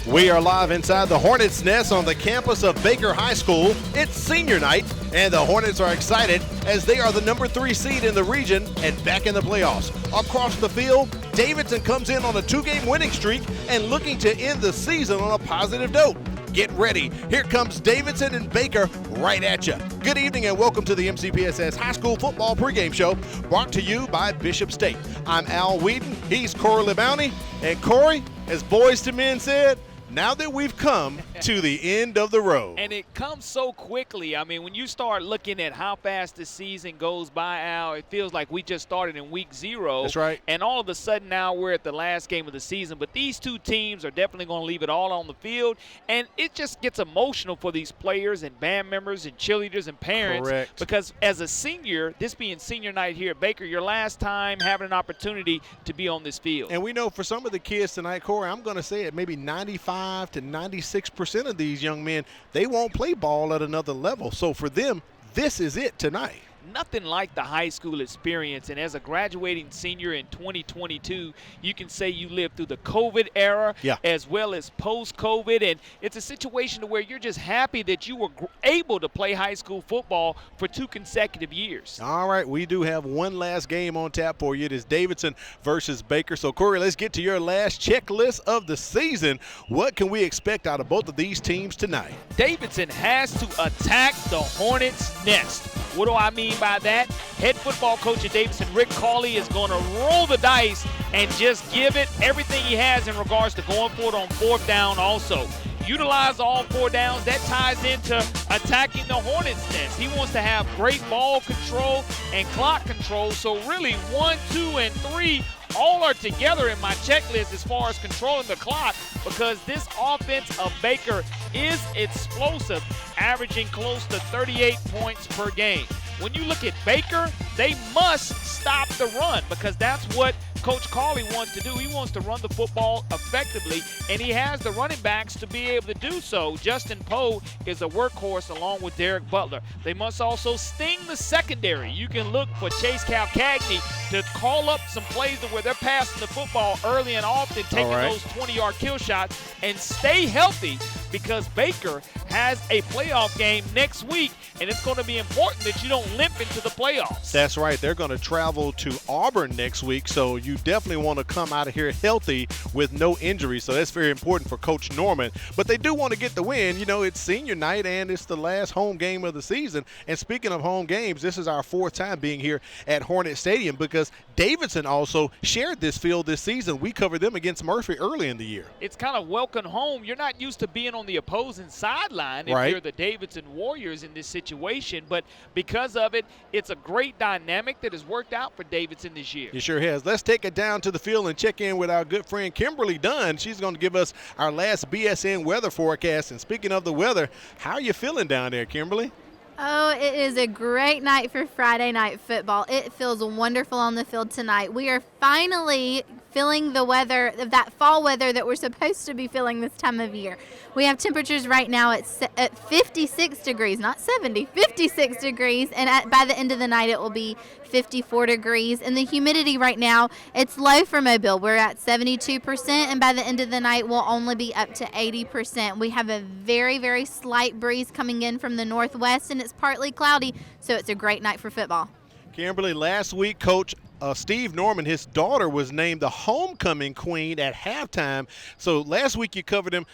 We are live inside the Hornets' nest on the campus of Baker High School. It's senior night, and the Hornets are excited as they are the number 3 seed in the region and back in the playoffs. Across the field, Davidson comes in on a 2-game winning streak and looking to end the season on a positive note. Get ready. Here comes Davidson and Baker right at you. Good evening and welcome to the MCPSS High School Football Pregame Show, brought to you by Bishop State. I'm Al Whedon. He's Corey LeBounty. And Corey, as Boys to Men said, now that we've come to the end of the road. And it comes so quickly. I mean, when you start looking at how fast the season goes by, Al, it feels like we just started in week 0. That's right. And all of a sudden now we're at the last game of the season. But these two teams are definitely going to leave it all on the field. And it just gets emotional for these players and band members and cheerleaders and parents. Correct. Because as a senior, this being senior night here at Baker, your last time having an opportunity to be on this field. And we know for some of the kids tonight, Corey, I'm going to say it, maybe 95 to 96% of these young men, they won't play ball at another level. So for them, this is it tonight. Nothing like the high school experience, and as a graduating senior in 2022, you can say you lived through the COVID era as well as post-COVID, and it's a situation to where you're just happy that you were able to play high school football for 2 consecutive years. All right, we do have one last game on tap for you. It is Davidson versus Baker. So, Corey, let's get to your last checklist of the season. What can we expect out of both of these teams tonight? Davidson has to attack the Hornets' nest. What do I mean by that? Head football coach at Davidson, Rick Cawley, is going to roll the dice and just give it everything he has in regards to going for it on 4th down also. Utilize all 4 downs. That ties into attacking the Hornets' nest. He wants to have great ball control and clock control. So really 1, 2, and 3 all are together in my checklist as far as controlling the clock, because this offense of Baker is explosive, averaging close to 38 points per game. When you look at Baker, they must stop the run, because that's what Coach Cawley wants to do. He wants to run the football effectively, and he has the running backs to be able to do so. Justin Poe is a workhorse along with Derek Butler. They must also sting the secondary. You can look for Chase Calcagney to call up some plays where they're passing the football early and often, taking those 20-yard kill shots, and stay healthy, because Baker has a playoff game next week, and it's going to be important that you don't limp into the playoffs. That's right. They're going to travel to Auburn next week, so you definitely want to come out of here healthy with no injuries. So that's very important for Coach Norman. But they do want to get the win. You know, it's senior night, and it's the last home game of the season. And speaking of home games, this is our 4th time being here at Hornet Stadium, because Davidson also shared this field this season. We covered them against Murphy early in the year. It's kind of welcome home. You're not used to being on the opposing sideline if you're the Davidson Warriors in this situation, but because of it, it's a great dynamic that has worked out for Davidson this year. It sure has. Let's take it down to the field and check in with our good friend Kimberly Dunn. She's going to give us our last BSN weather forecast. And speaking of the weather, how are you feeling down there, Kimberly? Oh, it is a great night for Friday night football. It feels wonderful on the field tonight. We are finally feeling the weather, that fall weather that we're supposed to be feeling this time of year. We have temperatures right now at 56 degrees, not 70, 56 degrees, and by the end of the night it will be 54 degrees. And the humidity right now, it's low for Mobile. We're at 72%, and by the end of the night we'll only be up to 80%. We have a very, very slight breeze coming in from the northwest, and it's partly cloudy, so it's a great night for football. Kimberly, last week, Coach Steve Norman, his daughter, was named the homecoming queen at halftime. So last week you covered him.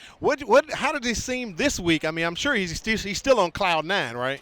How did he seem this week? I mean, I'm sure he's still on cloud 9, right?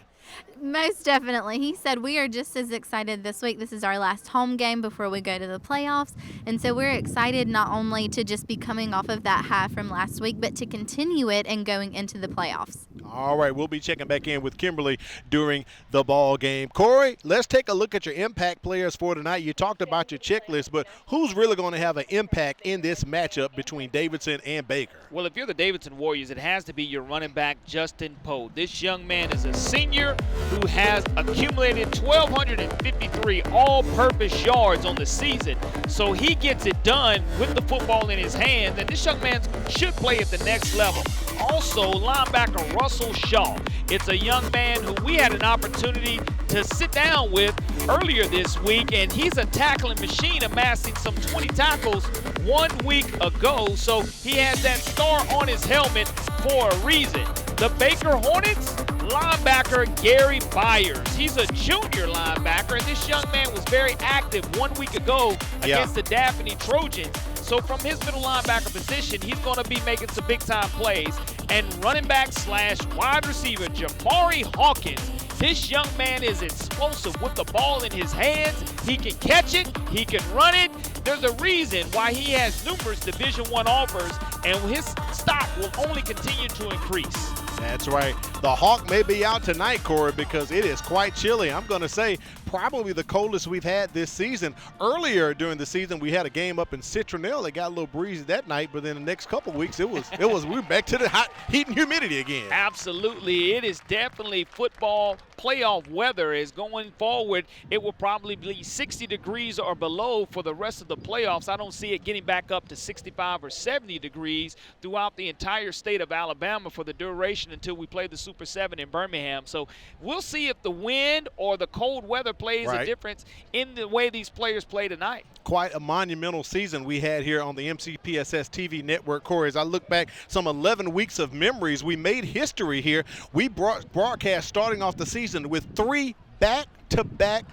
Most definitely. He said we are just as excited this week. This is our last home game before we go to the playoffs. And so we're excited not only to just be coming off of that high from last week, but to continue it and going into the playoffs. All right, we'll be checking back in with Kimberly during the ball game. Corey, let's take a look at your impact players for tonight. You talked about your checklist, but who's really going to have an impact in this matchup between Davidson and Baker? Well, if you're the Davidson Warriors, it has to be your running back, Justin Poe. This young man is a senior who has accumulated 1,253 all-purpose yards on the season. So he gets it done with the football in his hand, and this young man should play at the next level. also linebacker Russell Shaw. It's a young man who we had an opportunity to sit down with earlier this week, and he's a tackling machine, amassing some 20 tackles 1 week ago. So he has that star on his helmet for a reason. The Baker Hornets, linebacker Gary Byers. He's a junior linebacker, and this young man was very active 1 week ago against the Daphne Trojans. So from his middle linebacker position, he's going to be making some big-time plays. And running back / wide receiver Jamari Hawkins. This young man is explosive with the ball in his hands. He can catch it. He can run it. There's a reason why he has numerous Division I offers, and his stock will only continue to increase. That's right. The Hawk may be out tonight, Corey, because it is quite chilly. I'm going to say probably the coldest we've had this season. Earlier during the season, we had a game up in Citronelle. It got a little breezy that night, but then the next couple of weeks, we were back to the hot heat and humidity again. Absolutely. It is definitely football playoff weather is going forward. It will probably be 60 degrees or below for the rest of the playoffs. I don't see it getting back up to 65 or 70 degrees throughout the entire state of Alabama for the duration until we play the Super 7 in Birmingham. So we'll see if the wind or the cold weather plays a difference in the way these players play tonight. Quite a monumental season we had here on the MCPSS TV network, Corey. As I look back, some 11 weeks of memories. We made history here. We broadcast starting off the season with 3 back-to-back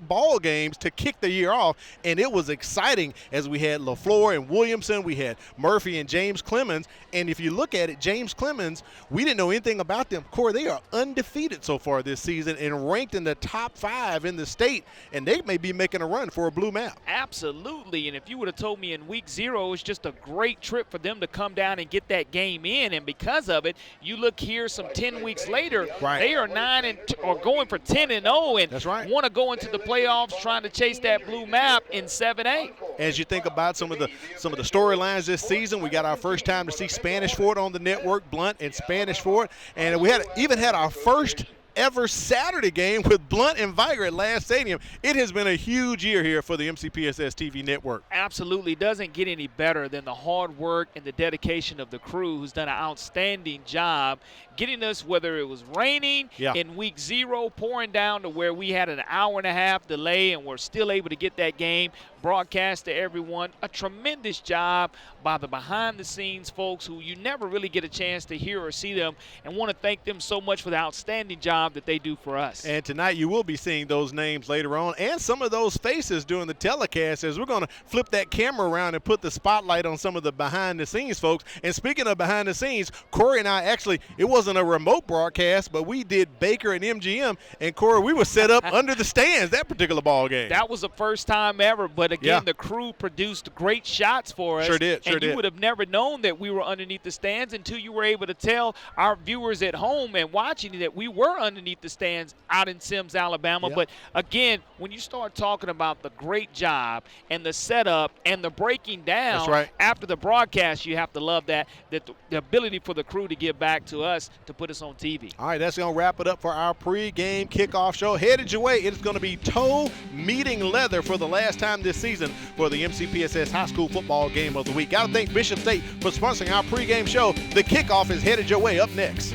ball games to kick the year off, and it was exciting as we had LaFleur and Williamson, we had Murphy and James Clemens, and if you look at it, James Clemens, we didn't know anything about them. Corey, they are undefeated so far this season and ranked in the top 5 in the state, and they may be making a run for a blue map. Absolutely, and if you would have told me in week 0, it was just a great trip for them to come down and get that game in, and because of it, you look here some 10 weeks later, they are 9 or going for 10-0, and that's right. Want to go into the playoffs trying to chase that blue map in 7A. As you think about some of the storylines this season, we got our first time to see Spanish Fort on the network, Blunt and Spanish Fort, and we even had our first ever Saturday game with Blunt and Viger at Last Stadium. It has been a huge year here for the MCPSS TV network. Absolutely. Doesn't get any better than the hard work and the dedication of the crew, who's done an outstanding job getting us, whether it was raining in week 0, pouring down to where we had an hour-and-a-half delay and we're still able to get that game broadcast to everyone. A tremendous job by the behind-the-scenes folks who you never really get a chance to hear or see them, and want to thank them so much for the outstanding job that they do for us. And tonight you will be seeing those names later on and some of those faces during the telecast, as we're going to flip that camera around and put the spotlight on some of the behind-the-scenes folks. And speaking of behind-the-scenes, Corey and I actually, it wasn't a remote broadcast, but we did Baker and MGM, and Corey, we were set up under the stands that particular ball game. That was the first time ever, but again, the crew produced great shots for us. Sure did. And you would have never known that we were underneath the stands until you were able to tell our viewers at home and watching that we were underneath the stands out in Sims, Alabama. But again, when you start talking about the great job and the setup and the breaking down after the broadcast, you have to love that the ability for the crew to give back to us to put us on TV. All right, that's going to wrap it up for our pregame kickoff show. Headed your way, it is going to be toe meeting leather for the last time this season for the MCPSS High School Football Game of the Week. Got to thank Bishop State for sponsoring our pregame show. The kickoff is headed your way up next.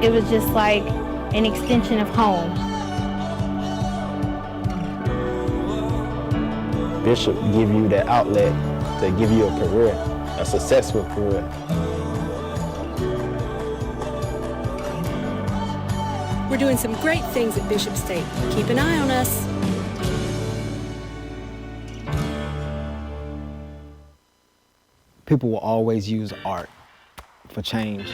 It was just like an extension of home. Bishop give you that outlet to give you a career, a successful career. We're doing some great things at Bishop State. Keep an eye on us. People will always use art for change.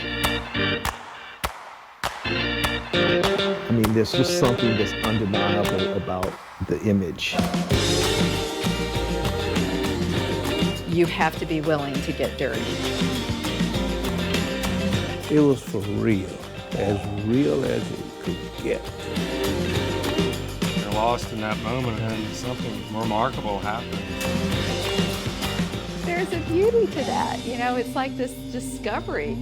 I mean, there's just something that's undeniable about the image. You have to be willing to get dirty. It was for real as it could get. You're lost in that moment and something remarkable happened. There's a beauty to that, you know, it's like this discovery.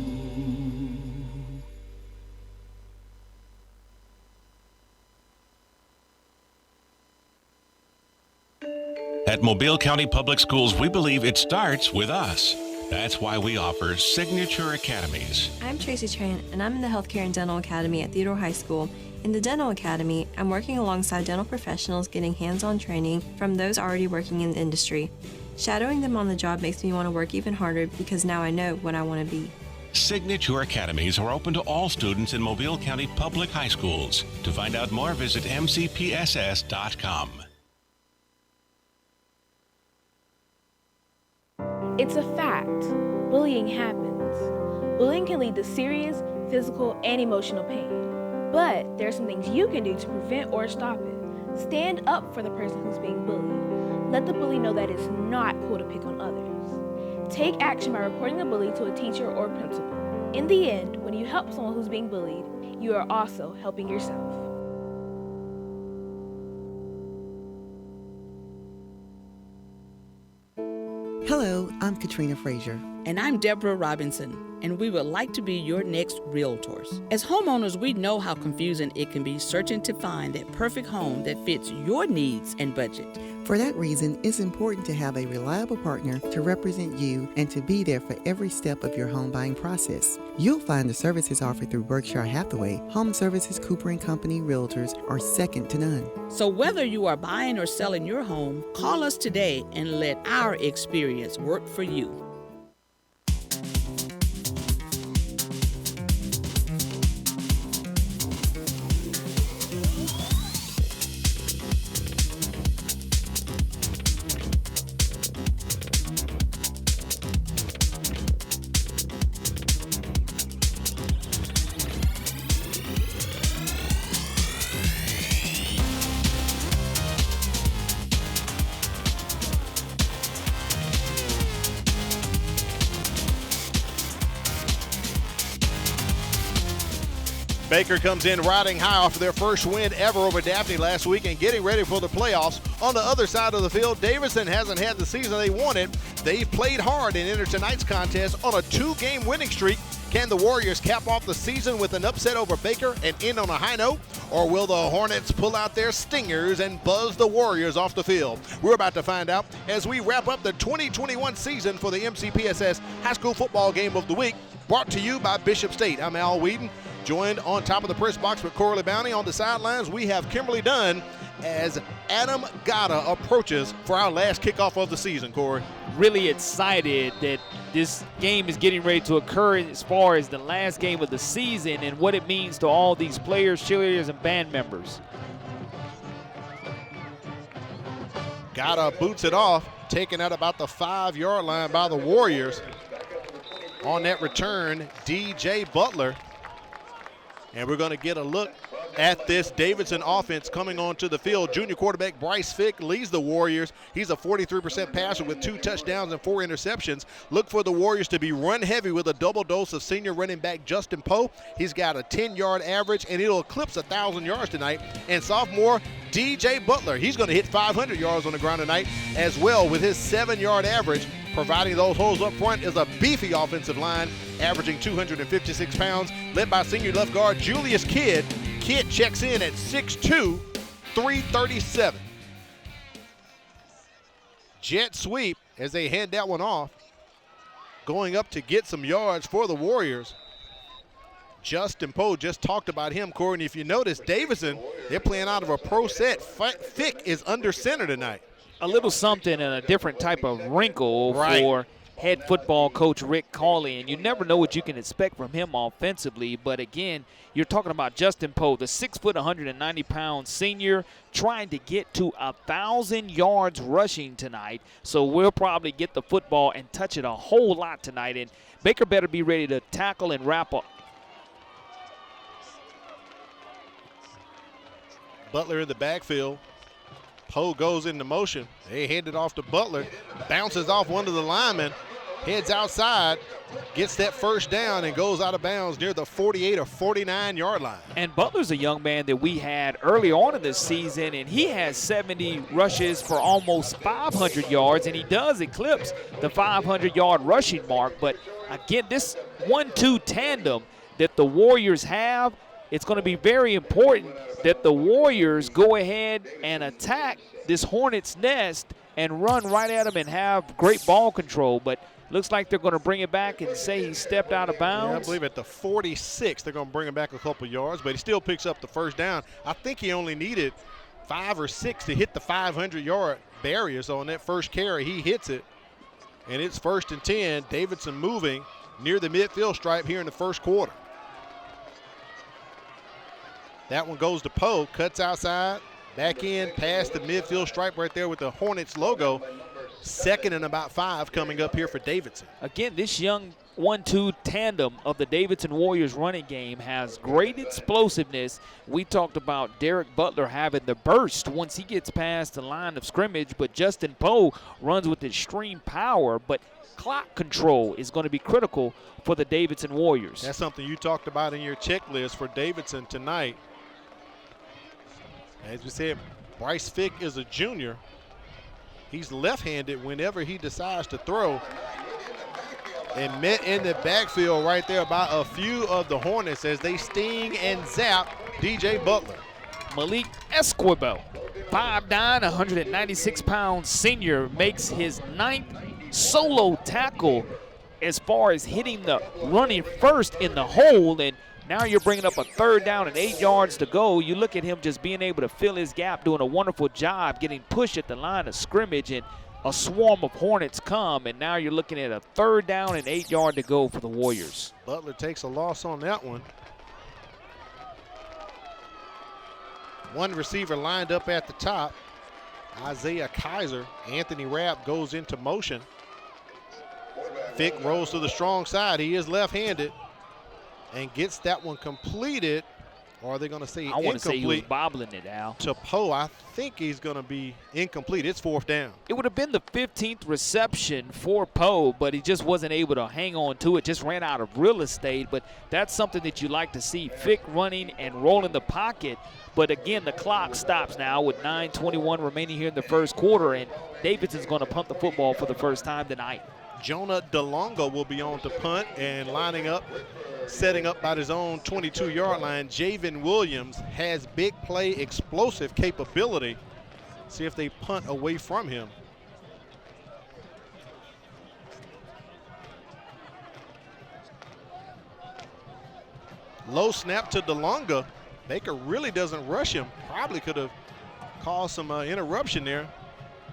At Mobile County Public Schools, we believe it starts with us. That's why we offer Signature Academies. I'm Tracy Tran, and I'm in the Healthcare and Dental Academy at Theodore High School. In the Dental Academy, I'm working alongside dental professionals getting hands-on training from those already working in the industry. Shadowing them on the job makes me want to work even harder because now I know what I want to be. Signature Academies are open to all students in Mobile County Public High Schools. To find out more, visit MCPSS.com. It's a fact. Bullying happens. Bullying can lead to serious physical and emotional pain. But there are some things you can do to prevent or stop it. Stand up for the person who's being bullied. Let the bully know that it's not cool to pick on others. Take action by reporting the bully to a teacher or principal. In the end, when you help someone who's being bullied, you are also helping yourself. Hello, I'm Katrina Frazier. And I'm Deborah Robinson, and we would like to be your next realtors. As homeowners, we know how confusing it can be searching to find that perfect home that fits your needs and budget. For that reason, it's important to have a reliable partner to represent you and to be there for every step of your home buying process. You'll find the services offered through Berkshire Hathaway, Home Services, Cooper & Company Realtors are second to none. So whether you are buying or selling your home, call us today and let our experience work for you. Baker comes in riding high off their first win ever over Daphne last week and getting ready for the playoffs. On the other side of the field, Davidson hasn't had the season they wanted. They've played hard and entered tonight's contest on a 2-game winning streak. Can the Warriors cap off the season with an upset over Baker and end on a high note? Or will the Hornets pull out their stingers and buzz the Warriors off the field? We're about to find out as we wrap up the 2021 season for the MCPSS High School Football Game of the Week, brought to you by Bishop State. I'm Al Whedon, joined on top of the press box with Corley Bounty. On the sidelines, we have Kimberly Dunn as Adam Gata approaches for our last kickoff of the season, Corey. Really excited that this game is getting ready to occur as far as the last game of the season and what it means to all these players, cheerleaders, and band members. Gata boots it off, taken at about the 5-yard line by the Warriors. On that return, DJ Butler. And we're going to get a look at this Davidson offense coming onto the field. Junior quarterback Bryce Fick leads the Warriors. He's a 43% passer with 2 touchdowns and 4 interceptions. Look for the Warriors to be run heavy with a double dose of senior running back Justin Poe. He's got a 10-yard average, and it'll eclipse 1,000 yards tonight. And sophomore DJ Butler, he's going to hit 500 yards on the ground tonight as well with his 7-yard average. Providing those holes up front is a beefy offensive line, averaging 256 pounds, led by senior left guard Julius Kidd. Kidd checks in at 6'2", 337. Jet sweep as they hand that one off. Going up to get some yards for the Warriors. Justin Poe, just talked about him, Corey. And if you notice, Davidson, they're playing out of a pro set. Fick is under center tonight. A little something and a different type of wrinkle for head football coach Rick Cawley, and you never know what you can expect from him offensively. But again, you're talking about Justin Poe, the 6 foot, 190-pound senior, trying to get to 1,000 yards rushing tonight. So we'll probably get the football and touch it a whole lot tonight. And Baker better be ready to tackle and wrap up. Butler in the backfield. Poe goes into motion. They hand it off to Butler. Bounces off one of the linemen. Heads outside. Gets that first down and goes out of bounds near the 48 or 49-yard line. And Butler's a young man that we had early on in this season, and he has 70 rushes for almost 500 yards, and he does eclipse the 500-yard rushing mark. But again, this 1-2 tandem that the Warriors have, it's going to be very important that the Warriors go ahead and attack this Hornets' nest and run right at him and have great ball control. But looks like they're going to bring it back and say he stepped out of bounds. Yeah, I believe at the 46 they're going to bring him back a couple yards, but he still picks up the first down. I think he only needed 5 or 6 to hit the 500-yard barrier. So on that first carry, he hits it, and it's 1st and 10. Davidson moving near the midfield stripe here in the first quarter. That one goes to Poe, cuts outside, back in, past the midfield stripe right there with the Hornets logo. 2nd and about 5 coming up here for Davidson. Again, this young 1-2 tandem of the Davidson Warriors running game has great explosiveness. We talked about Derek Butler having the burst once he gets past the line of scrimmage, but Justin Poe runs with extreme power, but clock control is going to be critical for the Davidson Warriors. That's something you talked about in your checklist for Davidson tonight. As we said, Bryce Fick is a junior. He's left-handed whenever he decides to throw. And met in the backfield right there by a few of the Hornets as they sting and zap DJ Butler. Malik Esquivel, 5'9", 196-pound senior, makes his 9th solo tackle as far as hitting the running first in the hole. And now you're bringing up a 3rd down and 8 yards to go. You look at him just being able to fill his gap, doing a wonderful job, getting pushed at the line of scrimmage, and a swarm of Hornets come, and now you're looking at a 3rd down and 8 yard to go for the Warriors. Butler takes a loss on that one. One receiver lined up at the top, Isaiah Kaiser. Anthony Rapp goes into motion. Fick rolls to the strong side. He is left-handed and gets that one completed. Or are they going to say incomplete? I want to say he was bobbling it, Al. To Poe, I think he's going to be incomplete. It's 4th down. It would have been the 15th reception for Poe, but he just wasn't able to hang on to it, just ran out of real estate. But that's something that you like to see, Fick running and rolling the pocket. But again, the clock stops now with 9:21 remaining here in the first quarter, and Davidson's going to punt the football for the first time tonight. Jonah DeLongo will be on to punt, and lining up, setting up by his own 22-yard line. Javen Williams has big play explosive capability. See if they punt away from him. Low snap to DeLonga. Baker really doesn't rush him. Probably could have caused some interruption there.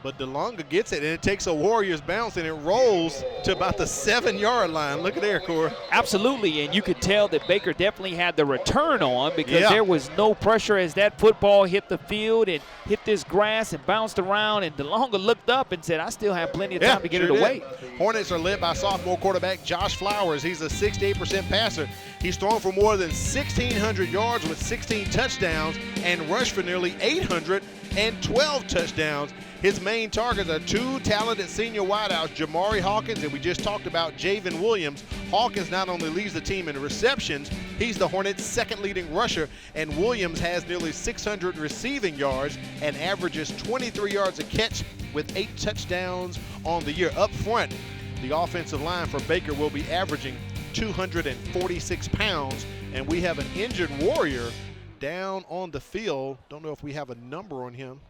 But DeLonga gets it, and it takes a Warriors bounce, and it rolls to about the 7-yard line. Look at there, Corey. Absolutely, and you could tell that Baker definitely had the return on because there was no pressure as that football hit the field and hit this grass and bounced around, and DeLonga looked up and said, I still have plenty of time to get it away. Hornets are led by sophomore quarterback Josh Flowers. He's a 68% passer. He's thrown for more than 1,600 yards with 16 touchdowns and rushed for nearly 812 touchdowns. His main targets are 2 talented senior wideouts, Jamari Hawkins, and we just talked about Javen Williams. Hawkins not only leads the team in receptions, he's the Hornets' 2nd leading rusher, and Williams has nearly 600 receiving yards and averages 23 yards a catch with 8 touchdowns on the year. Up front, the offensive line for Baker will be averaging 246 pounds, and we have an injured Warrior down on the field. Don't know if we have a number on him.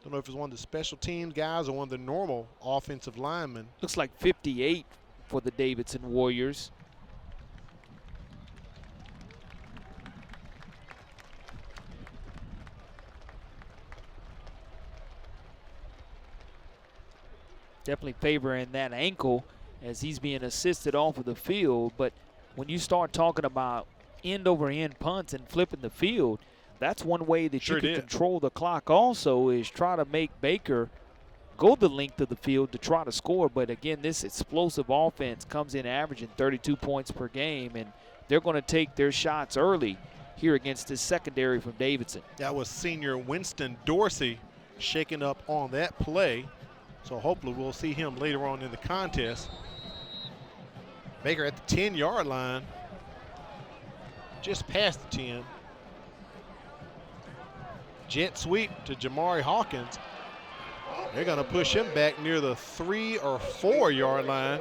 Don't know if it's one of the special teams guys or one of the normal offensive linemen. Looks like 58 for the Davidson Warriors. Definitely favoring that ankle as he's being assisted off of the field. But when you start talking about end-over-end punts and flipping the field, that's one way that you can control the clock also, is try to make Baker go the length of the field to try to score. But again, this explosive offense comes in averaging 32 points per game, and they're going to take their shots early here against this secondary from Davidson. That was senior Winston Dorsey shaking up on that play. So hopefully we'll see him later on in the contest. Baker at the 10-yard line, just past the 10. Jet sweep to Jamari Hawkins. They're going to push him back near the 3 or 4-yard line.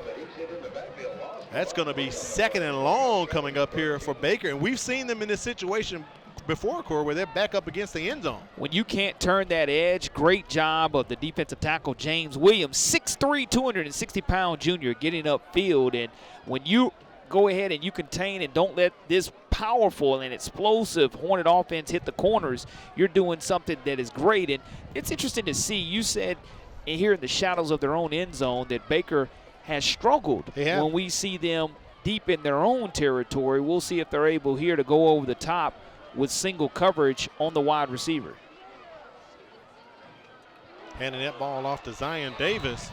That's going to be 2nd and long coming up here for Baker. And we've seen them in this situation before, Corey, where they're back up against the end zone. When you can't turn that edge, great job of the defensive tackle James Williams, 6'3", 260-pound junior, getting upfield. And when you go ahead and you contain and don't let this powerful and explosive Hornet offense hit the corners, you're doing something that is great. And it's interesting to see. You said here in the shadows of their own end zone that Baker has struggled when we see them deep in their own territory. We'll see if they're able here to go over the top with single coverage on the wide receiver. Handing that ball off to Zion Davis.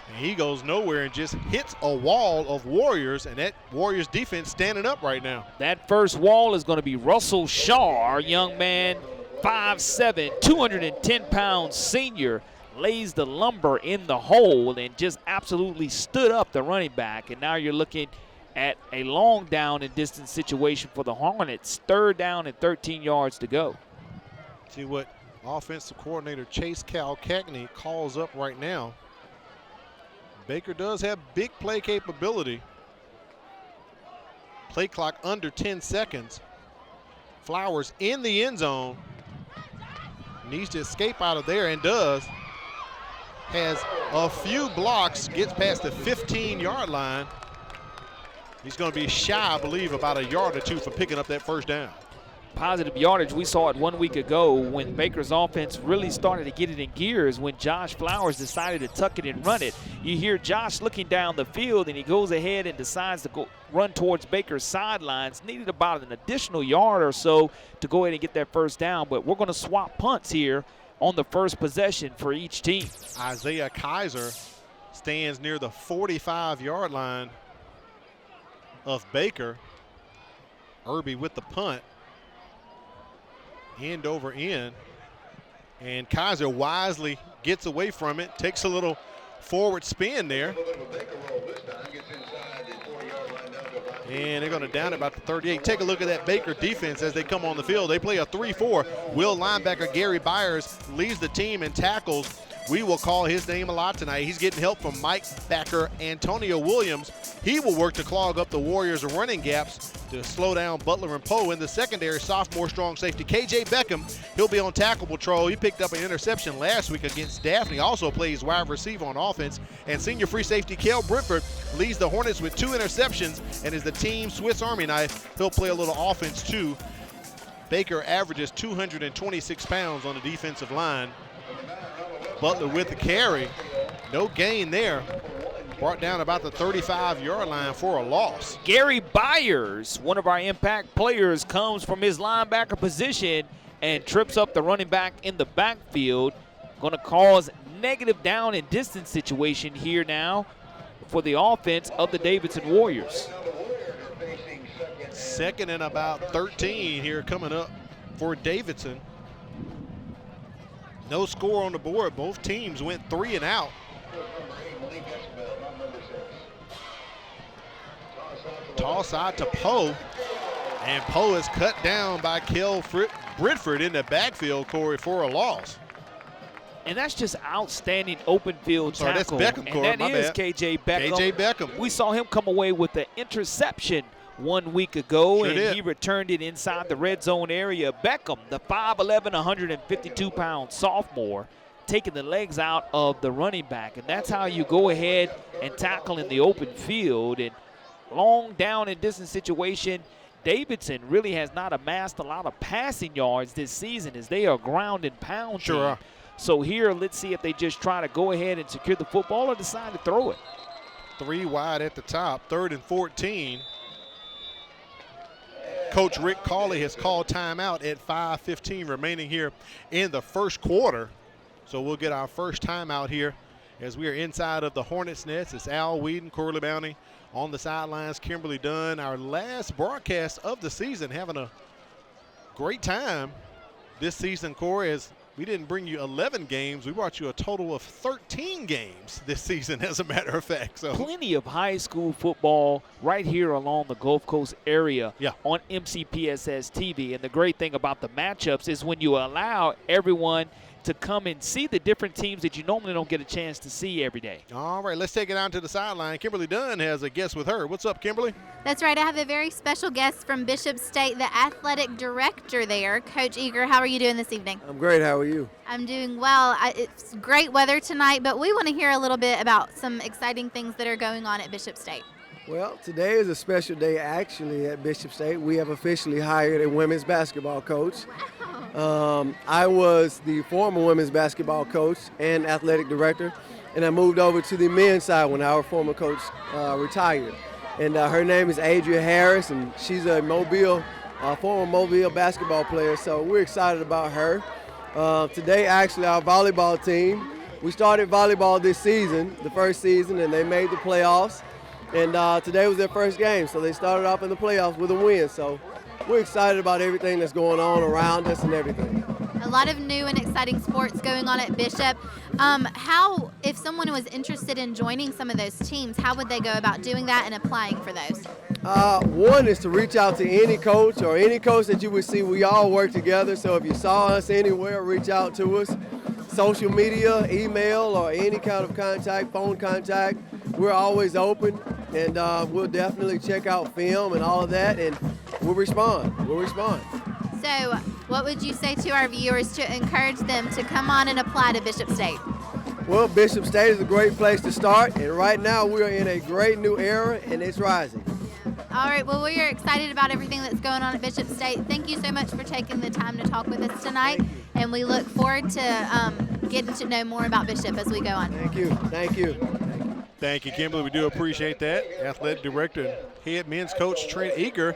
And he goes nowhere and just hits a wall of Warriors, and that Warriors defense standing up right now. That first wall is going to be Russell Shaw, our young man, 5'7", 210-pound senior, lays the lumber in the hole and just absolutely stood up the running back. And now you're looking at a long down and distance situation for the Hornets. 3rd down and 13 yards to go. See what offensive coordinator Chase Calcagney calls up right now. Baker does have big play capability. Play clock under 10 seconds. Flowers in the end zone. Needs to escape out of there and does. Has a few blocks, gets past the 15-yard line. He's going to be shy, I believe, about a yard or two for picking up that first down. Positive yardage. We saw it 1 week ago when Baker's offense really started to get it in gears when Josh Flowers decided to tuck it and run it. You hear Josh looking down the field, and he goes ahead and decides to go run towards Baker's sidelines. Needed about an additional yard or so to go ahead and get that first down, but we're going to swap punts here on the first possession for each team. Isaiah Kaiser stands near the 45-yard line of Baker. Irby with the punt. End over end. And Kaiser wisely gets away from it, takes a little forward spin there. And they're going to down it about the 38. Take a look at that Baker defense as they come on the field. They play a 3-4. Will linebacker Gary Byers leads the team in tackles. We will call his name a lot tonight. He's getting help from Mike backer Antonio Williams. He will work to clog up the Warriors' running gaps to slow down Butler and Poe. In the secondary, sophomore strong safety KJ Beckham. He'll be on tackle patrol. He picked up an interception last week against Daphne. Also plays wide receiver on offense. And senior free safety Kel Brentford leads the Hornets with 2 interceptions and is the team Swiss Army knife. He'll play a little offense too. Baker averages 226 pounds on the defensive line. Butler with the carry. No gain there. Brought down about the 35-yard line for a loss. Gary Byers, one of our impact players, comes from his linebacker position and trips up the running back in the backfield. Going to cause negative down and distance situation here now for the offense of the Davidson Warriors. 2nd and about 13 here coming up for Davidson. No score on the board. Both teams went 3 and out. Toss out to Poe. And Poe is cut down by Kel Brentford in the backfield, Corey, for a loss. And that's just outstanding open field tackle. That's Beckham, Corey, and that is KJ Beckham. KJ Beckham. We saw him come away with the interception 1 week ago, sure and did. He returned it inside the red zone area. Beckham, the 5'11", 152-pound sophomore, taking the legs out of the running back. And that's how you go ahead and tackle in the open field. And long down and distance situation, Davidson really has not amassed a lot of passing yards this season as they are ground and pound. Sure are. So here, let's see if they just try to go ahead and secure the football or decide to throw it. 3 wide at the top, 3rd and 14. Coach Rick Cawley has called timeout at 5:15 remaining here in the first quarter. So we'll get our first timeout here as we are inside of the Hornets' nest. It's Al Whedon, Corley Bounty on the sidelines, Kimberly Dunn, our last broadcast of the season, having a great time this season, Corey, as we didn't bring you 11 games. We brought you a total of 13 games this season, as a matter of fact. So plenty of high school football right here along the Gulf Coast area on MCPSS TV. And the great thing about the matchups is when you allow everyone to come and see the different teams that you normally don't get a chance to see every day. All right, let's take it out to the sideline. Kimberly Dunn has a guest with her. What's up, Kimberly? That's right. I have a very special guest from Bishop State, the athletic director there, Coach Eager. How are you doing this evening? I'm great. How are you? I'm doing well. It's great weather tonight, but we want to hear a little bit about some exciting things that are going on at Bishop State. Well, today is a special day actually at Bishop State. We have officially hired a women's basketball coach. Wow. I was the former women's basketball coach and athletic director, and I moved over to the men's side when our former coach retired. And her name is Adria Harris, and she's a former Mobile basketball player, so we're excited about her. Today, actually, our volleyball team, we started volleyball this season, the first season, and they made the playoffs. And today was their first game, so they started off in the playoffs with a win. So we're excited about everything that's going on around us and everything. A lot of new and exciting sports going on at Bishop. If someone was interested in joining some of those teams, how would they go about doing that and applying for those? One is to reach out to any coach or any coach that you would see. We all work together, so if you saw us anywhere, reach out to us. Social media, email, or any kind of contact, phone contact, we're always open, and we'll definitely check out film and all of that, and we'll respond. So what would you say to our viewers to encourage them to come on and apply to Bishop State? Well, Bishop State is a great place to start, and right now we are in a great new era, and it's rising. All right, well, we are excited about everything that's going on at Bishop State. Thank you so much for taking the time to talk with us tonight, and we look forward to getting to know more about Bishop as we go on. Thank you. Thank you, Kimberly. We do appreciate that. Athletic director and head men's coach Trent Eager.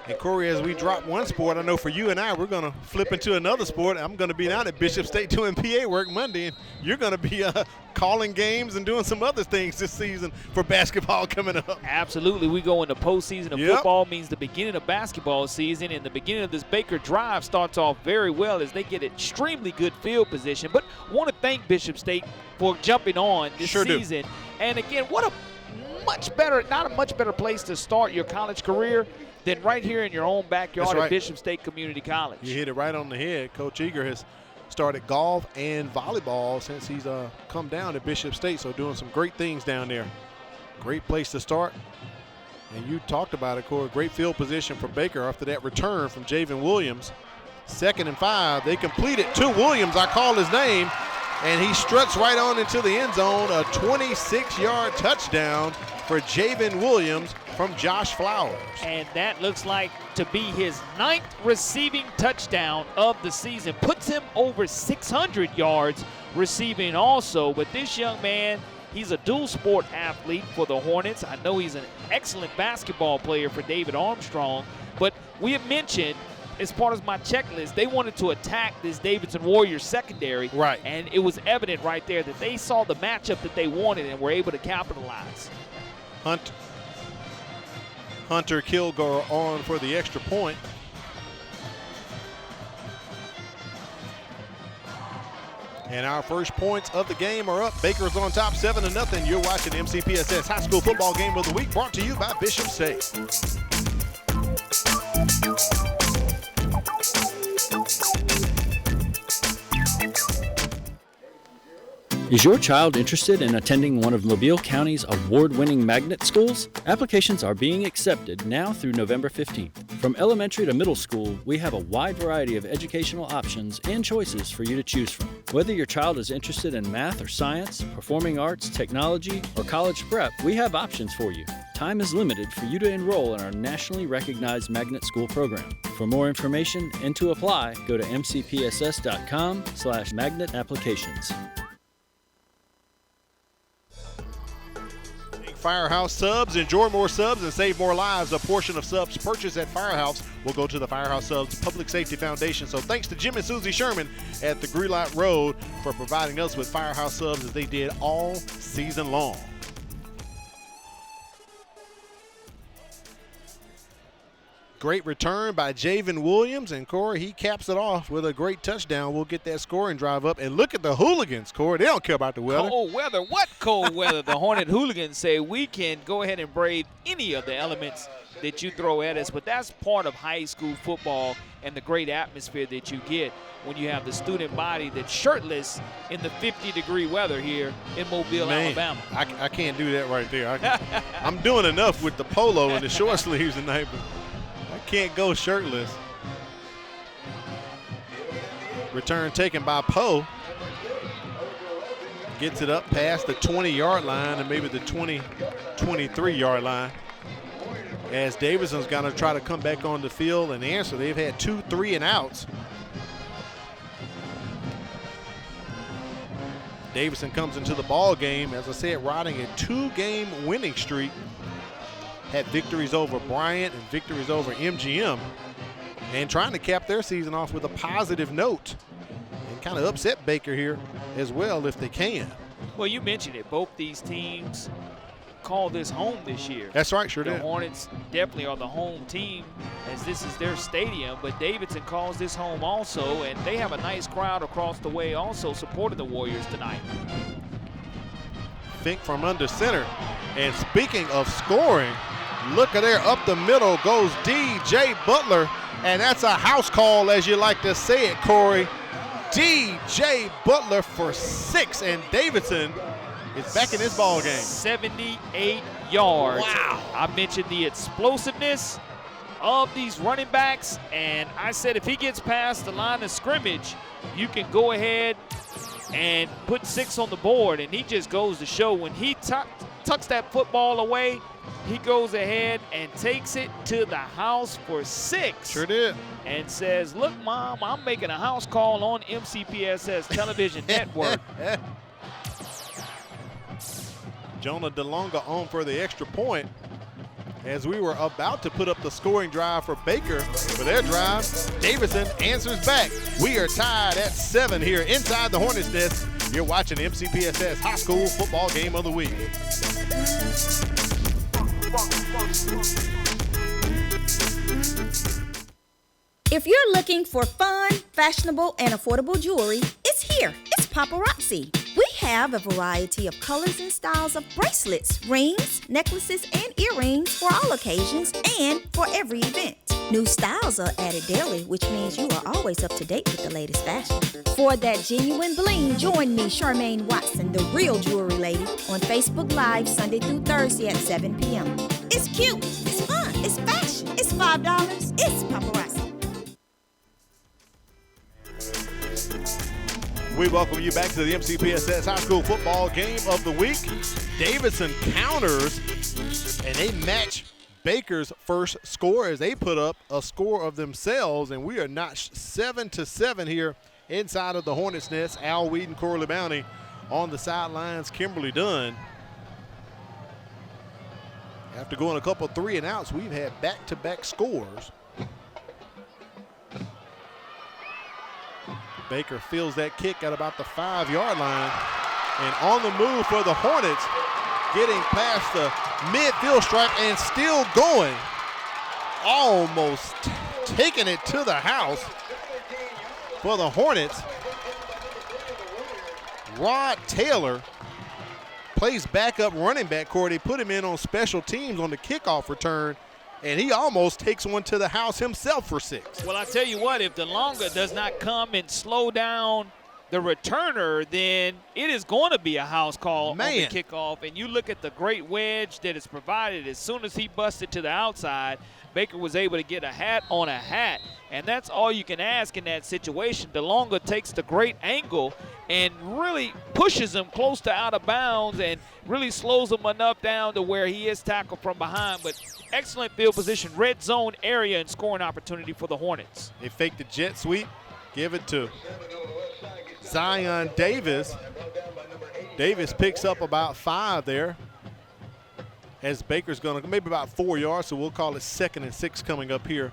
And Corey, as we drop one sport, I know for you and I, we're going to flip into another sport. I'm going to be down at Bishop State doing PA work Monday, and you're going to be calling games and doing some other things this season for basketball coming up. Absolutely. We go into postseason of football, means the beginning of basketball season, and the beginning of this Baker Drive starts off very well as they get extremely good field position. But I want to thank Bishop State for jumping on this season. And again, what a much better, not a much better place to start your college career than right here in your own backyard at Bishop State Community College. You hit it right on the head. Coach Eager has started golf and volleyball since he's come down to Bishop State, so doing some great things down there. Great place to start. And you talked about it, Corey. Great field position for Baker after that return from Javen Williams. 2nd and 5. They complete it to Williams. I call his name. And he struts right on into the end zone. A 26-yard touchdown for Javen Williams from Josh Flowers. And that looks like to be his 9th receiving touchdown of the season. Puts him over 600 yards receiving also. But this young man, he's a dual sport athlete for the Hornets. I know he's an excellent basketball player for David Armstrong. But we have mentioned, as part of my checklist, they wanted to attack this Davidson Warriors secondary. Right. And it was evident right there that they saw the matchup that they wanted and were able to capitalize. Hunter Kilgore on for the extra point. And our first points of the game are up. Baker's on top 7-0. You're watching MCPSS High School Football Game of the Week, brought to you by Bishop State. Is your child interested in attending one of Mobile County's award-winning magnet schools? Applications are being accepted now through November 15th. From elementary to middle school, we have a wide variety of educational options and choices for you to choose from. Whether your child is interested in math or science, performing arts, technology, or college prep, we have options for you. Time is limited for you to enroll in our nationally recognized magnet school program. For more information and to apply, go to mcpss.com/magnet applications. Firehouse Subs. Enjoy more subs and save more lives. A portion of subs purchased at Firehouse will go to the Firehouse Subs Public Safety Foundation. So thanks to Jim and Susie Sherman at the Greenlight Road for providing us with Firehouse Subs as they did all season long. Great return by Javen Williams, and Corey, he caps it off with a great touchdown. We'll get that scoring drive up. And look at the hooligans, Corey. They don't care about the weather. Cold weather? What cold weather? The Hornet hooligans say we can go ahead and brave any of the elements that you throw at us, but that's part of high school football and the great atmosphere that you get when you have the student body that's shirtless in the 50-degree weather here in Mobile, Alabama. I can't do that right there. I'm doing enough with the polo and the short sleeves tonight, but I can't go shirtless. Return taken by Poe. Gets it up past the 20-yard line and maybe the 23-yard line. As Davidson's going to try to come back on the field and answer. They've had 2 3-and-outs. Davidson comes into the ball game, as I said, riding a 2-game winning streak. Had victories over Bryant and victories over MGM, and trying to cap their season off with a positive note and kind of upset Baker here as well if they can. Well, you mentioned it. Both these teams call this home this year. That's right, sure did. The Hornets definitely are the home team, as this is their stadium, but Davidson calls this home also, and they have a nice crowd across the way also supporting the Warriors tonight. Fink from under center. And speaking of scoring, look at there, up the middle goes DJ Butler, and that's a house call, as you like to say it, Corey. DJ Butler for 6, and Davidson is back in this ball game. 78 yards. Wow. I mentioned the explosiveness of these running backs, and I said if he gets past the line of scrimmage, you can go ahead and put 6 on the board, and he just goes to show when he tucks that football away, he goes ahead and takes it to the house for 6. Sure did. And says, look, Mom, I'm making a house call on MCPSS television network. Jonah DeLonga on for the extra point as we were about to put up the scoring drive for Baker for their drive. Davidson answers back. We are tied at 7 here inside the Hornets' nest. You're watching MCPSS High School Football Game of the Week. If you're looking for fun, fashionable, and affordable jewelry, it's here. It's Paparazzi. We have a variety of colors and styles of bracelets, rings, necklaces, and earrings for all occasions and for every event. New styles are added daily, which means you are always up to date with the latest fashion. For that genuine bling, join me, Charmaine Watson, the real jewelry lady, on Facebook Live Sunday through Thursday at 7 p.m. It's cute, it's fun, it's fashion, it's $5, it's Paparazzi. We welcome you back to the MCPSS High School Football Game of the Week. Davidson counters, and they match Baker's first score as they put up a score of themselves, and we are notched 7-7 here inside of the Hornets' nest. Al Weed and Corley Bounty on the sidelines. Kimberly Dunn. After going a couple 3-and-outs, we've had back-to-back scores. Baker feels that kick at about the 5-yard line. And on the move for the Hornets, getting past the midfield stripe and still going. Almost taking it to the house for the Hornets. Rod Taylor plays backup running back, Corey. They put him in on special teams on the kickoff return, and he almost takes one to the house himself for 6. Well, I tell you what, if DeLonga does not come and slow down the returner, then it is going to be a house call on the kickoff. And you look at the great wedge that is provided. As soon as he busted to the outside, Baker was able to get a hat on a hat. And that's all you can ask in that situation. DeLonga takes the great angle and really pushes him close to out of bounds and really slows him enough down to where he is tackled from behind. But excellent field position, red zone area, and scoring opportunity for the Hornets. They fake the jet sweep, give it to Zion Davis. Davis picks up about 5 there as Baker's going to maybe about 4 yards, so we'll call it 2nd and 6 coming up here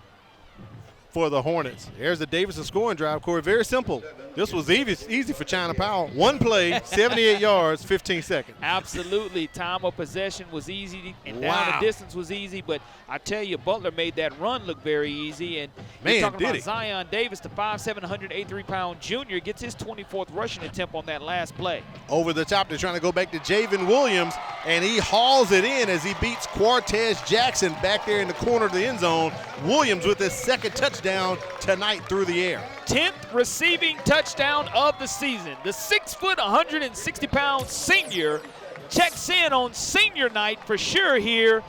for the Hornets. There's the Davidson scoring drive, Corey. Very simple. This was easy for China Powell. One play, 78 yards, 15 seconds. Absolutely. Time of possession was easy, and down the distance was easy. But I tell you, Butler made that run look very easy. And you're talking about Zion Davis, the 5'7", 183-pound junior, gets his 24th rushing attempt on that last play. Over the top, they're trying to go back to Javen Williams. and he hauls it in as he beats Cortez Jackson back there in the corner of the end zone. Williams with his second touchdown tonight through the air. 10th receiving touchdown of the season. The 6', 160-pound senior checks in on senior night for sure here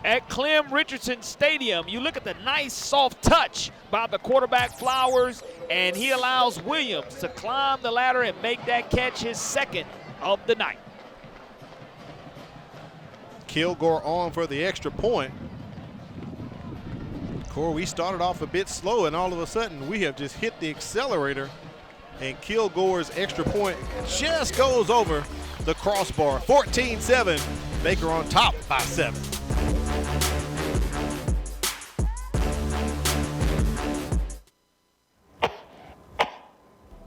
at Clem Richardson Stadium. You look at the nice soft touch by the quarterback Flowers, and he allows Williams to climb the ladder and make that catch, his second of the night. Kilgore on for the extra point. Corey, we started off a bit slow, and all of a sudden we have just hit the accelerator, and Kilgore's extra point just goes over the crossbar. 14-7, Baker on top by 7.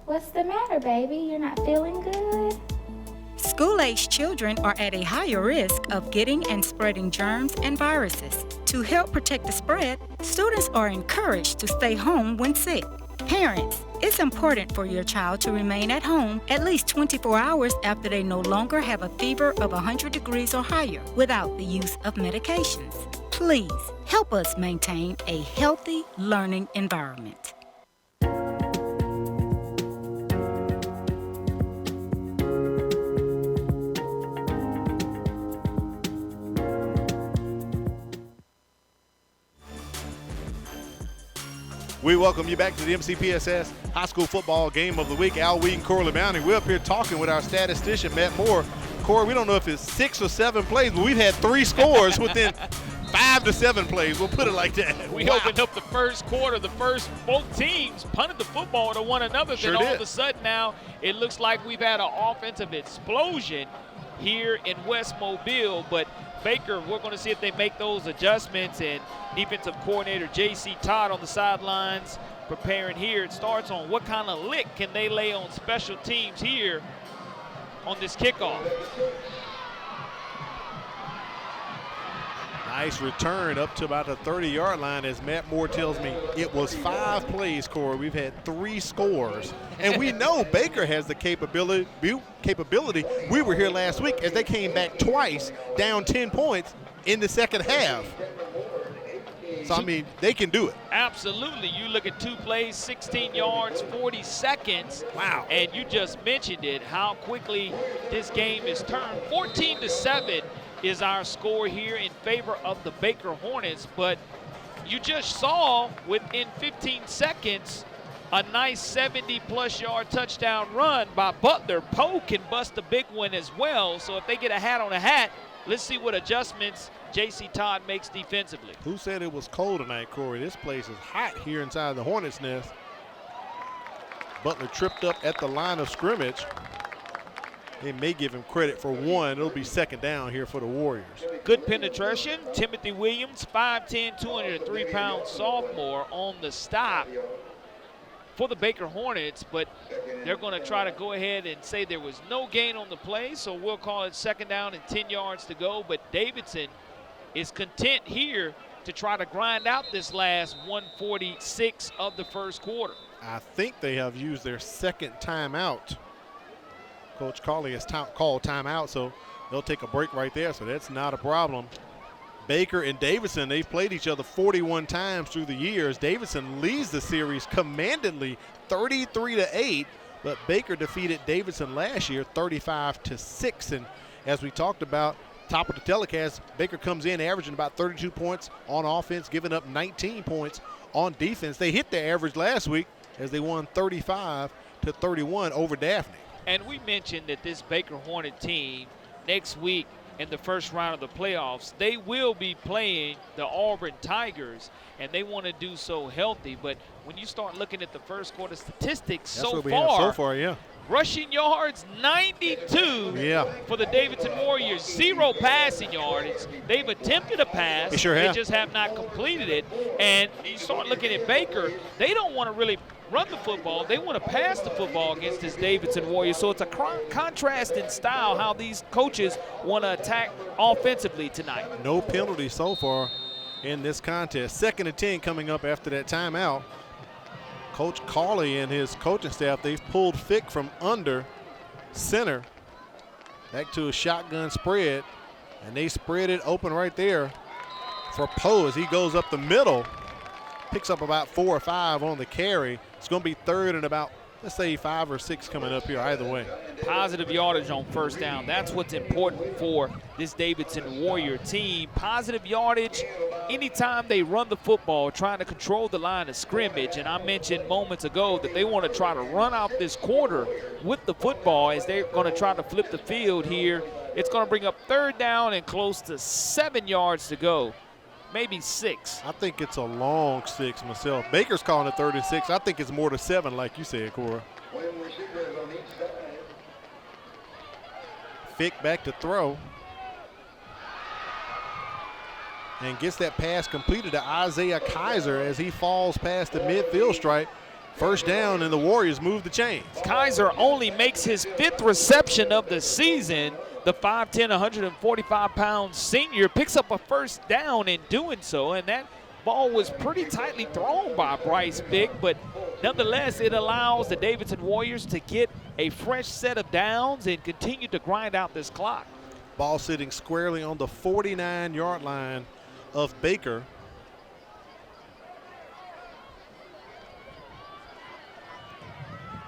What's the matter, baby? You're not feeling good? School-aged children are at a higher risk of getting and spreading germs and viruses. To help protect the spread, students are encouraged to stay home when sick. Parents, it's important for your child to remain at home at least 24 hours after they no longer have a fever of 100 degrees or higher without the use of medications. Please help us maintain a healthy learning environment. We welcome you back to the MCPSS High School Football Game of the Week. Al Weed and Corley Mounting. We're up here talking with our statistician, Matt Moore. Corey, we don't know if it's 6 or 7 plays, but we've had 3 scores within 5 to 7 plays. We'll put it like that. We opened up the first quarter. Both teams punted the football to one another. Sure then all did. of a sudden now it looks like we've had an offensive explosion here in West Mobile. But Baker, we're going to see if they make those adjustments, and defensive coordinator J.C. Todd on the sidelines preparing here. It starts on what kind of lick can they lay on special teams here on this kickoff. Nice return up to about the 30-yard line, as Matt Moore tells me it was 5 plays, Corey. We've had 3 scores. And we know Baker has the capability. We were here last week as they came back twice, down 10 points in the second half. So, I mean, they can do it. Absolutely. You look at 2 plays, 16 yards, 40 seconds. Wow. And you just mentioned it, how quickly this game is turned. 14-7 is our score here in favor of the Baker Hornets. But you just saw within 15 seconds a nice 70-plus yard touchdown run by Butler. Poe can bust a big one as well. So if they get a hat on a hat, let's see what adjustments J.C. Todd makes defensively. Who said it was cold tonight, Corey? This place is hot here inside the Hornets' nest. Butler tripped up at the line of scrimmage. They may give him credit for one. It'll be second down here for the Warriors. Good penetration. Timothy Williams, 5'10", 203-pound sophomore on the stop for the Baker Hornets, but they're going to try to go ahead and say there was no gain on the play, so we'll call it second down and 10 yards to go. But Davidson is content here to try to grind out this last 146 of the first quarter. I think they have used their second timeout. Coach Carley has called timeout, so they'll take a break right there, so that's not a problem. Baker and Davidson, they've played each other 41 times through the years. Davidson leads the series commandingly 33-8, but Baker defeated Davidson last year 35-6. And as we talked about, top of the telecast, Baker comes in averaging about 32 points on offense, giving up 19 points on defense. They hit their average last week as they won 35-31 over Daphne. And we mentioned that this Baker Hornet team next week in the first round of the playoffs, they will be playing the Auburn Tigers, and they want to do so healthy. But when you start looking at the first quarter statistics so far, yeah. Rushing yards, 92 for the Davidson Warriors. 0 passing yards. They've attempted a pass. They sure have. They just have not completed it. And you start looking at Baker, they don't want to really run the football. They want to pass the football against this Davidson Warriors. So it's a contrast in style how these coaches want to attack offensively tonight. No penalty so far in this contest. 2nd and 10 coming up after that timeout. Coach Carley and his coaching staff, they've pulled Fick from under center back to a shotgun spread. And they spread it open right there for Poe as he goes up the middle. Picks up about 4 or 5 on the carry. It's going to be third and about, let's say, 5 or 6 coming up here either way. Positive yardage on first down. That's what's important for this Davidson Warrior team. Positive yardage anytime they run the football, trying to control the line of scrimmage. And I mentioned moments ago that they want to try to run out this quarter with the football as they're going to try to flip the field here. It's going to bring up third down and close to 7 yards to go. Maybe 6. I think it's a long 6 myself. Baker's calling it 3rd and 6. I think it's more to 7 like you said, Cora. Fick back to throw. And gets that pass completed to Isaiah Kaiser as he falls past the midfield stripe. First down, and the Warriors move the chains. Kaiser only makes his 5th reception of the season. The 5'10", 145-pound senior picks up a first down in doing so, and that ball was pretty tightly thrown by Bryce Fick, but nonetheless, it allows the Davidson Warriors to get a fresh set of downs and continue to grind out this clock. Ball sitting squarely on the 49-yard line of Baker.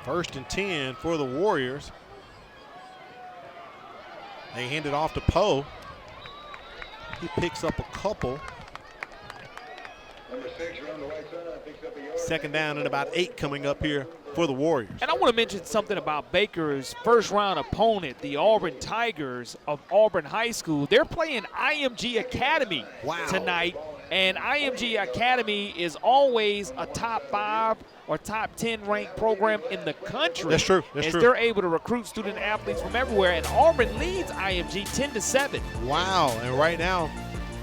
First and 10 for the Warriors. They hand it off to Poe. He picks up a couple. Second down and about 8 coming up here for the Warriors. And I want to mention something about Baker's first-round opponent, the Auburn Tigers of Auburn High School. They're playing IMG Academy tonight, and IMG Academy is always a top 5 or top 10 ranked program in the country. That's true. That's as true. They're able to recruit student athletes from everywhere, and Auburn leads IMG 10-7. Wow, and right now,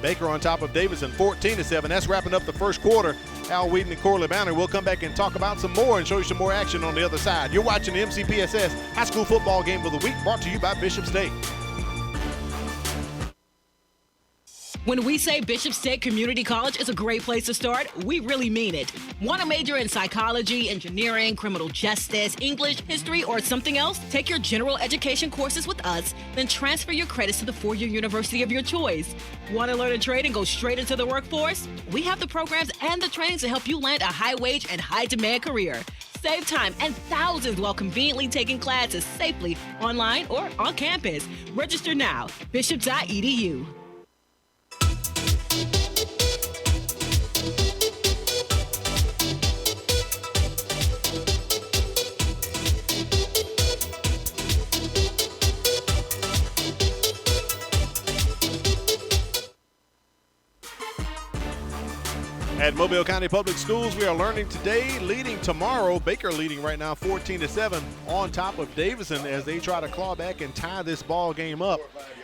Baker on top of Davidson, 14-7. That's wrapping up the first quarter. Al Wheaton and Corley Bounty will come back and talk about some more and show you some more action on the other side. You're watching the MCPSS High School Football Game of the Week, brought to you by Bishop State. When we say Bishop State Community College is a great place to start, we really mean it. Want to major in psychology, engineering, criminal justice, English, history, or something else? Take your general education courses with us, then transfer your credits to the four-year university of your choice. Want to learn a trade and go straight into the workforce? We have the programs and the training to help you land a high-wage and high-demand career. Save time and thousands while conveniently taking classes safely online or on campus. Register now, bishop.edu. At Mobile County Public Schools, we are learning today, leading tomorrow. Baker leading right now 14-7 on top of Davidson as they try to claw back and tie this ball game up.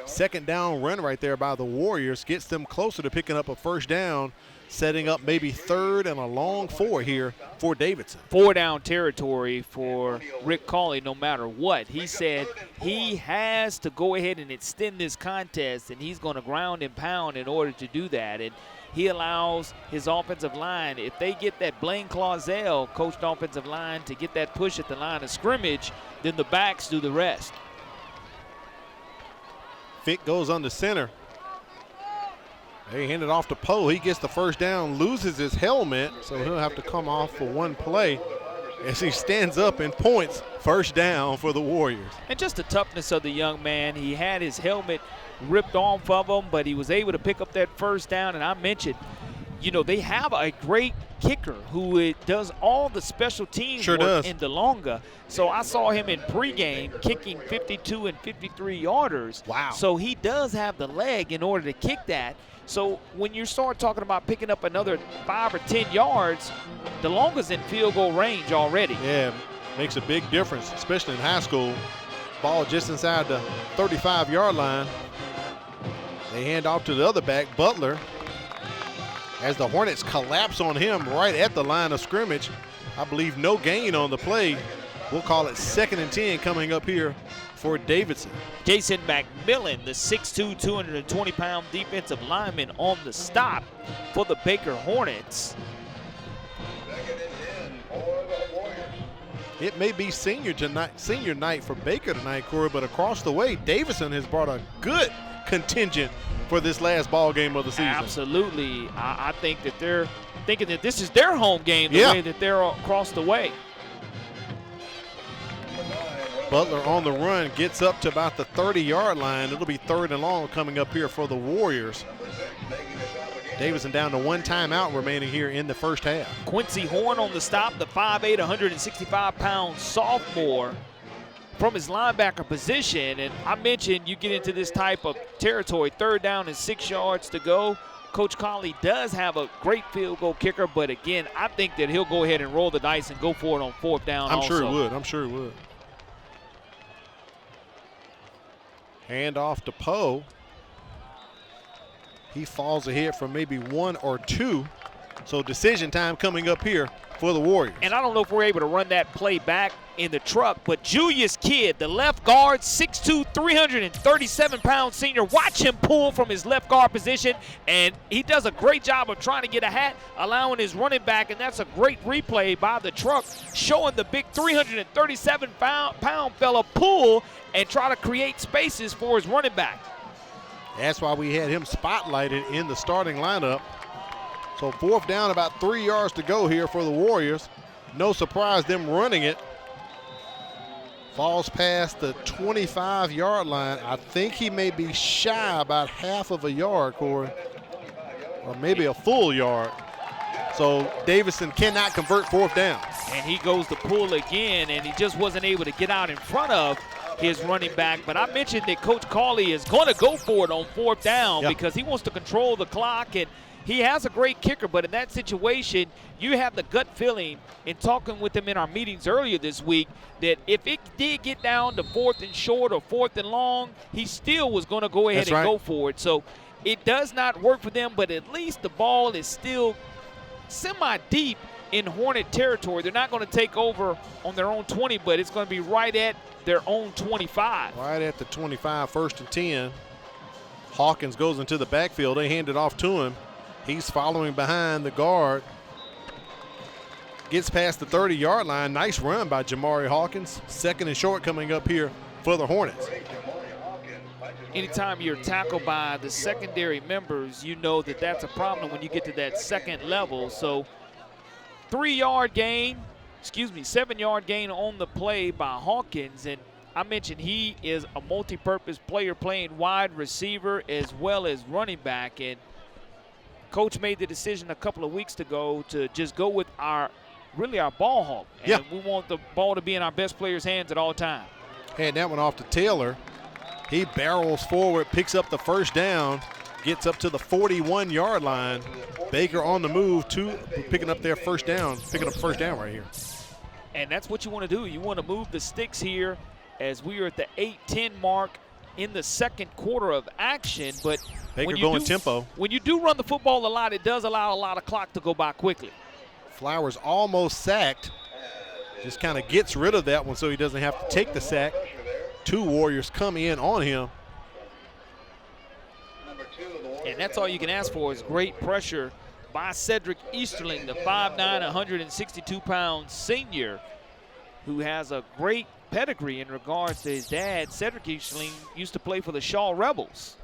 Second down run right there by the Warriors gets them closer to picking up a first down, setting up maybe third and a long 4 here for Davidson. 4-down territory for Rick Cawley no matter what. He said he has to go ahead and extend this contest, and he's going to ground and pound in order to do that. And he allows his offensive line, if they get that Blaine Clausel coached offensive line to get that push at the line of scrimmage, then the backs do the rest. Fick goes under center. They hand it off to Poe. He gets the first down, loses his helmet, so he'll have to come off for one play as he stands up and points. First down for the Warriors. And just the toughness of the young man. He had his helmet ripped off of him, but he was able to pick up that first down. And I mentioned, you know, they have a great kicker who does all the special teams work in DeLonga. So I saw him in pregame kicking 52 and 53 yarders. Wow. So he does have the leg in order to kick that. So when you start talking about picking up another 5 or 10 yards, DeLonga's in field goal range already. Yeah, makes a big difference, especially in high school. Ball just inside the 35-yard line. They hand off to the other back, Butler, as the Hornets collapse on him right at the line of scrimmage. I believe no gain on the play. We'll call it 2nd and 10 coming up here for Davidson. Jason McMillan, the 6'2", 220-pound defensive lineman on the stop for the Baker Hornets. It may be senior night for Baker tonight, Corey, but across the way, Davidson has brought a good contingent for this last ball game of the season. Absolutely. I think that they're thinking that this is their home game the way that they're across the way. Butler on the run, gets up to about the 30-yard line. It'll be 3rd and long coming up here for the Warriors. Davidson down to 1 timeout remaining here in the first half. Quincy Horn on the stop, the 5'8", 165-pound sophomore from his linebacker position. And I mentioned you get into this type of territory, 3rd down and 6 yards to go. Coach Conley does have a great field goal kicker, but again, I think that he'll go ahead and roll the dice and go for it on 4th down I'm sure he would. Hand off to Poe. He falls ahead for maybe 1 or 2. So decision time coming up here for the Warriors. And I don't know if we're able to run that play back in the truck, but Julius Kidd, the left guard, 6'2", 337-pound senior. Watch him pull from his left guard position, and he does a great job of trying to get a hat, allowing his running back, and that's a great replay by the truck, showing the big 337-pound fella pull and try to create spaces for his running back. That's why we had him spotlighted in the starting lineup. So 4th down, about 3 yards to go here for the Warriors. No surprise them running it. Falls past the 25-yard line. I think he may be shy about half of a yard, Corey, or maybe a full yard. So Davidson cannot convert 4th down. And he goes to pull again, and he just wasn't able to get out in front of his running back. But I mentioned that Coach Cawley is going to go for it on 4th down because he wants to control the clock, and he has a great kicker, but in that situation, you have the gut feeling in talking with him in our meetings earlier this week that if it did get down to 4th and short or 4th and long, he still was going to go ahead and go for it. So it does not work for them, but at least the ball is still semi-deep in Hornet territory. They're not going to take over on their own 20, but it's going to be right at their own 25. Right at the 25, 1st and 10. Hawkins goes into the backfield. They hand it off to him. He's following behind the guard. Gets past the 30-yard line. Nice run by Jamari Hawkins. 2nd and short coming up here for the Hornets. Anytime you're tackled by the secondary members, you know that that's a problem when you get to that second level. So 7-yard gain on the play by Hawkins. And I mentioned he is a multi-purpose player playing wide receiver as well as running back. And Coach made the decision a couple of weeks ago to just go with our ball hawk. And we want the ball to be in our best player's hands at all times. Hand that one off to Taylor. He barrels forward, picks up the 1st down, gets up to the 41-yard line. Baker on the move, picking up their 1st down, picking up 1st down right here. And that's what you want to do. You want to move the sticks here as we are at the 8-10 mark in the 2nd quarter of action. But Baker going tempo. When you do run the football a lot, it does allow a lot of clock to go by quickly. Flowers almost sacked. Just kind of gets rid of that one so he doesn't have to take the sack. 2 Warriors come in on him. And that's all you can ask for is great pressure by Cedric Easterling, the 5'9", 162-pound senior who has a great pedigree in regards to his dad. Cedric Easterling used to play for the Shaw Rebels.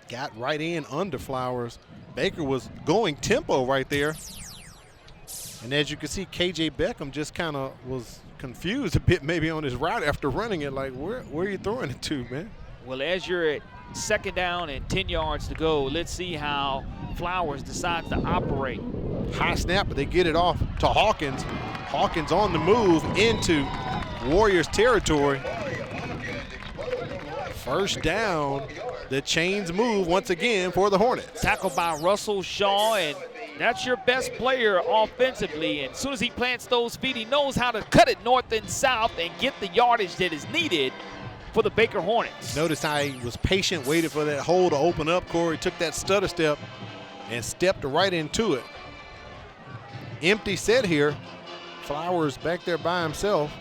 Got right in under Flowers. Baker was going tempo right there. And as you can see, KJ Beckham just kind of was confused a bit maybe on his route after running it. Like, where are you throwing it to, man? Well, as you're at 2nd down and 10 yards to go, let's see how Flowers decides to operate. High snap, but they get it off to Hawkins. Hawkins on the move into Warriors territory. 1st down. The chains move once again for the Hornets. Tackled by Russell Shaw, and that's your best player offensively. And as soon as he plants those feet, he knows how to cut it north and south and get the yardage that is needed for the Baker Hornets. Notice how he was patient, waited for that hole to open up. Corey took that stutter step and stepped right into it. Empty set here. Flowers back there by himself.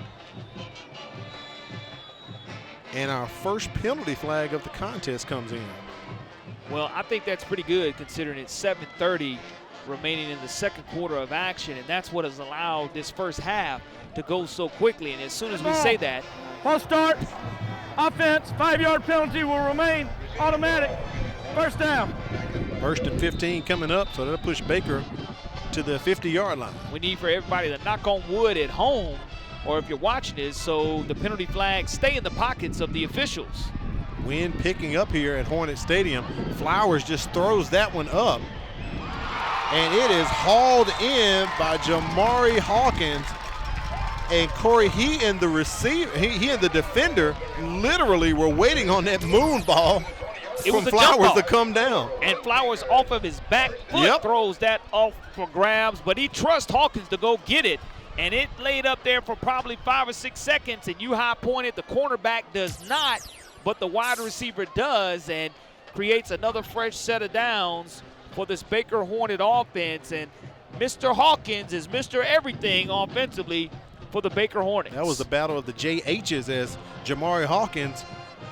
And our first penalty flag of the contest comes in. Well, I think that's pretty good considering it's 7:30 remaining in the 2nd quarter of action, and that's what has allowed this first half to go so quickly. And as soon as we say that, false start, offense, 5-yard penalty will remain. Automatic. First down. 1st and 15 coming up, so that'll push Baker to the 50-yard line. We need for everybody to knock on wood at home, or if you're watching this, so the penalty flags stay in the pockets of the officials. Wind picking up here at Hornet Stadium. Flowers just throws that one up. And it is hauled in by Jamari Hawkins. And Corey, he and the receiver, he and the defender literally were waiting on that moon ball from Flowers to come down. And Flowers off of his back foot throws that off for grabs, but he trusts Hawkins to go get it. And it laid up there for probably 5 or 6 seconds, and you high pointed. The cornerback does not, but the wide receiver does, and creates another fresh set of downs for this Baker Hornet offense. And Mr. Hawkins is Mr. Everything offensively for the Baker Hornets. That was the battle of the JHs as Jamari Hawkins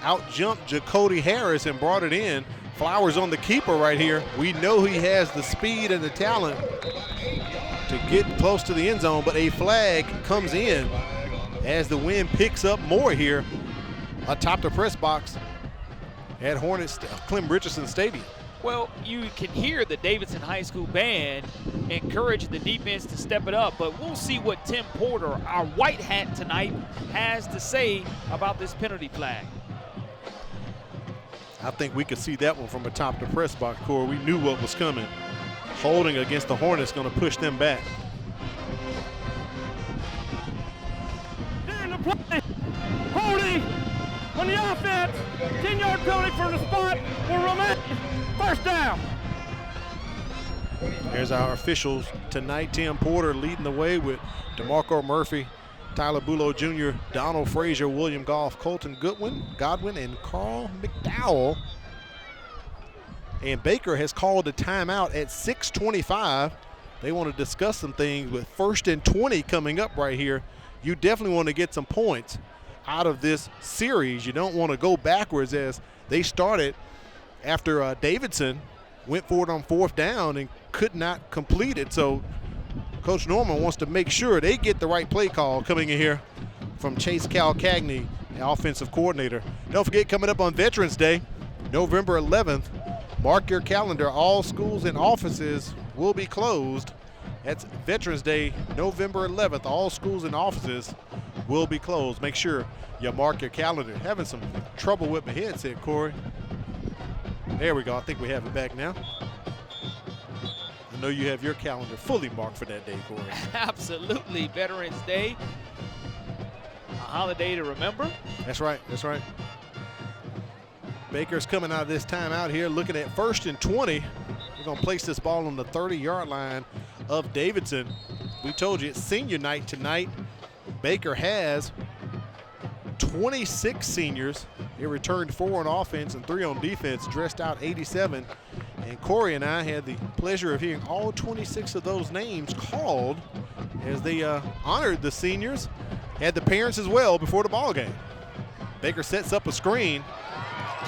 out-jumped Jacody Harris and brought it in. Flowers on the keeper right here. We know he has the speed and the talent to get close to the end zone, but a flag comes in as the wind picks up more here atop the press box at Clem Richardson Stadium. Well, you can hear the Davidson High School band encourage the defense to step it up, but we'll see what Tim Porter, our white hat tonight, has to say about this penalty flag. I think we could see that one from atop the press box, Corey. We knew what was coming. Holding against the Hornets going to push them back. During the play, holding on the offense, 10-yard penalty from the spot will remain. First down. There's our officials tonight. Tim Porter leading the way with DeMarco Murphy, Tyler Bulow Jr., Donald Frazier, William Goff, Colton Godwin, and Carl McDowell. And Baker has called a timeout at 6:25. They want to discuss some things with 1st and 20 coming up right here. You definitely want to get some points out of this series. You don't want to go backwards as they started after Davidson went for it on 4th down and could not complete it. So Coach Norman wants to make sure they get the right play call coming in here from Chase Calcagney, the offensive coordinator. Don't forget, coming up on Veterans Day, November 11th, mark your calendar. All schools and offices will be closed. That's Veterans Day, November 11th. All schools and offices will be closed. Make sure you mark your calendar. Having some trouble with my headset, Corey. There we go. I think we have it back now. I know you have your calendar fully marked for that day, Corey. Absolutely. Veterans Day, a holiday to remember. That's right. That's right. Baker's coming out of this timeout here, looking at 1st and 20. We're going to place this ball on the 30-yard line of Davidson. We told you it's senior night tonight. Baker has 26 seniors. They returned 4 on offense and 3 on defense, dressed out 87. And Corey and I had the pleasure of hearing all 26 of those names called as they honored the seniors, had the parents as well before the ball game. Baker sets up a screen.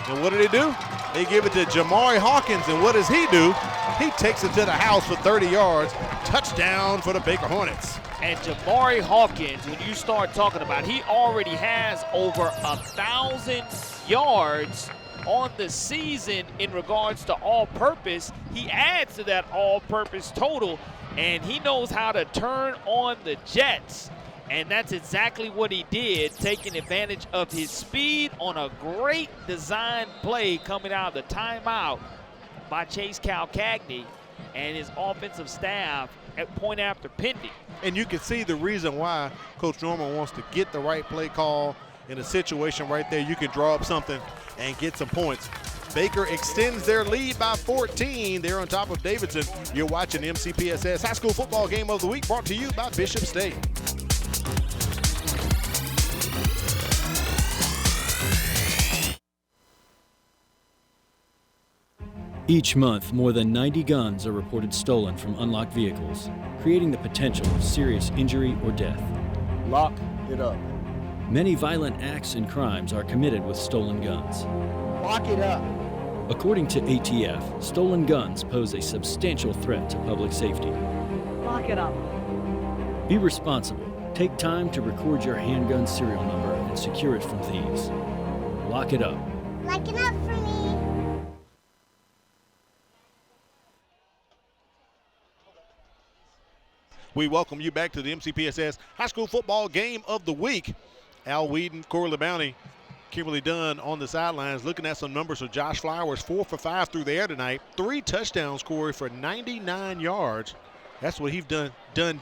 And what do? They give it to Jamari Hawkins, and what does he do? He takes it to the house for 30 yards. Touchdown for the Baker Hornets. And Jamari Hawkins, when you start talking about, he already has over 1,000 yards on the season in regards to all-purpose. He adds to that all-purpose total, and he knows how to turn on the jets. And that's exactly what he did, taking advantage of his speed on a great design play coming out of the timeout by Chase Calcagney and his offensive staff at point after pending. And you can see the reason why Coach Norman wants to get the right play call in a situation right there. You can draw up something and get some points. Baker extends their lead by 14. They're on top of Davidson. You're watching the MCPSS High School Football Game of the Week, brought to you by Bishop State. Each month, more than 90 guns are reported stolen from unlocked vehicles, creating the potential of serious injury or death. Lock it up. Many violent acts and crimes are committed with stolen guns. Lock it up. According to ATF, stolen guns pose a substantial threat to public safety. Lock it up. Be responsible. Take time to record your handgun serial number and secure it from thieves. Lock it up. Lock it up for me. We welcome you back to the MCPSS High School Football Game of the Week. Al Whedon, Corey LeBounty, Kimberly Dunn on the sidelines looking at some numbers. So Josh Flowers, 4 for 5 through the air tonight. 3 touchdowns, Corey, for 99 yards. That's what he's done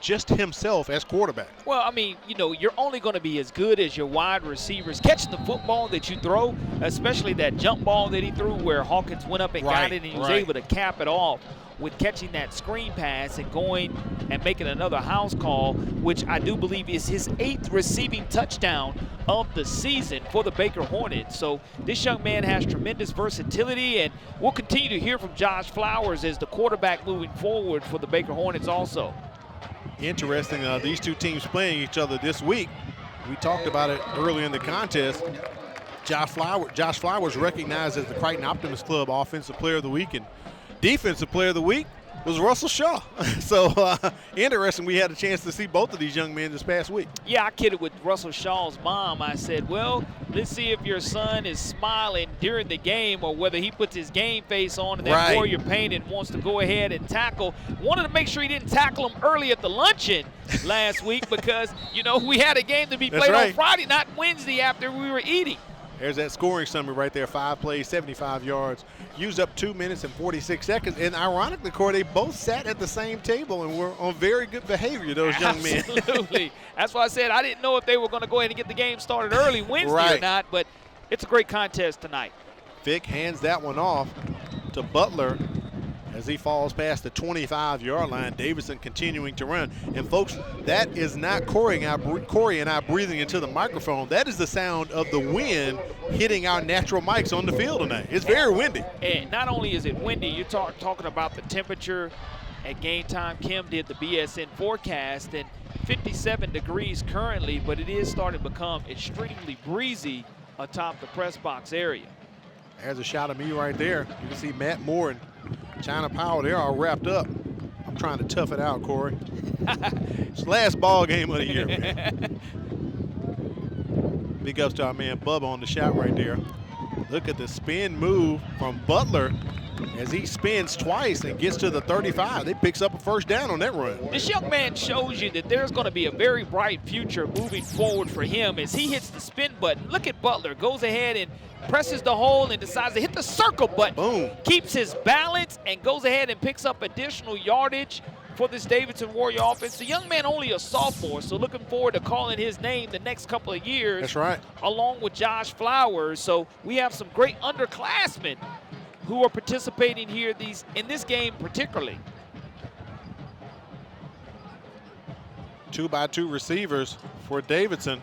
just himself as quarterback. Well, I mean, you know, you're only going to be as good as your wide receivers catching the football that you throw, especially that jump ball that he threw where Hawkins went up and got it, and he was able to cap it off with catching that screen pass and going and making another house call, which I do believe is his 8th receiving touchdown of the season for the Baker Hornets. So this young man has tremendous versatility, and we'll continue to hear from Josh Flowers as the quarterback moving forward for the Baker Hornets also. Interesting, these two teams playing each other this week. We talked about it earlier in the contest. Josh Flowers recognized as the Crichton Optimist Club Offensive Player of the Week, and Defensive Player of the Week was Russell Shaw. So interesting, we had a chance to see both of these young men this past week. Yeah, I kidded with Russell Shaw's mom. I said, well, let's see if your son is smiling during the game or whether he puts his game face on and that warrior paint and wants to go ahead and tackle. Wanted to make sure he didn't tackle him early at the luncheon last week because, you know, we had a game to be played on Friday, not Wednesday after we were eating. There's that scoring summary right there, 5 plays, 75 yards. Used up 2 minutes and 46 seconds. And ironically, Corey, they both sat at the same table and were on very good behavior, those young men. Absolutely. That's why I said I didn't know if they were going to go ahead and get the game started early Wednesday or not, but it's a great contest tonight. Vic hands that one off to Butler as he falls past the 25-yard line. Davidson continuing to run. And, folks, that is not Corey and I breathing into the microphone. That is the sound of the wind hitting our natural mics on the field tonight. It's very windy. And not only is it windy, you're talking about the temperature at game time. Kim did the BSN forecast, and 57 degrees currently, but it is starting to become extremely breezy atop the press box area. There's a shot of me right there. You can see Matt Moore and China Powell, they're all wrapped up. I'm trying to tough it out, Corey. It's the last ball game of the year, man. Big ups to our man Bubba on the shot right there. Look at the spin move from Butler as he spins twice and gets to the 35. They picks up a first down on that run. This young man shows you that there's going to be a very bright future moving forward for him as he hits the spin button. Look at Butler, goes ahead and presses the hole and decides to hit the circle button. Boom. Keeps his balance and goes ahead and picks up additional yardage for this Davidson Warrior offense. The young man only a sophomore, so looking forward to calling his name the next couple of years. That's right. Along with Josh Flowers. So we have some great underclassmen who are participating here in this game particularly. 2-by-2 receivers for Davidson.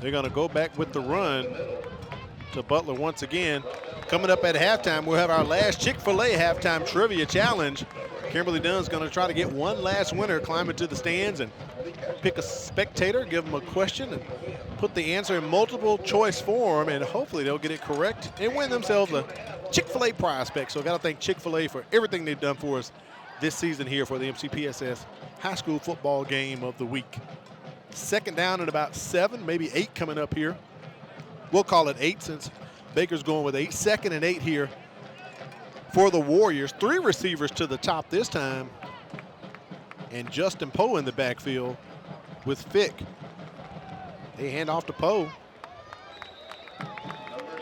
They're going to go back with the run to Butler once again. Coming up at halftime, we'll have our last Chick-fil-A halftime trivia challenge. Kimberly Dunn's going to try to get one last winner, climb into the stands and pick a spectator, give them a question, and put the answer in multiple choice form, and hopefully they'll get it correct and win themselves a Chick-fil-A prize pack. So got to thank Chick-fil-A for everything they've done for us this season here for the MCPSS High School Football Game of the Week. Second down and about 7, maybe 8 coming up here. We'll call it 8 since Baker's going with 8. 2nd and 8 here for the Warriors. 3 receivers to the top this time. And Justin Poe in the backfield with Fick. They hand off to Poe.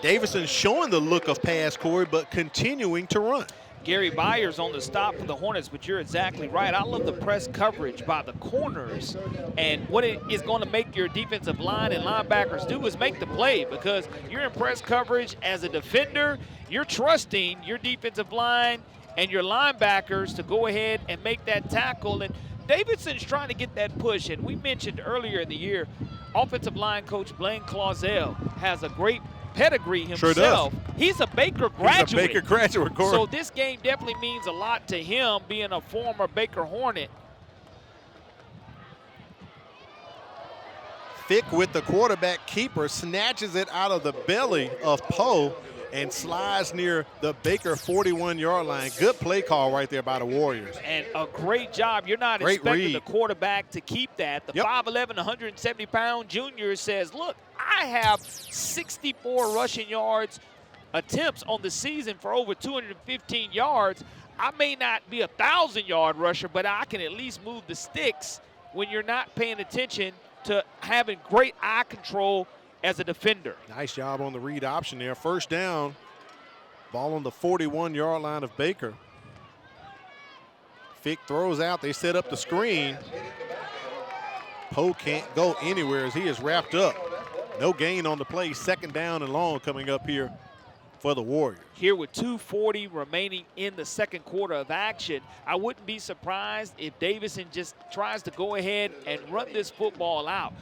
Davison showing the look of pass, Corey, but continuing to run. Gary Byers on the stop for the Hornets, but you're exactly right. I love the press coverage by the corners. And what it is going to make your defensive line and linebackers do is make the play, because you're in press coverage as a defender. You're trusting your defensive line and your linebackers to go ahead and make that tackle. And Davidson's trying to get that push. And we mentioned earlier in the year, offensive line coach Blaine Clausel has a great pedigree himself. Sure does. He's a Baker graduate. He's a Baker graduate, Corey. So this game definitely means a lot to him, being a former Baker Hornet. Fick with the quarterback keeper snatches it out of the belly of Poe and slides near the Baker 41-yard line. Good play call right there by the Warriors. And a great job. You're not expecting the quarterback to keep that. The 5'11", 170-pound junior says, look, I have 64 rushing yards attempts on the season for over 215 yards. I may not be a 1,000-yard rusher, but I can at least move the sticks when you're not paying attention to having great eye control as a defender. Nice job on the read option there. First down, ball on the 41-yard line of Baker. Fick throws out. They set up the screen. Poe can't go anywhere as he is wrapped up. No gain on the play. Second down and long coming up here for the Warriors. Here with 2:40 remaining in the second quarter of action, I wouldn't be surprised if Davidson just tries to go ahead and run this football out.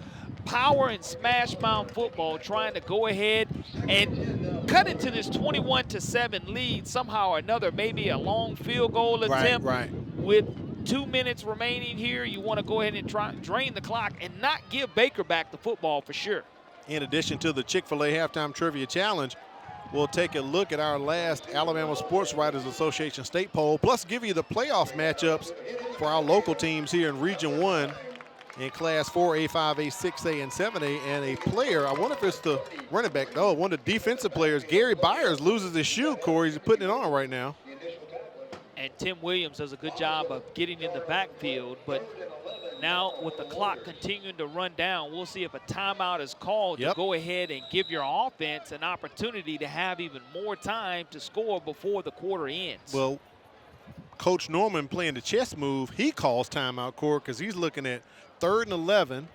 Power and smash mouth football, trying to go ahead and cut into this 21-7 lead somehow or another. Maybe a long field goal attempt. Right. With 2 minutes remaining here, you want to go ahead and try drain the clock and not give Baker back the football for sure. In addition to the Chick-fil-A Halftime Trivia Challenge, we'll take a look at our last Alabama Sports Writers Association state poll, plus give you the playoff matchups for our local teams here in Region 1 in Class 4A, 5A, 6A, and 7A. And a player, I wonder if it's the running back. No, one of the defensive players, Gary Byers, loses his shoe, Corey. He's putting it on right now. And Tim Williams does a good job of getting in the backfield, but now with the clock continuing to run down, we'll see if a timeout is called to go ahead and give your offense an opportunity to have even more time to score before the quarter ends. Well, Coach Norman playing the chess move, he calls timeout, Corey, because he's looking at 3rd and 11.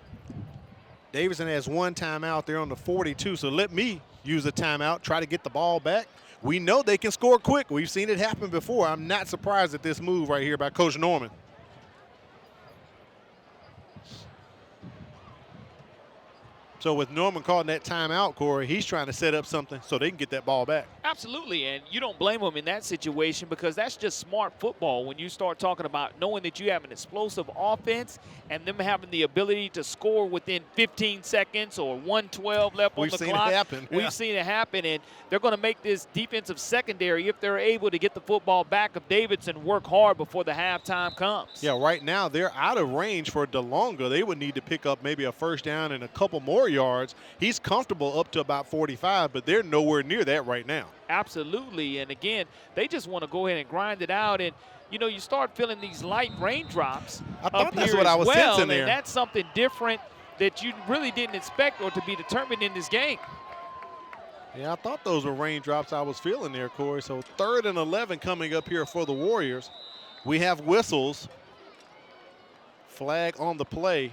Davidson has one timeout there on the 42, so let me use a timeout, try to get the ball back. We know they can score quick. We've seen it happen before. I'm not surprised at this move right here by Coach Norman. So with Norman calling that timeout, Corey, he's trying to set up something so they can get that ball back. Absolutely, and you don't blame him in that situation because that's just smart football when you start talking about knowing that you have an explosive offense and them having the ability to score within 15 seconds or 1:12 left on the clock. We've seen it happen. We've seen it happen, and they're going to make this defensive secondary, if they're able to get the football back of Davidson, work hard before the halftime comes. Yeah, right now they're out of range for DeLonga. They would need to pick up maybe a first down and a couple more yards. He's comfortable up to about 45, but they're nowhere near that right now. Absolutely, and again, they just want to go ahead and grind it out, and you know, you start feeling these light raindrops. I thought that's what I was sensing there. And that's something different that you really didn't expect or to be determined in this game. Yeah, I thought those were raindrops I was feeling there, Corey. So 3rd and 11 coming up here for the Warriors. We have whistles. Flag on the play.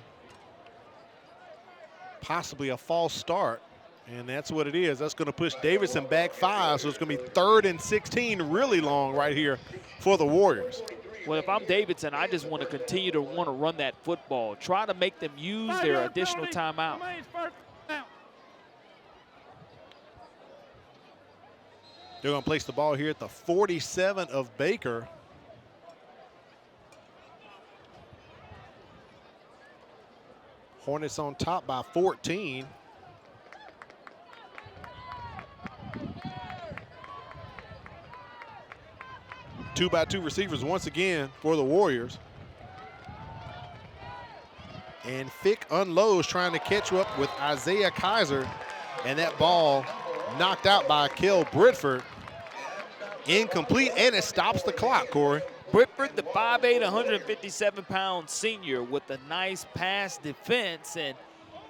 Possibly a false start. And that's what it is. That's going to push Davidson back 5. So it's going to be 3rd and 16, really long right here for the Warriors. Well, if I'm Davidson, I just want to continue to want to run that football. Try to make them use their additional timeout. They're going to place the ball here at the 47 of Baker. Hornets on top by 14. Two-by-two receivers once again for the Warriors. And Fick unloads, trying to catch up with Isaiah Kaiser. And that ball knocked out by Kel Bridford. Incomplete, and it stops the clock, Corey. Bridford, the 5'8", 157-pound senior with a nice pass defense, and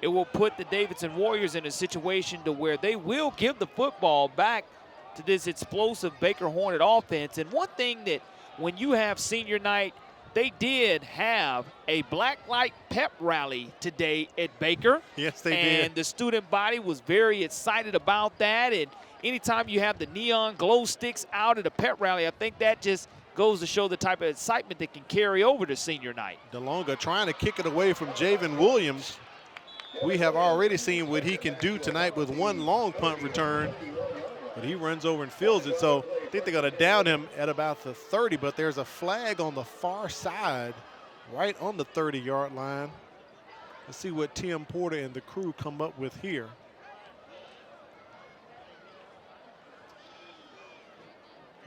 it will put the Davidson Warriors in a situation to where they will give the football back to this explosive Baker Hornet offense. And one thing that when you have senior night, they did have a black light pep rally today at Baker. Yes, they did. And the student body was very excited about that. And anytime you have the neon glow sticks out at a pep rally, I think that just goes to show the type of excitement that can carry over to senior night. DeLonga trying to kick it away from Javen Williams. We have already seen what he can do tonight with one long punt return, but he runs over and fields it. So I think they're going to down him at about the 30, but there's a flag on the far side, right on the 30-yard line. Let's see what Tim Porter and the crew come up with here.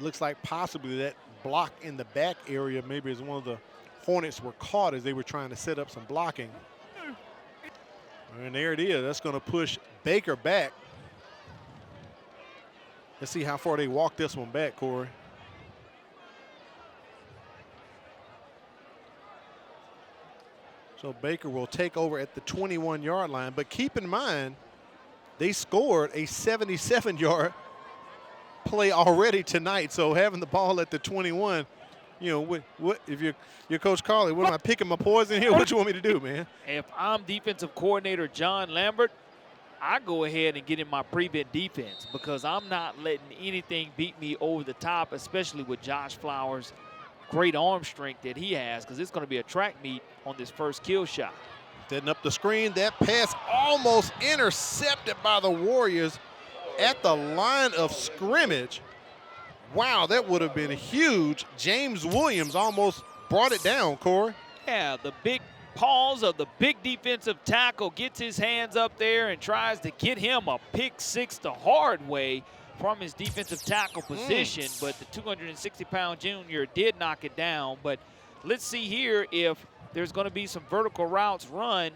Looks like possibly that block in the back area maybe is one of the Hornets were caught as they were trying to set up some blocking. And there it is. That's going to push Baker back. Let's see how far they walk this one back, Corey. So Baker will take over at the 21-yard line. But keep in mind, they scored a 77-yard play already tonight. So having the ball at the 21, you know, what if you're Coach Carly, what am I picking my poison here? What you want me to do, man? If I'm defensive coordinator John Lambert, I go ahead and get in my prevent defense because I'm not letting anything beat me over the top, especially with Josh Flowers' great arm strength that he has, because it's going to be a track meet on this first kill shot. Setting up the screen. That pass almost intercepted by the Warriors at the line of scrimmage. Wow, that would have been huge. James Williams almost brought it down, Corey. Yeah, the big paws of the big defensive tackle gets his hands up there and tries to get him a pick six the hard way from his defensive tackle position, but the 260-pound junior did knock it down. But let's see here if there's going to be some vertical routes run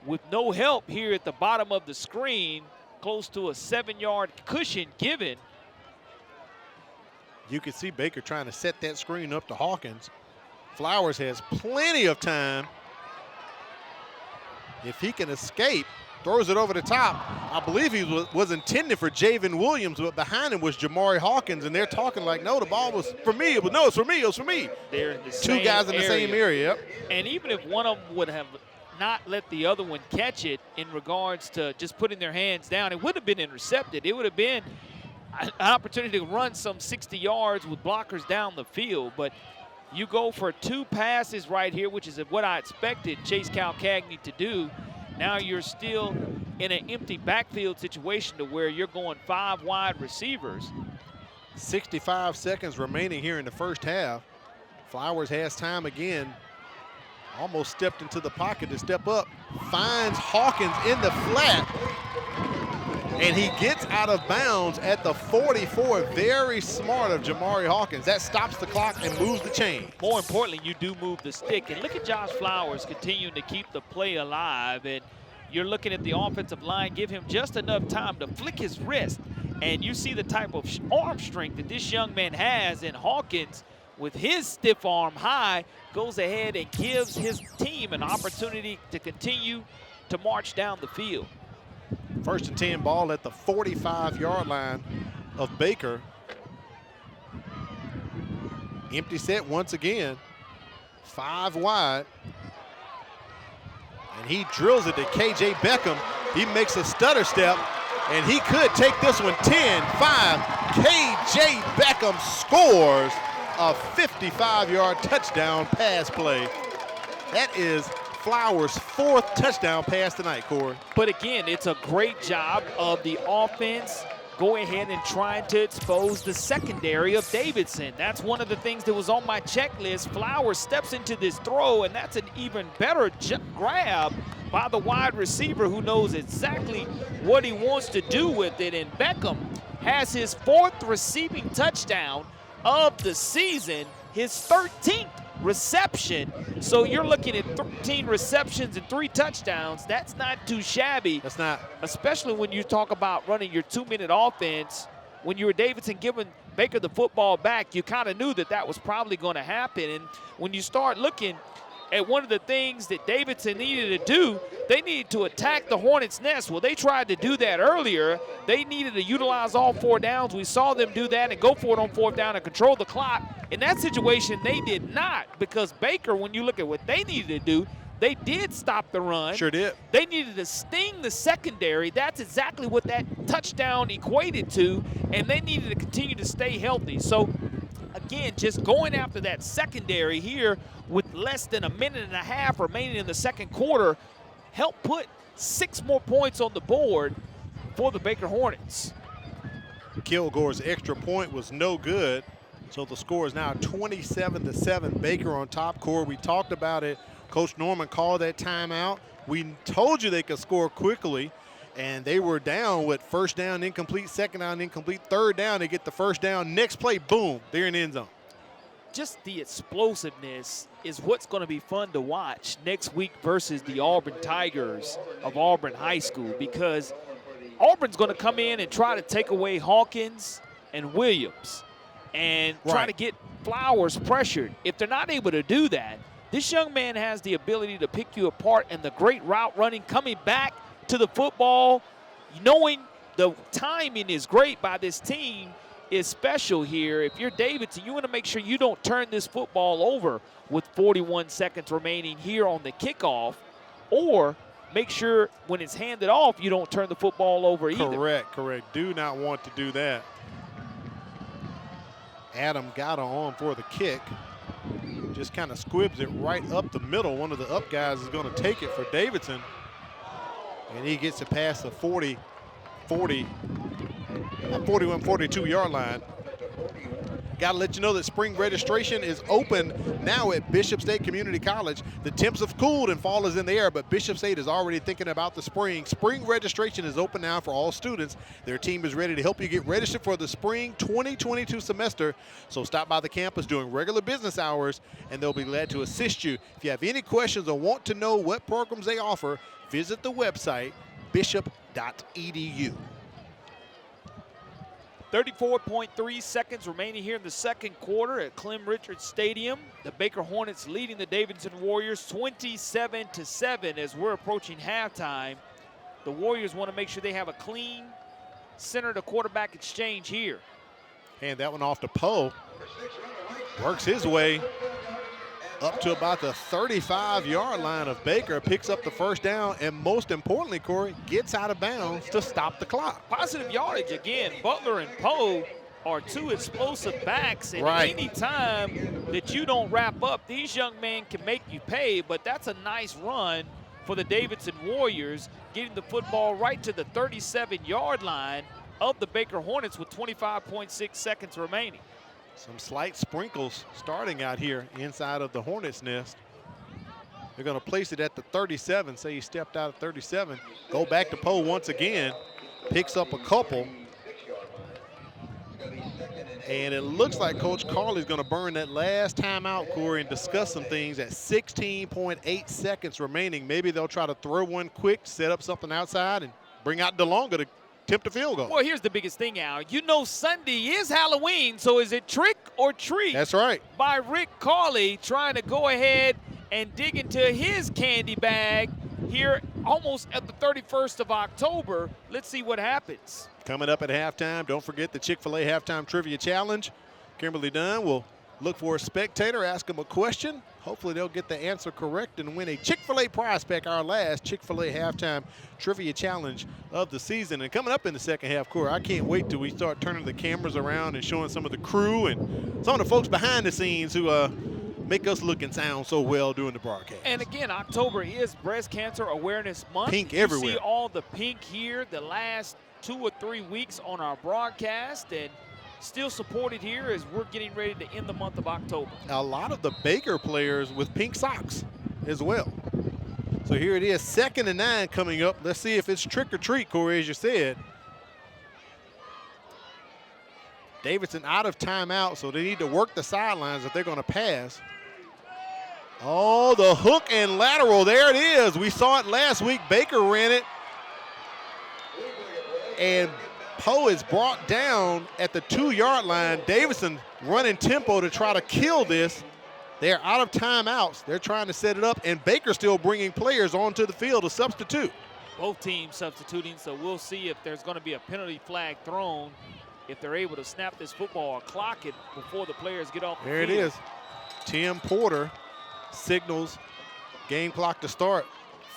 with no help here at the bottom of the screen, close to a 7-yard cushion given. You can see Baker trying to set that screen up to Hawkins. Flowers has plenty of time. If he can escape, throws it over the top. I believe he was intended for Javen Williams, but behind him was Jamari Hawkins, and they're talking like, no, the ball was for me. It was, no, it's for me. It was for me. They're in the Two guys in the same area. Yep. And even if one of them would have not let the other one catch it in regards to just putting their hands down, it would have been intercepted. It would have been an opportunity to run some 60 yards with blockers down the field. But you go for 2 passes right here, which is what I expected Chase Calcagney to do. Now you're still in an empty backfield situation to where you're going 5 wide receivers. 65 seconds remaining here in the first half. Flowers has time again. Almost stepped into the pocket to step up. Finds Hawkins in the flat. And he gets out of bounds at the 44. Very smart of Jamari Hawkins. That stops the clock and moves the chain. More importantly, you do move the stick. And look at Josh Flowers continuing to keep the play alive. And you're looking at the offensive line, give him just enough time to flick his wrist. And you see the type of arm strength that this young man has. And Hawkins, with his stiff arm high, goes ahead and gives his team an opportunity to continue to march down the field. 1st and 10 ball at the 45-yard line of Baker. Empty set once again. 5 wide. And he drills it to K.J. Beckham. He makes a stutter step, and he could take this one 10-5. K.J. Beckham scores a 55-yard touchdown pass play. That is Flowers' 4th touchdown pass tonight, Corey. But again, it's a great job of the offense going ahead and trying to expose the secondary of Davidson. That's one of the things that was on my checklist. Flowers steps into this throw, and that's an even better grab by the wide receiver who knows exactly what he wants to do with it. And Beckham has his 4th receiving touchdown of the season, his 13th reception. So you're looking at 13 receptions and 3 touchdowns. That's not too shabby. That's not. Especially when you talk about running your 2-minute offense. When you were Davidson giving Baker the football back, you kind of knew that that was probably going to happen. And when you start looking at one of the things that Davidson needed to do, they needed to attack the Hornets' nest. Well, they tried to do that earlier. They needed to utilize all 4 downs. We saw them do that and go for it on 4th down and control the clock. In that situation, they did not, because Baker, when you look at what they needed to do, they did stop the run. Sure did. They needed to sting the secondary. That's exactly what that touchdown equated to, and they needed to continue to stay healthy. So, again, just going after that secondary here with less than a minute and a half remaining in the second quarter helped put 6 more points on the board for the Baker Hornets. Kilgore's extra point was no good, so the score is now 27-7. Baker on top. Corey, we talked about it. Coach Norman called that timeout. We told you they could score quickly, and they were down with 1st down incomplete, 2nd down incomplete, 3rd down. They get the 1st down. Next play, boom, they're in the end zone. Just the explosiveness is what's going to be fun to watch next week versus the Auburn Tigers of Auburn High School, because Auburn's going to come in and try to take away Hawkins and Williams and try to get Flowers pressured. If they're not able to do that, This young man has the ability to pick you apart, and the great route running, coming back to the football, knowing the timing is great by this team is special here. If you're Davidson, you want to make sure you don't turn this football over with 41 seconds remaining here on the kickoff, or make sure when it's handed off, you don't turn the football over either. Correct. Do not want to do that. Adam got on for the kick. Just kind of squibs it right up the middle. One of the up guys is going to take it for Davidson. And he gets it past the 41-42 yard line. Got to let you know that spring registration is open now at Bishop State Community College. The temps have cooled and fall is in the air, but Bishop State is already thinking about the spring. Spring registration is open now for all students. Their team is ready to help you get registered for the spring 2022 semester. So stop by the campus during regular business hours, and they'll be glad to assist you. If you have any questions or want to know what programs they offer, visit the website bishop.edu. 34.3 seconds remaining here in the second quarter at Clem Richards Stadium. The Baker Hornets leading the Davidson Warriors 27-7 as we're approaching halftime. The Warriors want to make sure they have a clean center to quarterback exchange here. Hand that one off to Poe. Works his way up to about the 35-yard line of Baker, picks up the first down, and most importantly, Corey, gets out of bounds to stop the clock. Positive yardage again. Butler and Poe are two explosive backs, and any time that you don't wrap up, these young men can make you pay, but that's a nice run for the Davidson Warriors, getting the football right to the 37-yard line of the Baker Hornets with 25.6 seconds remaining. Some slight sprinkles starting out here inside of the Hornets' nest. They're going to place it at the 37. Say he stepped out at 37. Go back to Poe once again. Picks up a couple. And it looks like Coach Carley's going to burn that last timeout, Corey, and discuss some things at 16.8 seconds remaining. Maybe they'll try to throw one quick, set up something outside, and bring out DeLonga to attempt a field goal. Well, here's the biggest thing, Al. You know Sunday is Halloween, so is it trick or treat? That's right. By Rick Carley trying to go ahead and dig into his candy bag here almost at the 31st of October. Let's see what happens. Coming up at halftime, don't forget the Chick-fil-A Halftime Trivia Challenge. Kimberly Dunn will look for a spectator, ask them a question. Hopefully they'll get the answer correct and win a Chick-fil-A prize pack, our last Chick-fil-A Halftime Trivia Challenge of the season. And coming up in the second half, Corey, I can't wait till we start turning the cameras around and showing some of the crew and some of the folks behind the scenes who make us look and sound so well during the broadcast. And again, October is Breast Cancer Awareness Month. Pink everywhere. You see all the pink here the last 2 or 3 weeks on our broadcast, and still supported here as we're getting ready to end the month of October. A lot of the Baker players with pink socks as well. So here it is, 2nd and 9 coming up. Let's see if it's trick or treat, Corey, as you said. Davidson out of timeout, so they need to work the sidelines if they're going to pass. Oh, the hook and lateral, there it is. We saw it last week. Baker ran it. And Poe is brought down at the 2-yard line. Davidson running tempo to try to kill this. They're out of timeouts. They're trying to set it up, and Baker still bringing players onto the field to substitute. Both teams substituting, so we'll see if there's going to be a penalty flag thrown, if they're able to snap this football or clock it before the players get off the field. There it is. Tim Porter signals game clock to start.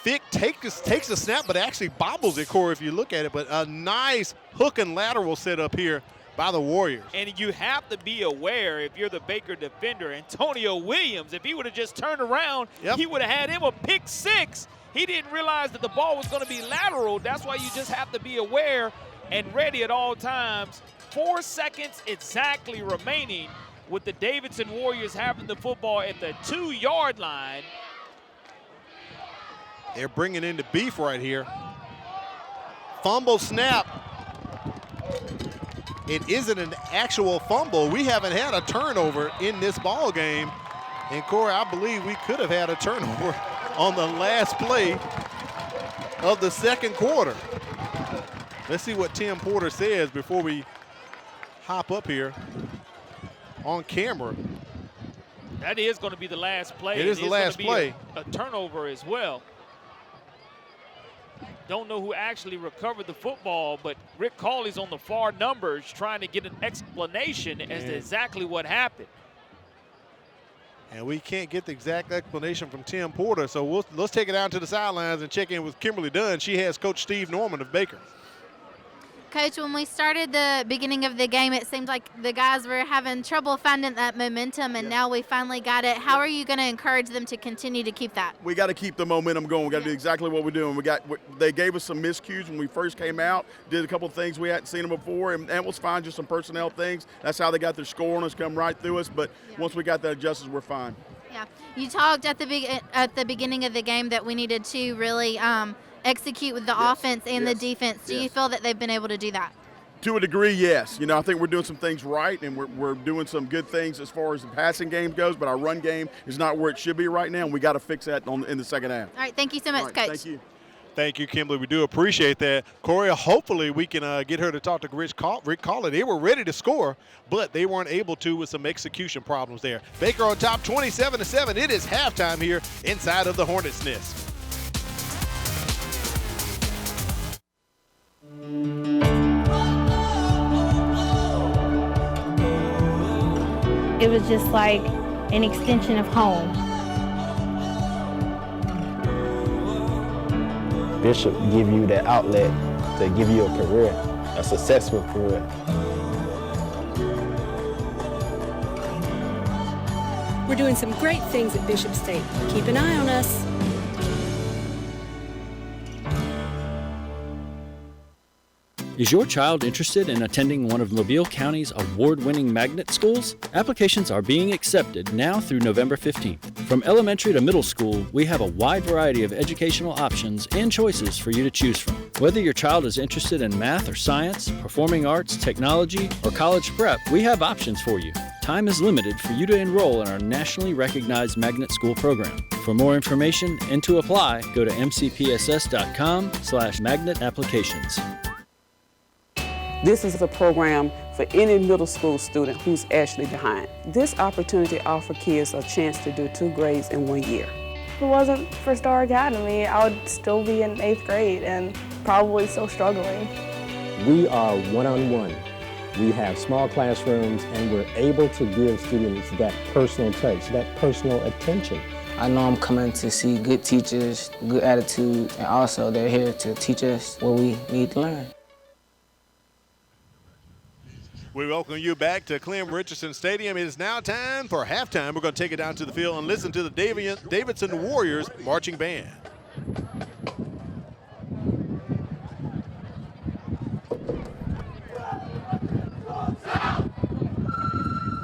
Fick takes a snap, but actually bobbles it, Corey, if you look at it. But a nice hook and lateral set up here by the Warriors. And you have to be aware, if you're the Baker defender, Antonio Williams, if he would have just turned around, he would have had him a pick 6. He didn't realize that the ball was going to be lateral. That's why you just have to be aware and ready at all times. 4 seconds exactly remaining with the Davidson Warriors having the football at the 2-yard line. They're bringing in the beef right here. Fumble snap. It isn't an actual fumble. We haven't had a turnover in this ball game. And Corey, I believe we could have had a turnover on the last play of the second quarter. Let's see what Tim Porter says before we hop up here on camera. That is going to be the last play. It is the last play. A turnover as well. Don't know who actually recovered the football, but Rick Cawley's on the far numbers trying to get an explanation as to exactly what happened. And we can't get the exact explanation from Tim Porter, so let's take it out to the sidelines and check in with Kimberly Dunn. She has Coach Steve Norman of Baker. Coach, when we started the beginning of the game, it seemed like the guys were having trouble finding that momentum, and now we finally got it. How are you going to encourage them to continue to keep that? We got to keep the momentum going. We got to do exactly what we're doing. They gave us some miscues when we first came out, did a couple of things we hadn't seen them before, and that was fine, just some personnel things. That's how they got their score on us, come right through us, but once we got that adjusted, we're fine. Yeah. You talked at the beginning of the game that we needed to really execute with the offense and the defense. Do you feel that they've been able to do that? To a degree, yes. You know, I think we're doing some things right, and we're doing some good things as far as the passing game goes, but our run game is not where it should be right now, and we got to fix that in the second half. All right, thank you so much, Coach. Thank you. Thank you, Kimberly. We do appreciate that. Corey, hopefully we can get her to talk to Rick Cawley. They were ready to score, but they weren't able to with some execution problems there. Baker on top 27-7. It is halftime here inside of the Hornets' Nest. It was just like an extension of home. Bishop give you that outlet to give you a career, a successful career. We're doing some great things at Bishop State. Keep an eye on us. Is your child interested in attending one of Mobile County's award-winning magnet schools? Applications are being accepted now through November 15th. From elementary to middle school, we have a wide variety of educational options and choices for you to choose from. Whether your child is interested in math or science, performing arts, technology, or college prep, we have options for you. Time is limited for you to enroll in our nationally recognized magnet school program. For more information and to apply, go to mcpss.com/magnet applications. This is a program for any middle school student who's actually behind. This opportunity offers kids a chance to do 2 grades in 1 year. If it wasn't for Star Academy, I would still be in 8th grade and probably still struggling. We are one-on-one. We have small classrooms, and we're able to give students that personal touch, that personal attention. I know I'm coming to see good teachers, good attitude, and also they're here to teach us what we need to learn. We welcome you back to Clem Richardson Stadium. It is now time for halftime. We're going to take it down to the field and listen to the Davidson Warriors marching band.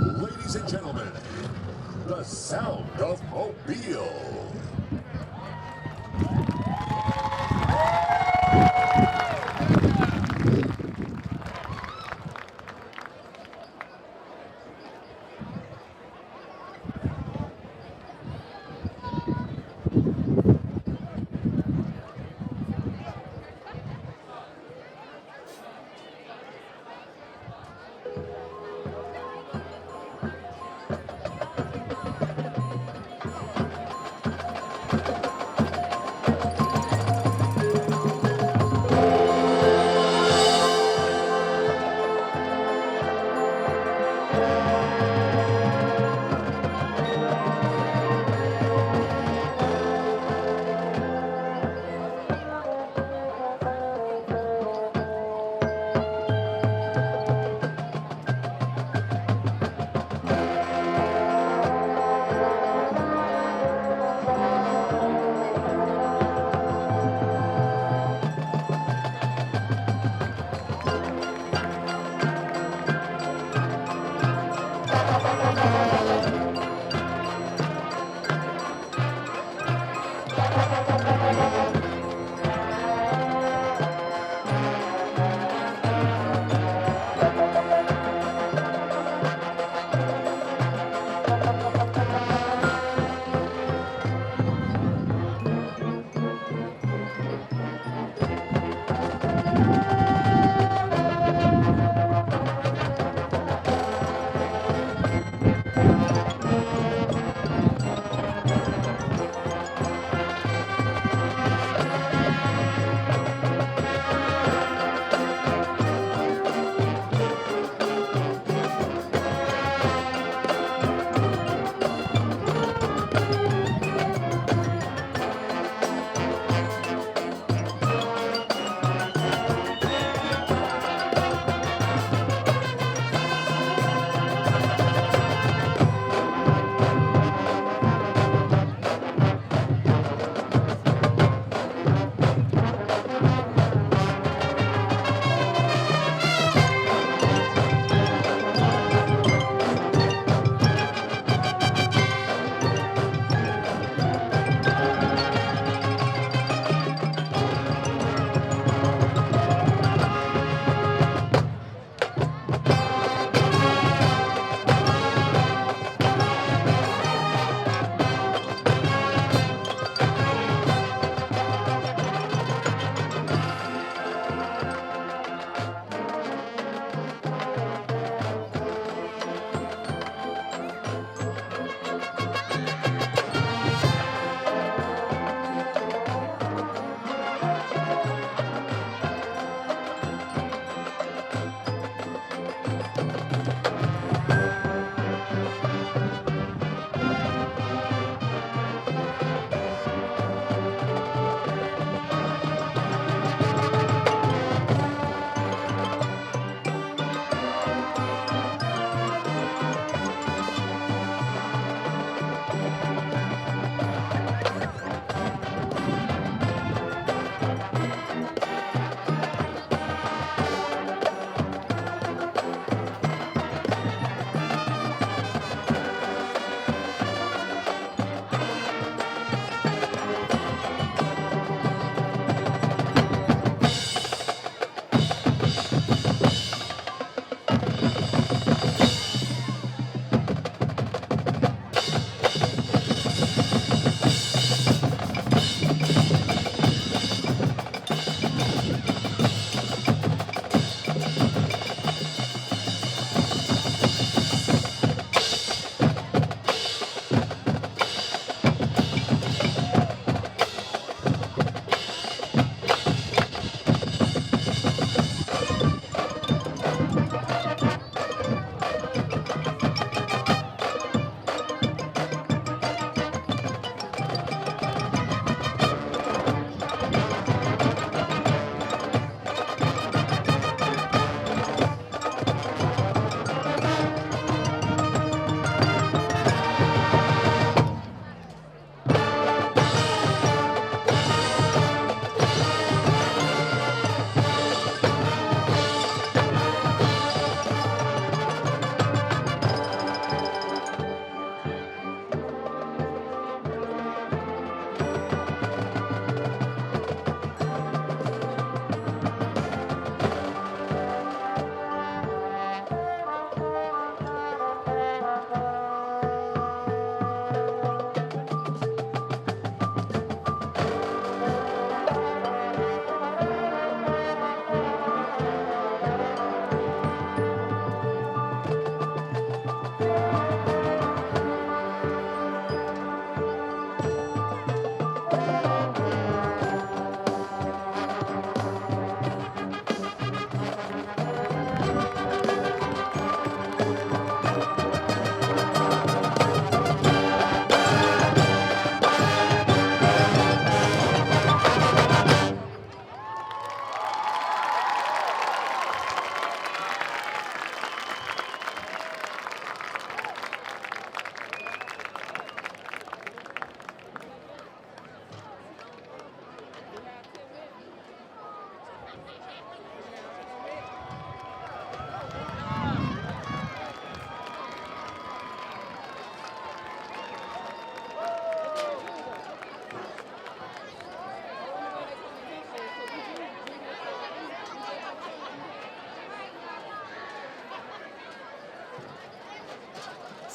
Ladies and gentlemen, the sound of Mobile.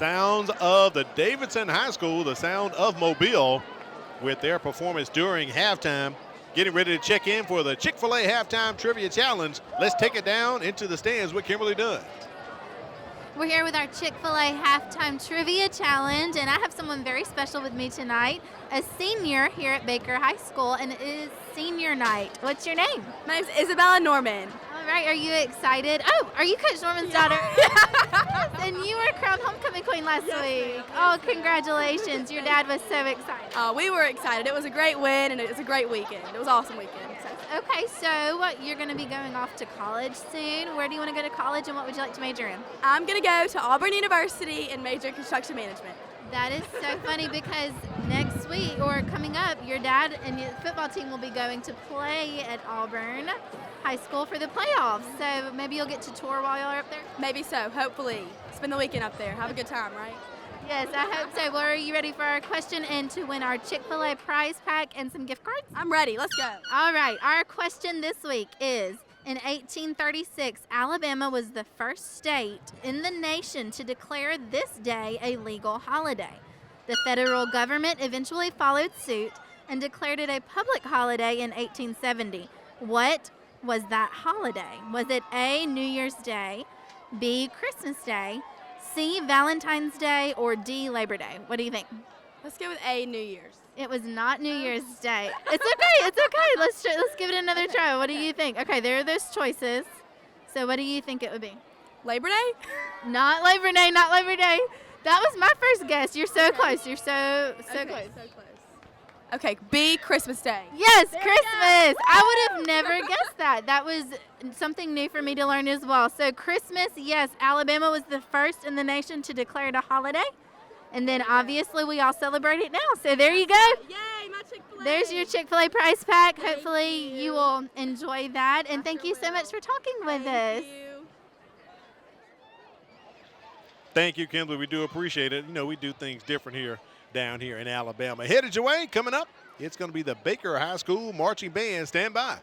sounds of the Davidson High School, the sound of Mobile with their performance during halftime. Getting ready to check in for the Chick-fil-A Halftime Trivia Challenge. Let's take it down into the stands with Kimberly Dunn. We're here with our Chick-fil-A Halftime Trivia Challenge, and I have someone very special with me tonight, a senior here at Baker High School, and it is senior night. What's your name? My name's Isabella Norman. All right, are you excited? Oh, are you Coach Norman's daughter? Yes, and you were crowned homecoming queen last week. Oh, congratulations. Your dad was so excited. We were excited. It was a great win, and it was a great weekend. It was an awesome weekend. Okay, so you're going to be going off to college soon. Where do you want to go to college, and what would you like to major in? I'm going to go to Auburn University and major in construction management. That is so funny because next week or coming up, your dad and your football team will be going to play at Auburn High School for the playoffs. So maybe you'll get to tour while you're up there? Maybe so, hopefully. Spend the weekend up there. Have a good time, right? Yes, I hope so. Well, are you ready for our question and to win our Chick-fil-A prize pack and some gift cards? I'm ready. Let's go. All right. Our question this week is, in 1836, Alabama was the first state in the nation to declare this day a legal holiday. The federal government eventually followed suit and declared it a public holiday in 1870. What was that holiday? Was it A, New Year's Day, B, Christmas Day, C, Valentine's Day, or D, Labor Day? What do you think? Let's go with A, New Year's. It was not New Year's Day. It's okay. It's okay. Let's give it another try. What do you think? Okay, there are those choices. So what do you think it would be? Labor Day? Not Labor Day. Not Labor Day. That was my first guess. You're so close. You're so close. So close. Okay, B, Christmas Day. Yes, Christmas. I would have never guessed that. That was something new for me to learn as well. So Christmas, yes, Alabama was the first in the nation to declare it a holiday. And then obviously we all celebrate it now. So there you go. Yay, my Chick-fil-A. There's your Chick-fil-A prize pack. Hopefully you will enjoy that. And thank you so much for talking with us. Thank you, Kimberly. We do appreciate it. You know, we do things different here down here in Alabama. Headed your way, coming up, it's going to be the Baker High School Marching Band. Stand by.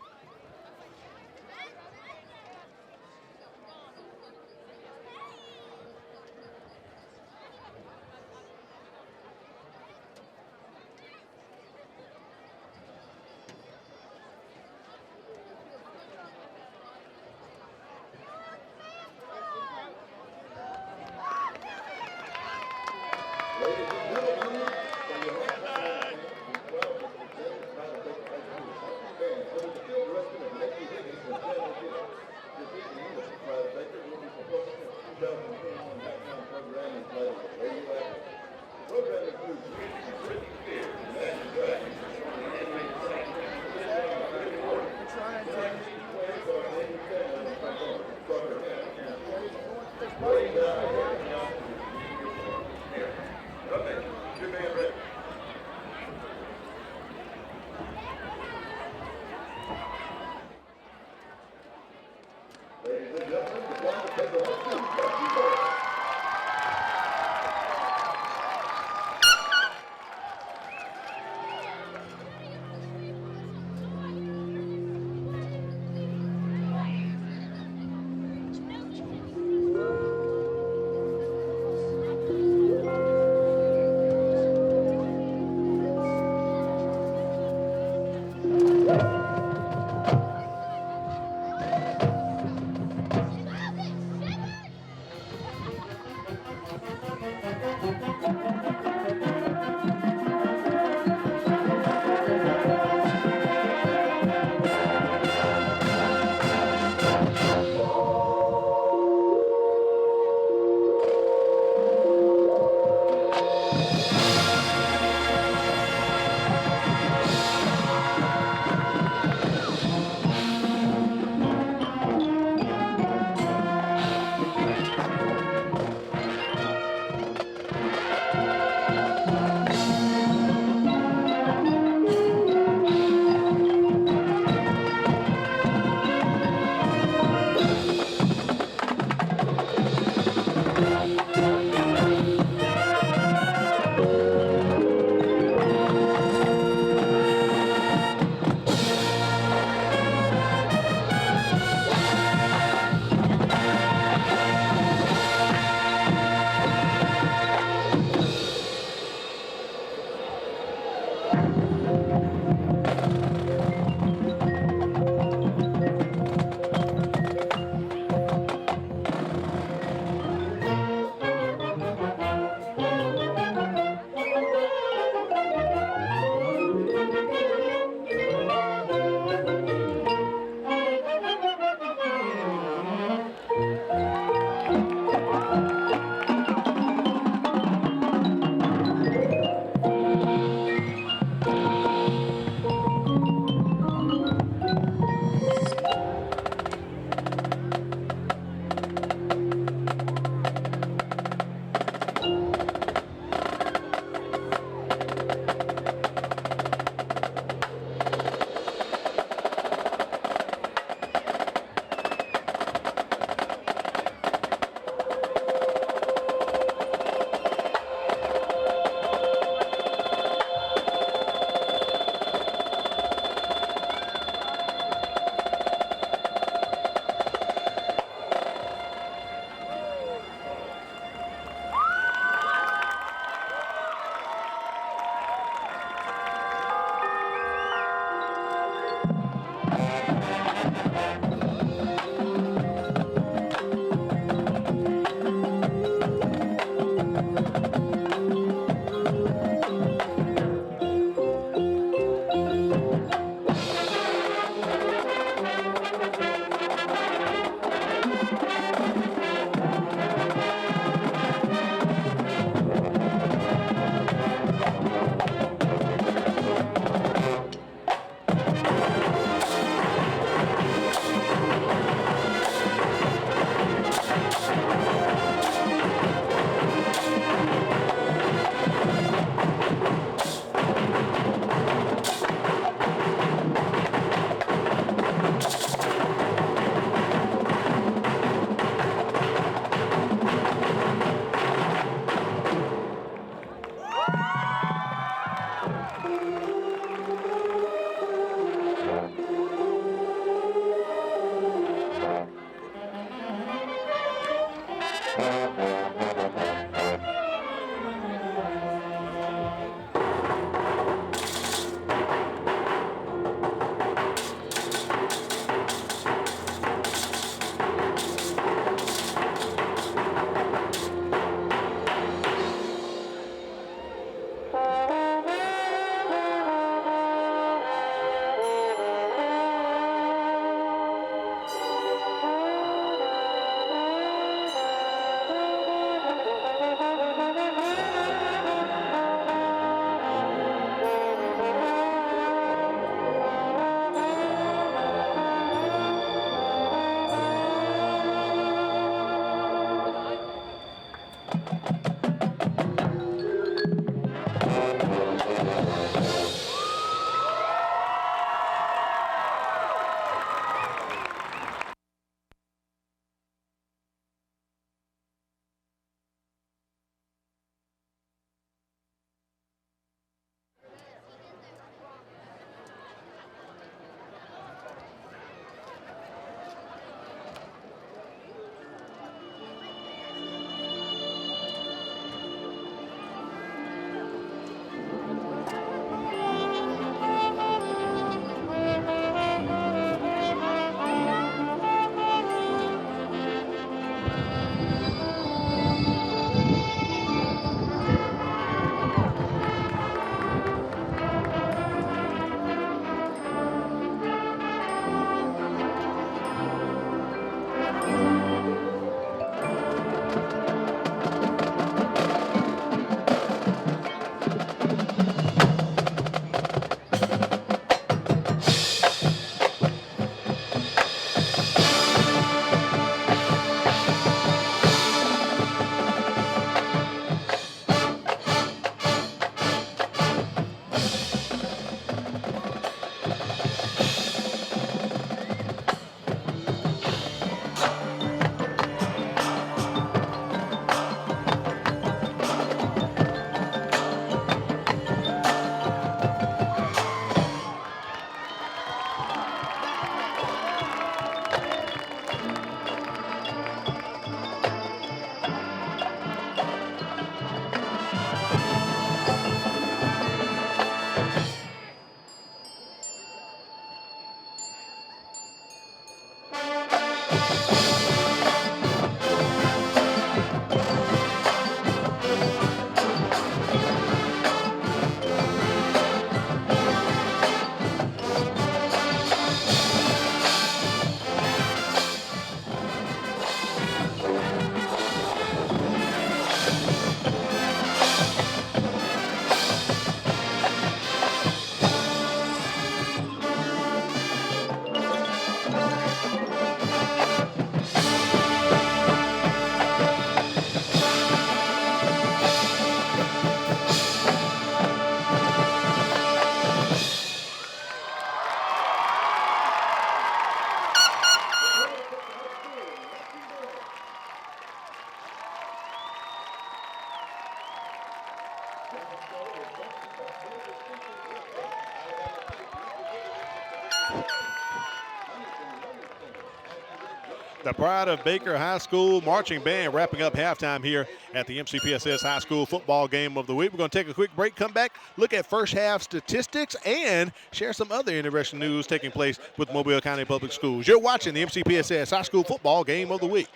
The Pride of Baker High School marching band wrapping up halftime here at the MCPSS High School football game of the week. We're going to take a quick break, come back, look at first half statistics, and share some other interesting news taking place with Mobile County Public Schools. You're watching the MCPSS High School football game of the week.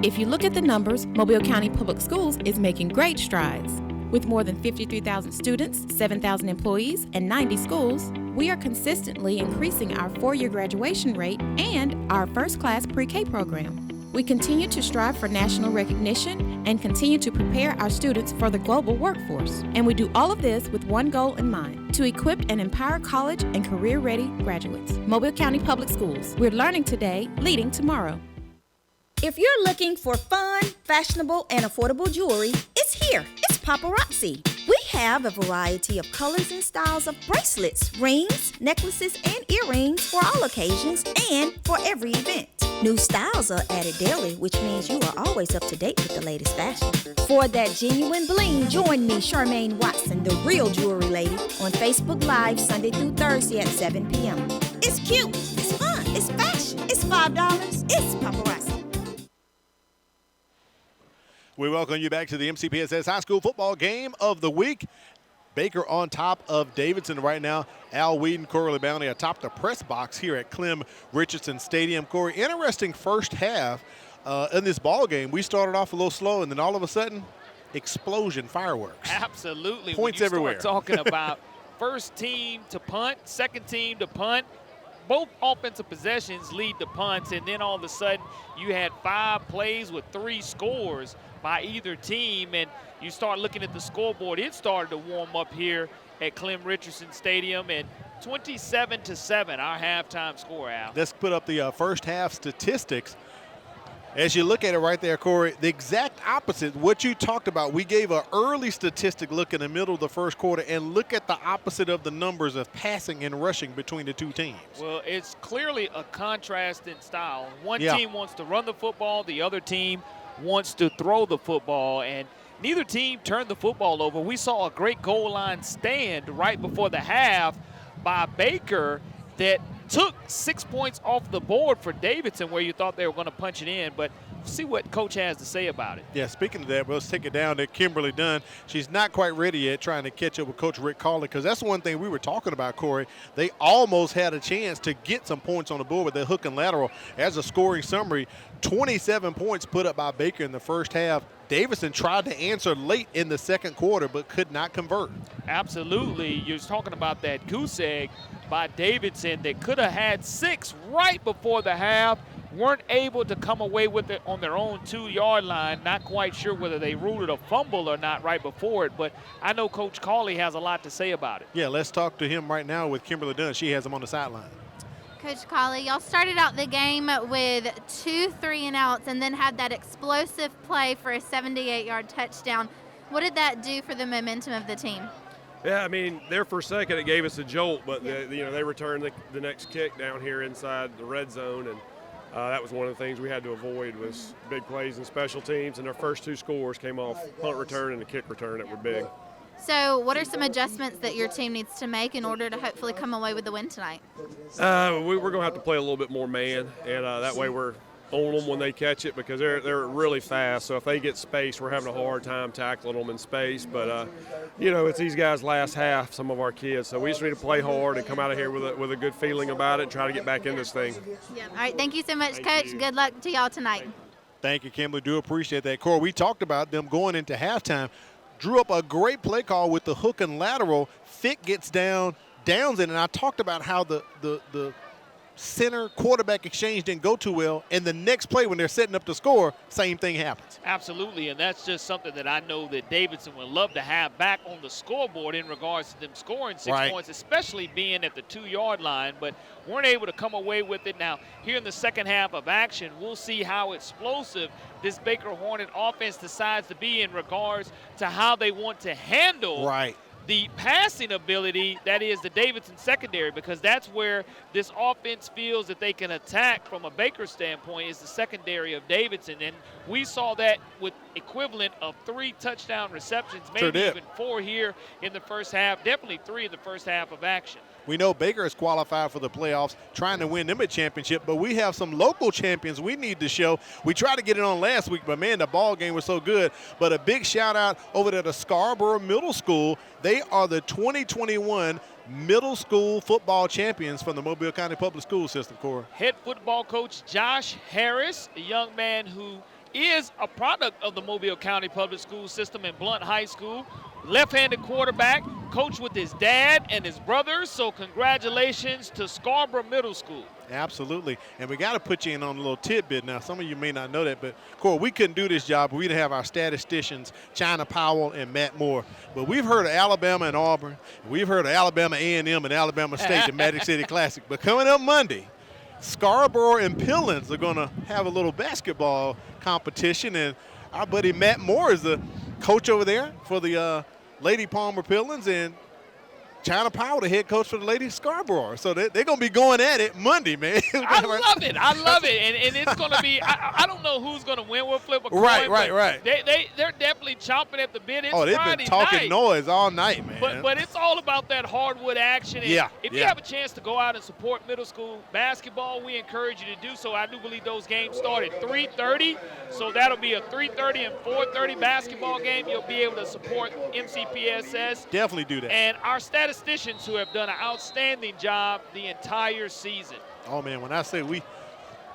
If you look at the numbers, Mobile County Public Schools is making great strides. With more than 53,000 students, 7,000 employees, and 90 schools, we are consistently increasing our four-year graduation rate and our first-class pre-K program. We continue to strive for national recognition and continue to prepare our students for the global workforce. And we do all of this with one goal in mind, to equip and empower college and career-ready graduates. Mobile County Public Schools. We're learning today, leading tomorrow. If you're looking for fun, fashionable, and affordable jewelry, it's here. It's Paparazzi. We have a variety of colors and styles of bracelets, rings, necklaces, and earrings for all occasions and for every event. New styles are added daily, which means you are always up to date with the latest fashion. For that genuine bling, join me, Charmaine Watson, the real jewelry lady, on Facebook Live Sunday through Thursday at 7 p.m. It's cute, it's fun, it's fashion. $5, it's paparazzi. We welcome you back to the MCPSS High School Football Game of the Week. Baker on top of Davidson right now. Al Whedon, Corey Bounty atop the press box here at Clem Richardson Stadium. Corey, interesting first half in this ball game. We started off a little slow, and then all of a sudden, explosion, fireworks. Absolutely. Points when you everywhere. Start talking about first team to punt, second team to punt. Both offensive possessions lead to punts, and then all of a sudden you had 5 plays with 3 scores by either team, and you start looking at the scoreboard. It started to warm up here at Clem Richardson Stadium, and 27-7, our halftime score, Al. Let's put up the first half statistics. As you look at it right there, Corey, the exact opposite, what you talked about. We gave an early statistic look in the middle of the first quarter, and look at the opposite of the numbers of passing and rushing between the two teams. Well, it's clearly a contrast in style. One team wants to run the football, the other team wants to throw the football, and neither team turned the football over. We saw a great goal line stand right before the half by Baker that took 6 points off the board for Davidson, where you thought they were going to punch it in, but see what Coach has to say about it. Yeah, speaking of that, let's take it down to Kimberly Dunn. She's not quite ready yet, trying to catch up with Coach Rick Cawley, because that's one thing we were talking about, Corey. They almost had a chance to get some points on the board with their hook and lateral. As a scoring summary, 27 points put up by Baker in the first half. Davidson tried to answer late in the second quarter, but could not convert. Absolutely. You're talking about that goose egg by Davidson that could have had 6 right before the half. Weren't able to come away with it on their own 2-yard line. Not quite sure whether they ruled it a fumble or not right before it, but I know Coach Cawley has a lot to say about it. Yeah, let's talk to him right now with Kimberly Dunn. She has him on the sideline. Coach Cawley, y'all started out the game with 2 3-and-outs and then had that explosive play for a 78-yard touchdown. What did that do for the momentum of the team? Yeah, I mean, there for a second it gave us a jolt, but they returned the next kick down here inside the red zone, and that was one of the things we had to avoid was big plays in special teams, and our first 2 scores came off punt return and a kick return that were big. So what are some adjustments that your team needs to make in order to hopefully come away with the win tonight? We're going to have to play a little bit more man, and that way we're on them when they catch it, because they're really fast. So if they get space, we're having a hard time tackling them in space. But, it's these guys' last half, some of our kids. So we just need to play hard and come out of here with a good feeling about it and try to get back in this thing. Yeah. All right, thank you so much, Coach. Good luck to y'all tonight. Thank you, Kimberly. Do appreciate that. Corey, we talked about them going into halftime. Drew up a great play call with the hook and lateral. Fick gets downs in, and I talked about how the center quarterback exchange didn't go too well, and the next play when they're setting up to score, same thing happens. Absolutely, and that's just something that I know that Davidson would love to have back on the scoreboard in regards to them scoring 6 points, especially being at the 2-yard line, but weren't able to come away with it. Now, here in the second half of action, we'll see how explosive this Baker Hornet offense decides to be in regards to how they want to handle the passing ability, that is the Davidson secondary, because that's where this offense feels that they can attack from a Baker standpoint, is the secondary of Davidson. And we saw that with equivalent of 3 touchdown receptions, maybe even 4 here in the first half, definitely 3 in the first half of action. We know Baker is qualified for the playoffs, trying to win them a championship, but we have some local champions we need to show. We tried to get it on last week, but, man, the ball game was so good. But a big shout-out over there to Scarborough Middle School. They are the 2021 middle school football champions from the Mobile County Public School System, Corey. Head football coach Josh Harris, a young man who is a product of the Mobile County Public School System in Blount High School. Left-handed quarterback, coached with his dad and his brothers, so congratulations to Scarborough Middle School. Absolutely, and we got to put you in on a little tidbit now. Some of you may not know that, but, Corey, we couldn't do this job. We didn't have our statisticians, China Powell and Matt Moore. But we've heard of Alabama and Auburn. We've heard of Alabama A&M and Alabama State, the Magic City Classic. But coming up Monday, Scarborough and Pillins are going to have a little basketball competition, and our buddy Matt Moore is the coach over there for the Lady Palmer Pillins, and China Powell, the head coach for the Lady Scarborough. So they're going to be going at it Monday, man. I love it. I love it. And it's going to be, I don't know who's going to win. We'll flip a coin. Right. They're definitely chomping at the bit. It's they've Friday been talking night. noise all night, man. But it's all about that hardwood action. And if you have a chance to go out and support middle school basketball, we encourage you to do so. I do believe those games start at 3:30. So that'll be a 3:30 and 4:30 basketball game. You'll be able to support MCPSS. Definitely do that. And our statisticians who have done an outstanding job the entire season. Oh, man, when I say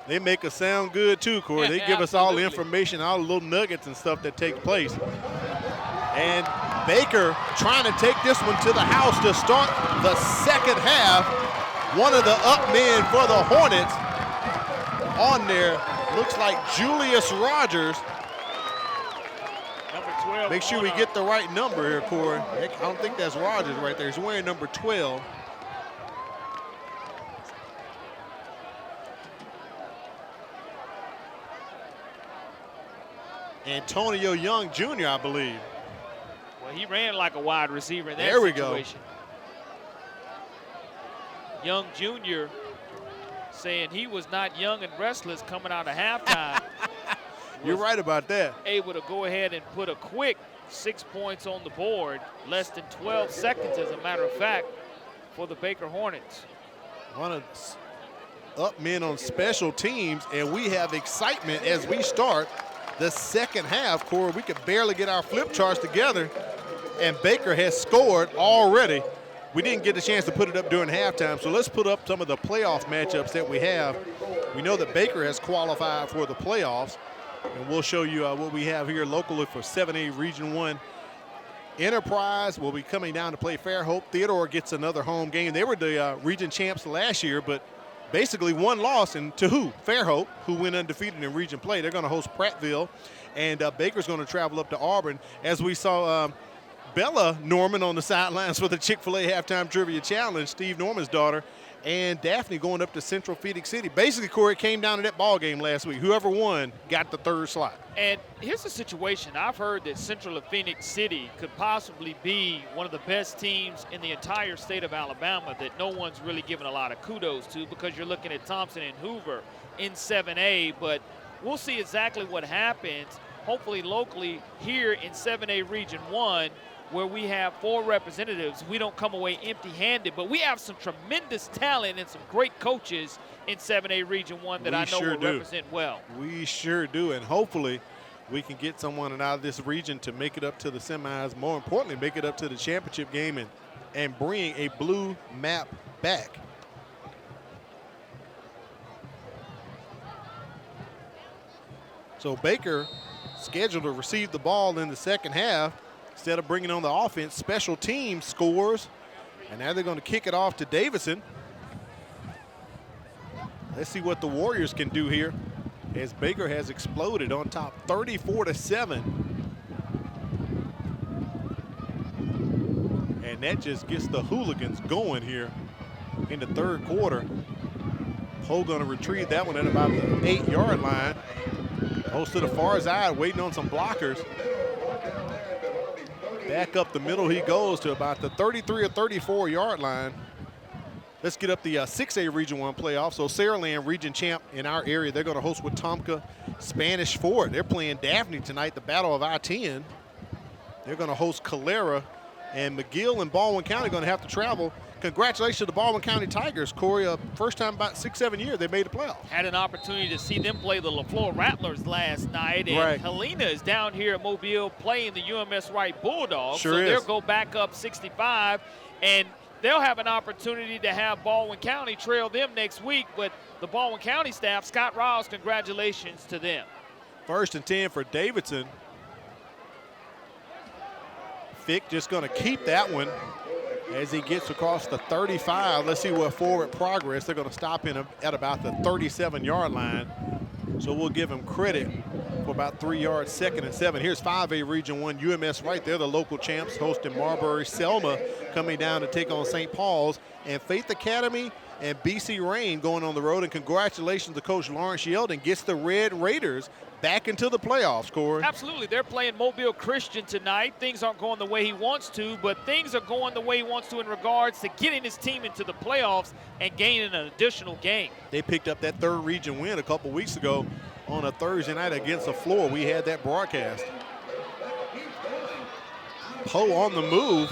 they make us sound good too, Corey. They give us all the information, all the little nuggets and stuff that take place. And Baker trying to take this one to the house to start the second half. One of the up men for the Hornets on there looks like Julius Rogers. Number 12. Make sure we get the right number here, Corey. I don't think that's Rogers right there. He's wearing number 12. Antonio Young Jr., I believe. Well, he ran like a wide receiver in that there we situation. Go. Young Jr. saying he was not young and restless coming out of halftime. You're right about that. Able to go ahead and put a quick 6 points on the board, less than 12 seconds, as a matter of fact, for the Baker Hornets. One of up men on special teams, and we have excitement as we start the second half. Corey, we could barely get our flip charts together, and Baker has scored already. We didn't get a chance to put it up during halftime, so let's put up some of the playoff matchups that we have. We know that Baker has qualified for the playoffs, and we'll show you what we have here locally for 7A Region 1. Enterprise will be coming down to play Fairhope. Theodore gets another home game. They were the region champs last year, but basically one loss, and to who? Fairhope, who went undefeated in region play. They're going to host Prattville, and Baker's going to travel up to Auburn. As we saw Bella Norman on the sidelines for the Chick-fil-A Halftime Trivia Challenge, Steve Norman's daughter, and Daphne going up to Central Phoenix City. Basically, Corey, it came down to that ball game last week. Whoever won got the third slot. And here's the situation. I've heard that Central of Phoenix City could possibly be one of the best teams in the entire state of Alabama that no one's really given a lot of kudos to, because you're looking at Thompson and Hoover in 7A, but we'll see exactly what happens, hopefully locally here in 7A Region 1, where we have 4 representatives. We don't come away empty-handed, but we have some tremendous talent and some great coaches in 7A Region 1 that I know will represent well. We sure do, and hopefully we can get someone out of this region to make it up to the semis, more importantly, make it up to the championship game and bring a blue map back. So Baker scheduled to receive the ball in the second half. Instead of bringing on the offense, special teams scores, and now they're going to kick it off to Davidson. Let's see what the Warriors can do here, as Baker has exploded on top 34-7. And that just gets the hooligans going here in the third quarter. Poe going to retrieve that one at about the 8-yard line. Goes to the far side, waiting on some blockers. Back up the middle he goes to about the 33 or 34-yard line. Let's get up the 6A Region 1 playoff. So Saraland, region champ in our area, they're going to host Wetumpka Spanish Fort. They're playing Daphne tonight, the Battle of I-10. They're going to host Calera, and McGill and Baldwin County are going to have to travel. Congratulations to the Baldwin County Tigers. Corey, first time about 6-7 years they made the playoffs. Had an opportunity to see them play the LaFleur Rattlers last night. And Helena is down here at Mobile playing the UMS Wright Bulldogs. Sure so is. They'll go back up 65. And they'll have an opportunity to have Baldwin County trail them next week. But the Baldwin County staff, Scott Riles, congratulations to them. 1st and 10 for Davidson. Fick just going to keep that one as he gets across the 35. Let's see what forward progress. They're going to stop him at about the 37-yard line. So we'll give him credit for about 3 yards, 2nd and 7. Here's 5A Region 1 UMS right there, the local champs hosting Marbury. Selma coming down to take on St. Paul's. and Faith Academy and BC Rain going on the road. And congratulations to Coach Lawrence Yeldon, gets the Red Raiders back into the playoffs, Corey. Absolutely. They're playing Mobile Christian tonight. Things aren't going the way he wants to, but things are going the way he wants to in regards to getting his team into the playoffs and gaining an additional game. They picked up that third region win a couple weeks ago on a Thursday night against the floor. We had that broadcast. Poe on the move,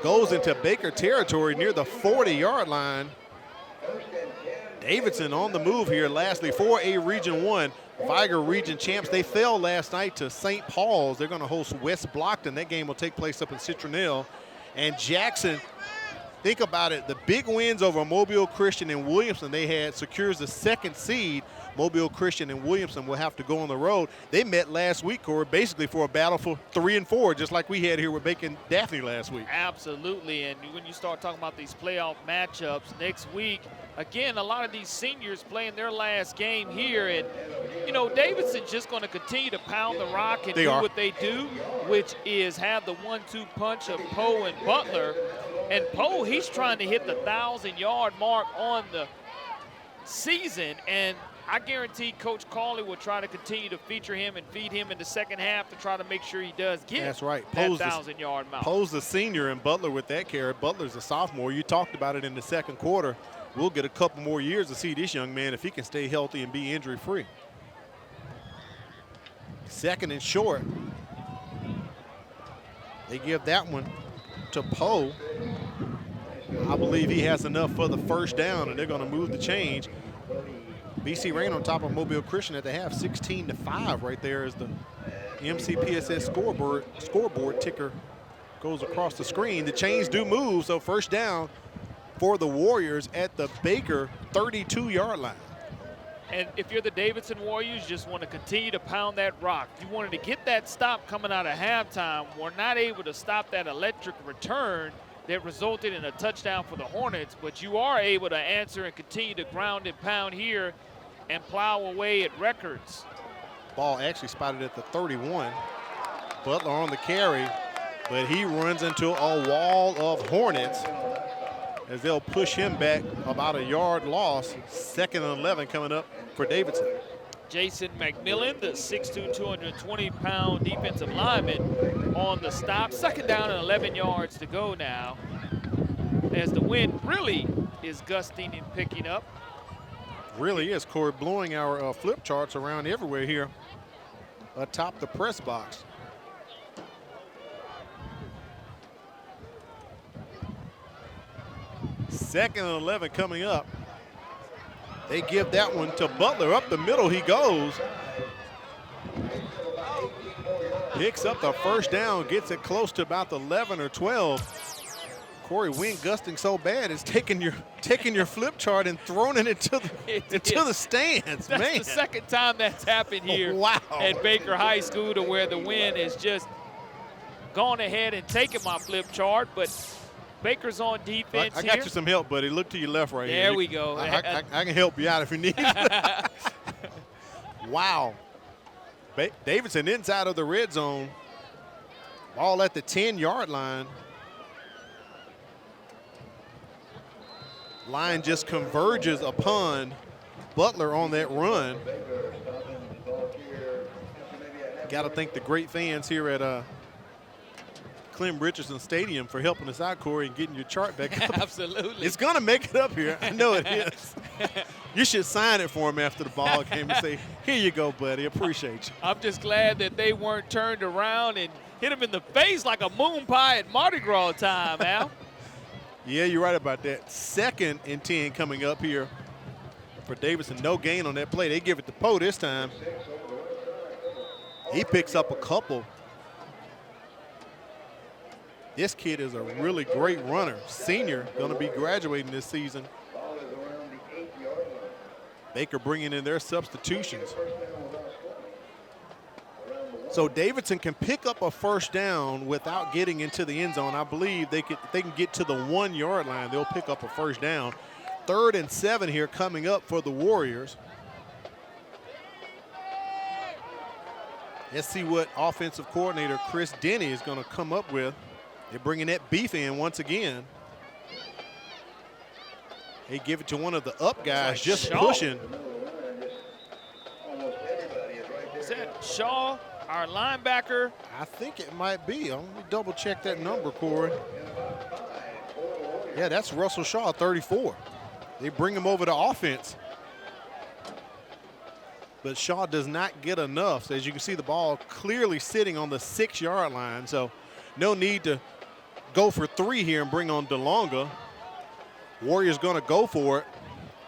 goes into Baker territory near the 40-yard line. Davidson on the move here. Lastly, 4A Region 1, Viger Region champs. They fell last night to St. Paul's. They're going to host West Blockton. That game will take place up in Citronelle. And Jackson, think about it, the big wins over Mobile Christian and Williamson they had secures the second seed. Mobile Christian and Williamson will have to go on the road. They met last week, Corey, basically for a battle for 3 and 4, just like we had here with Bacon Daphne last week. Absolutely, and when you start talking about these playoff matchups next week, again, a lot of these seniors playing their last game here, and, you know, Davidson's just going to continue to pound the rock and what they do, which is have the 1-2 punch of Poe and Butler. And Poe, he's trying to hit the 1,000-yard mark on the season, and I guarantee Coach Cawley will try to continue to feature him and feed him in the second half to try to make sure he does get That's right. that 1,000-yard mark. Poe's the senior and Butler with that carry. Butler's a sophomore. You talked about it in the second quarter. We'll get a couple more years to see this young man if he can stay healthy and be injury-free. Second and short. They give that one to Poe. I believe he has enough for the first down, and they're going to move the change. BC Rain on top of Mobile Christian at the half, 16-5 right there as the MCPSS scoreboard ticker goes across the screen. The chains do move, so first down for the Warriors at the Baker 32-yard line. And if you're the Davidson Warriors, you just want to continue to pound that rock. You wanted to get that stop coming out of halftime. We're not able to stop that electric return that resulted in a touchdown for the Hornets, but you are able to answer and continue to ground and pound here and plow away at records. Ball actually spotted at the 31. Butler on the carry, but he runs into a wall of Hornets as they'll push him back about a yard loss. 2nd and 11 coming up for Davidson. Jason McMillan, the 6'2", 220-pound defensive lineman on the stop. 2nd down and 11 yards to go now as the wind really is gusting and picking up. Really is, Corey, blowing our flip charts around everywhere here atop the press box. Second and 11 coming up. They give that one to Butler. Up the middle he goes. Picks up the first down, gets it close to about the 11 or 12. Corey, wind gusting so bad, it's taking your flip chart and throwing it into the stands. That's man. the second time that's happened here at Baker High School, to where the wind has just gone ahead and taken my flip chart, but Baker's on defense I got you some help, buddy. Look to your left right here. There we go. I can help you out if you need. Wow. Davidson inside of the red zone. Ball at the 10-yard line. Line just converges upon Butler on that run. Got to thank the great fans here at Clem Richardson Stadium for helping us out, Corey, and getting your chart back up. Absolutely. It's going to make it up here. I know it is. You should sign it for him after the ball game and say, here you go, buddy. Appreciate you. I'm just glad that they weren't turned around and hit him in the face like a moon pie at Mardi Gras time, Al. Yeah, you're right about that. 2nd and 10 coming up here for Davidson. No gain on that play. They give it to Poe this time. He picks up a couple. This kid is a really great runner. Senior, going to be graduating this season. Baker bringing in their substitutions. So Davidson can pick up a first down without getting into the end zone. I believe they can get to the 1-yard line. They'll pick up a first down. 3rd and 7 here coming up for the Warriors. Let's see what offensive coordinator Chris Denny is going to come up with. They're bringing that beef in once again. They give it to one of the up guys, just Shaw. pushing. Is that Shaw, our linebacker? I think it might be. Let me double check that number, Corey. Yeah, that's Russell Shaw, 34. They bring him over to offense. But Shaw does not get enough. So as you can see, the ball clearly sitting on the 6-yard line. So no need to go for 3 here and bring on DeLonga. Warriors going to go for it.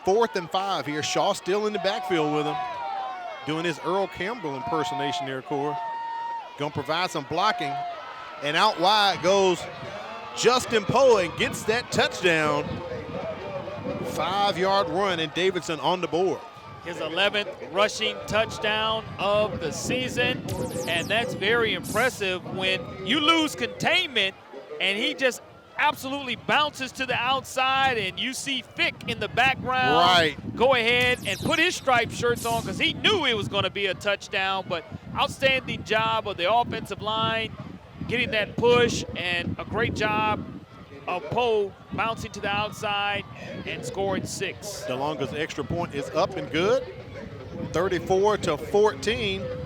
4th and 5 here. Shaw still in the backfield with him. Doing his Earl Campbell impersonation there, Corey. Going to provide some blocking. And out wide goes Justin Poe and gets that touchdown. 5-yard run and Davidson on the board. His 11th rushing touchdown of the season. And that's very impressive when you lose containment and he just absolutely bounces to the outside, and you see Fick in the background go ahead and put his striped shirts on because he knew it was going to be a touchdown. But outstanding job of the offensive line getting that push, and a great job of Poe bouncing to the outside and scoring 6. DeLonga's extra point is up and good, 34-14.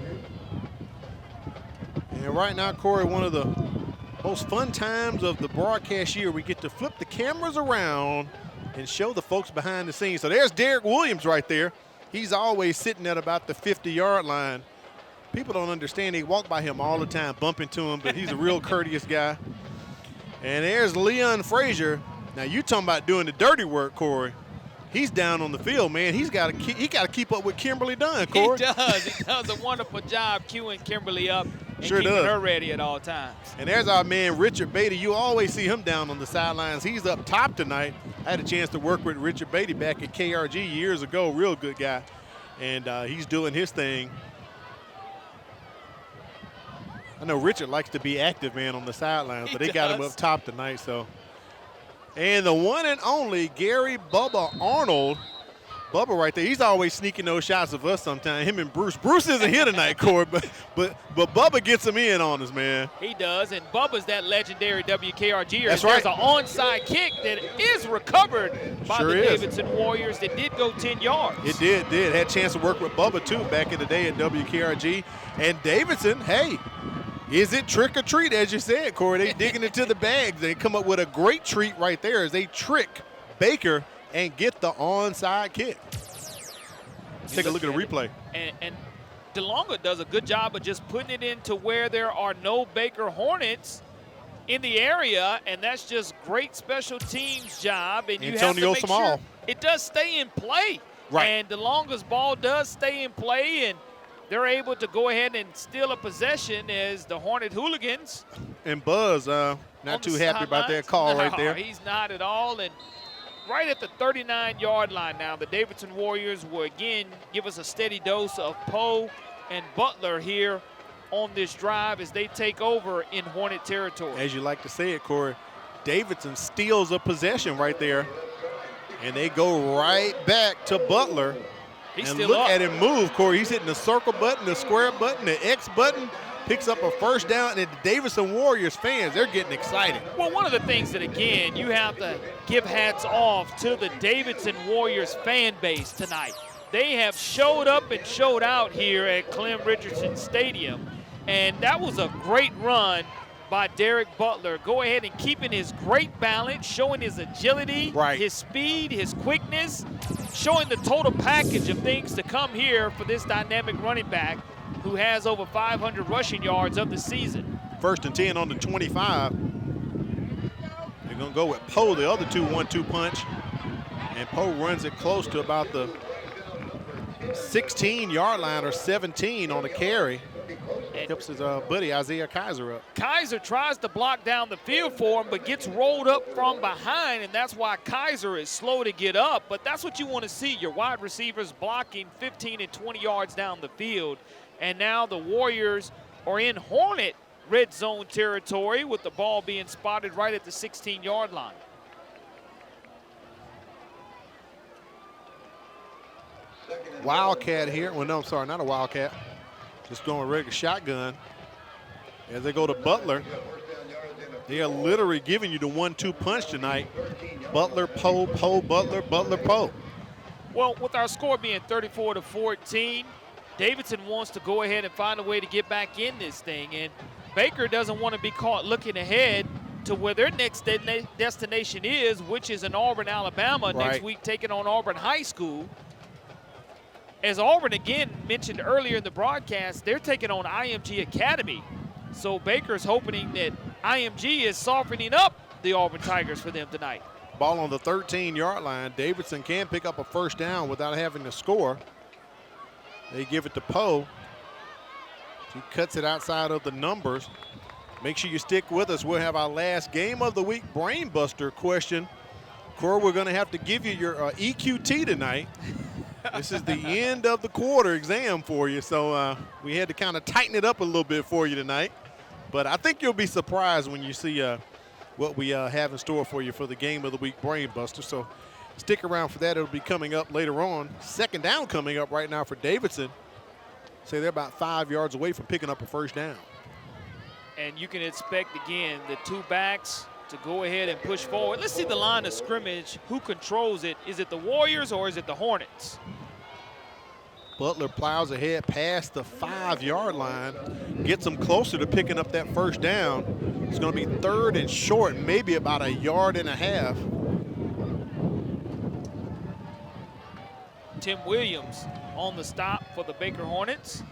And right now, Corey, one of the most fun times of the broadcast year, we get to flip the cameras around and show the folks behind the scenes. So there's Derek Williams right there. He's always sitting at about the 50-yard line. People don't understand. They walk by him all the time, bump into him, but he's a real courteous guy. And there's Leon Frazier. Now, you talking about doing the dirty work, Corey. He's down on the field, man. He got to keep up with Kimberly Dunn, Corey. He does. He does a wonderful job queuing Kimberly up and sure keeping does. her ready at all times. And there's our man, Richard Beatty. You always see him down on the sidelines. He's up top tonight. I had a chance to work with Richard Beatty back at KRG years ago. Real good guy. And he's doing his thing. I know Richard likes to be active, man, on the sidelines, but they got him up top tonight. So, and the one and only Gary Bubba Arnold. Bubba right there. He's always sneaking those shots of us sometimes. Him and Bruce. Bruce isn't here tonight, Corey, but Bubba gets him in on us, man. He does, and Bubba's that legendary WKRGer. That's right. There's an onside kick that is recovered by the is. Davidson Warriors that did go 10 yards. It did. Had a chance to work with Bubba, too, back in the day at WKRG. And Davidson, hey, is it trick or treat, as you said, Corey? They digging into the bags. They come up with a great treat right there as they trick Baker and get the onside kick. Let's take a look at the replay. And DeLonga does a good job of just putting it into where there are no Baker Hornets in the area, and that's just great special teams job. And you have to make sure it does stay in play. Right. And DeLonga's ball does stay in play, and they're able to go ahead and steal a possession as the Hornet hooligans. And Buzz not too happy about that call right there. He's not at all. And right at the 39-yard line now, the Davidson Warriors will again give us a steady dose of Poe and Butler here on this drive as they take over in Hornet territory. As you like to say it, Corey, Davidson steals a possession right there, and they go right back to Butler. He's and still look up. at him move, Corey. He's hitting the circle button, the square button, the X button, picks up a first down, and the Davidson Warriors fans, they're getting excited. Well, one of the things that, again, you have to give hats off to the Davidson Warriors fan base tonight. They have showed up and showed out here at Clem Richardson Stadium, and that was a great run by Derek Butler. Go ahead and keeping his great balance, showing his agility, his speed, his quickness, showing the total package of things to come here for this dynamic running back who has over 500 rushing yards of the season. 1st and 10 on the 25. They're going to go with Poe, the other 2-1-2 punch. And Poe runs it close to about the 16-yard line or 17 on the carry. Helps his buddy Isaiah Kaiser up. Kaiser tries to block down the field for him, but gets rolled up from behind, and that's why Kaiser is slow to get up. But that's what you want to see, your wide receivers blocking 15 and 20 yards down the field. And now the Warriors are in Hornet red zone territory with the ball being spotted right at the 16-yard line. Wildcat here. Well, no, I'm sorry, not a Wildcat. Just going regular shotgun as they go to Butler. They are literally giving you the 1-2 punch tonight. Butler, Poe, Poe, Butler, Butler, Poe. Well, with our score being 34-14, Davidson wants to go ahead and find a way to get back in this thing. And Baker doesn't want to be caught looking ahead to where their next destination is, which is in Auburn, Alabama, next week taking on Auburn High School. As Auburn, again, mentioned earlier in the broadcast, they're taking on IMG Academy. So Baker's hoping that IMG is softening up the Auburn Tigers for them tonight. Ball on the 13-yard line. Davidson can pick up a first down without having to score. They give it to Poe. He cuts it outside of the numbers. Make sure you stick with us. We'll have our last game of the week brain buster question. Corey, we're going to have to give you your EQT tonight. This is the end of the quarter exam for you, so we had to kind of tighten it up a little bit for you tonight. But I think you'll be surprised when you see what we have in store for you for the game of the week brain buster. So stick around for that. It'll be coming up later on. Second down coming up right now for Davidson. Say they're about 5 yards away from picking up a first down. And you can expect, again, the two backs to go ahead and push forward. Let's see the line of scrimmage. Who controls it? Is it the Warriors or is it the Hornets? Butler plows ahead past the 5-yard line, gets them closer to picking up that first down. It's going to be 3rd and short, maybe about 1.5 yards. Tim Williams on the stop for the Baker Hornets.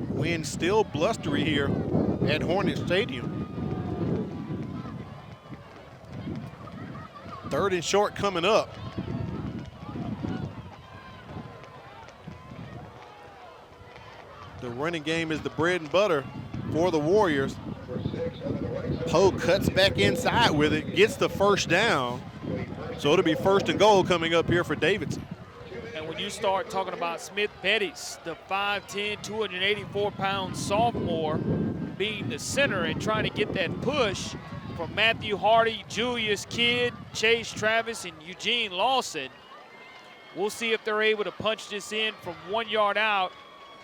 Wind still blustery here at Hornet Stadium. 3rd and short coming up. The running game is the bread and butter for the Warriors. Poe cuts back inside with it, gets the first down. So it'll be 1st and goal coming up here for Davidson. And when you start talking about Smith Pettis, the 5'10", 284-pound sophomore, being the center and trying to get that push from Matthew Hardy, Julius Kidd, Chase Travis, and Eugene Lawson. We'll see if they're able to punch this in from 1 yard out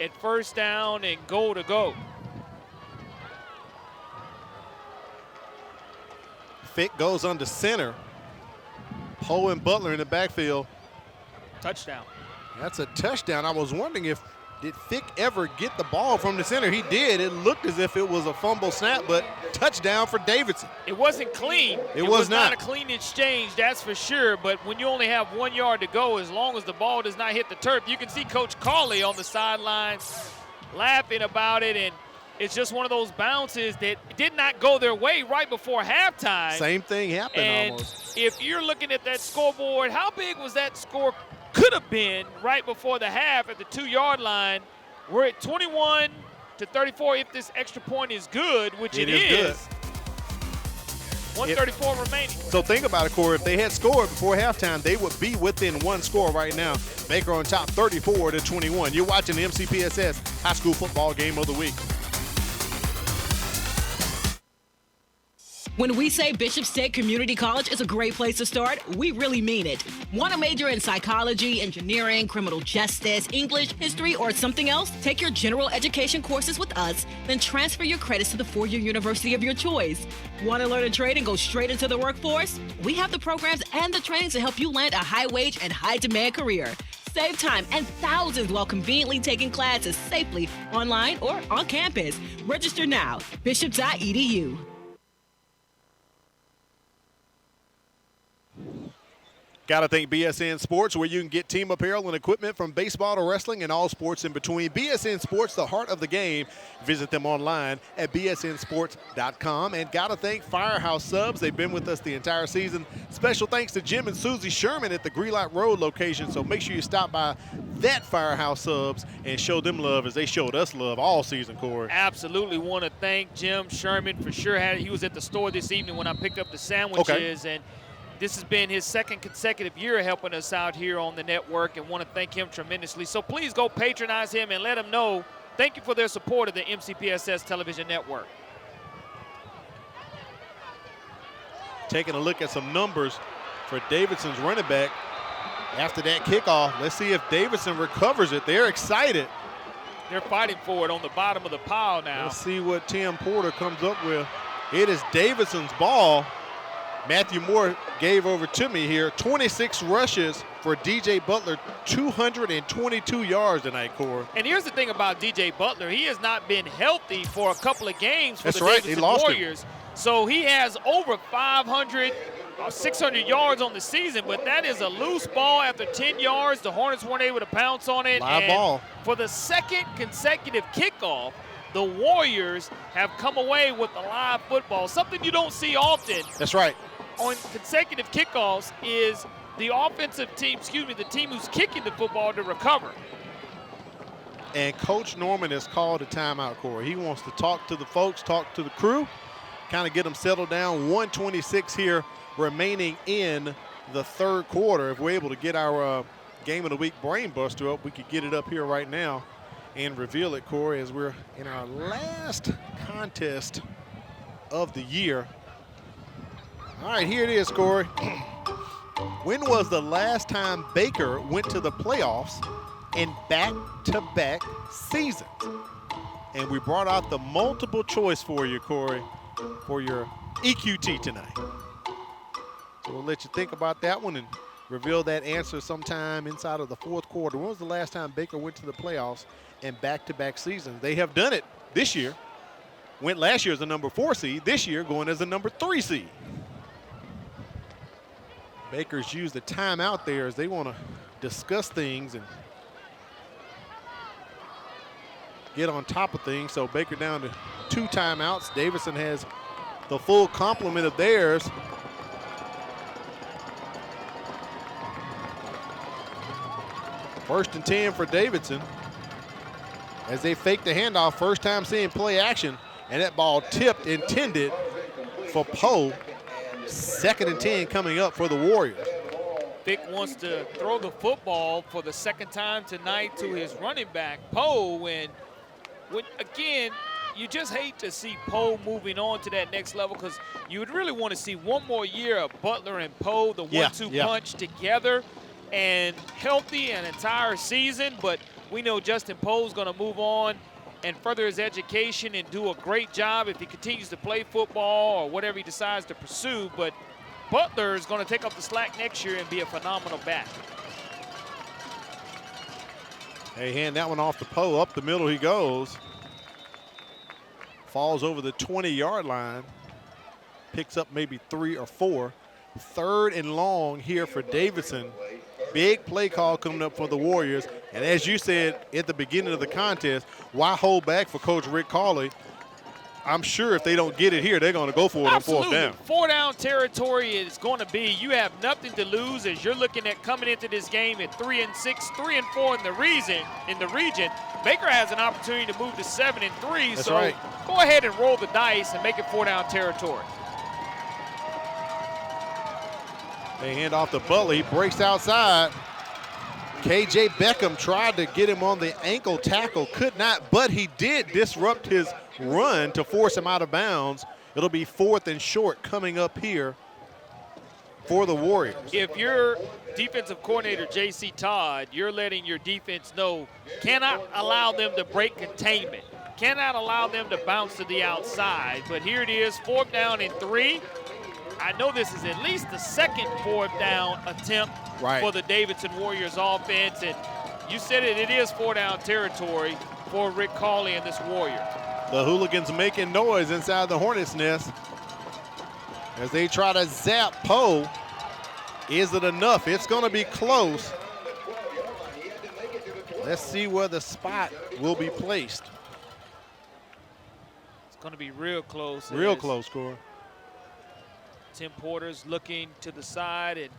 at first down and goal to go. Fick goes under center. Poe and Butler in the backfield. Touchdown. That's a touchdown. I was wondering did Fick ever get the ball from the center? He did. It looked as if it was a fumble snap, but touchdown for Davidson. It wasn't clean. It was not a clean exchange, that's for sure. But when you only have 1 yard to go, as long as the ball does not hit the turf, you can see Coach Carley on the sidelines laughing about it. And it's just one of those bounces that did not go their way right before halftime. Same thing happened and almost. If you're looking at that scoreboard, how big was that score could have been right before the half at the 2 yard line? We're at 21-34 if this extra point is good, which it is. 134 remaining. So think about it, Corey. If they had scored before halftime, they would be within one score right now. Baker on top 34-21. You're watching the MCPSS High School Football Game of the Week. When we say Bishop State Community College is a great place to start, we really mean it. Want to major in psychology, engineering, criminal justice, English, history, or something else? Take your general education courses with us, then transfer your credits to the four-year university of your choice. Want to learn a trade and go straight into the workforce? We have the programs and the trainings to help you land a high-wage and high-demand career. Save time and thousands while conveniently taking classes safely online or on campus. Register now, bishop.edu. Got to thank BSN Sports, where you can get team apparel and equipment from baseball to wrestling and all sports in between. BSN Sports, the heart of the game. Visit them online at bsnsports.com. And got to thank Firehouse Subs. They've been with us the entire season. Special thanks to Jim and Susie Sherman at the Greenlight Road location. So make sure you stop by that Firehouse Subs and show them love as they showed us love all season, Corey. Absolutely want to thank Jim Sherman for sure. He was at the store this evening when I picked up the sandwiches. And this has been his second consecutive year helping us out here on the network, and want to thank him tremendously. So please go patronize him and let him know thank you for their support of the MCPSS television network. Taking a look at some numbers for Davidson's running back after that kickoff. Let's see if Davidson recovers it. They're excited. They're fighting for it on the bottom of the pile now. Let's see what Tim Porter comes up with. It is Davidson's ball. Matthew Moore gave over to me here. 26 rushes for DJ Butler, 222 yards tonight, Corey. And here's the thing about DJ Butler. He has not been healthy for a couple of games for That's the right. Davidson He lost Warriors. So he has over 500, 600 yards on the season, but that is a loose ball after 10 yards. The Hornets weren't able to pounce on it. Live ball. For the second consecutive kickoff, the Warriors have come away with a live football, something you don't see often. That's right. On consecutive kickoffs is the offensive team, the team who's kicking the football to recover. And Coach Norman has called a timeout, Corey. He wants to talk to the folks, talk to the crew, kind of get them settled down. 1:26 here remaining in the third quarter. If we're able to get our Game of the Week brain buster up, we could get it up here right now and reveal it, Corey, as we're in our last contest of the year. All right, here it is, Corey. When was the last time Baker went to the playoffs in back-to-back seasons? And we brought out the multiple choice for you, Corey, for your EQT tonight. So we'll let you think about that one and reveal that answer sometime inside of the fourth quarter. When was the last time Baker went to the playoffs in back-to-back seasons? They have done it this year. Went last year as a number 4 seed. This year going as a number 3 seed. Baker's used the timeout there as they want to discuss things and get on top of things. So Baker down to 2 timeouts. Davidson has the full complement of theirs. First and 10 for Davidson as they fake the handoff. First time seeing play action, and that ball tipped intended for Poe. Second and 10 coming up for the Warriors. Vic wants to throw the football for the second time tonight to his running back, Poe, when again, you just hate to see Poe moving on to that next level because you would really want to see one more year of Butler and Poe, the 1-2 punch together and healthy an entire season. But we know Justin Poe's going to move on and further his education and do a great job if he continues to play football or whatever he decides to pursue. But Butler is going to take up the slack next year and be a phenomenal back. They hand that one off to Poe. Up the middle he goes. Falls over the 20-yard line. Picks up maybe 3 or 4. Third and long here for Davidson. Big play call coming up for the Warriors. And as you said at the beginning of the contest, why hold back for Coach Rick Cawley? I'm sure if they don't get it here, they're going to go for it on fourth down. Fourth down territory is going to be, you have nothing to lose as you're looking at coming into this game at 3-6, 3-4 in the region. Baker has an opportunity to move to 7-3. That's so right. Go ahead and roll the dice and make it fourth down territory. They hand off to Butler. He breaks outside. KJ Beckham tried to get him on the ankle tackle, could not, but he did disrupt his run to force him out of bounds. It'll be 4th and short coming up here for the Warriors. If you're defensive coordinator J.C. Todd, you're letting your defense know, cannot allow them to break containment, cannot allow them to bounce to the outside. But here it is, 4th down and 3. I know this is at least the second 4th down attempt for the Davidson Warriors offense. And you said it is 4th down territory for Rick Cawley and this Warrior. The hooligans making noise inside the Hornets' nest as they try to zap Poe. Is it enough? It's going to be close. Let's see where the spot will be placed. It's going to be real close. Real close, Corey. Tim Porter's looking to the side, and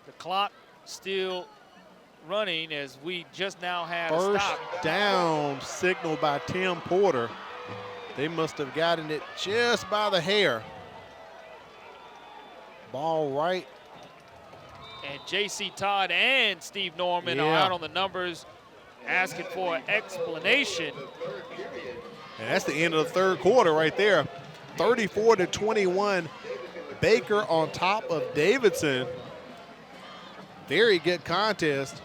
the clock still running as we just now had a stop. First down signal by Tim Porter. They must have gotten it just by the hair. Ball right. And J.C. Todd and Steve Norman are out on the numbers asking for an explanation. And that's the end of the third quarter right there. 34-21. Baker on top of Davidson. Very good contest.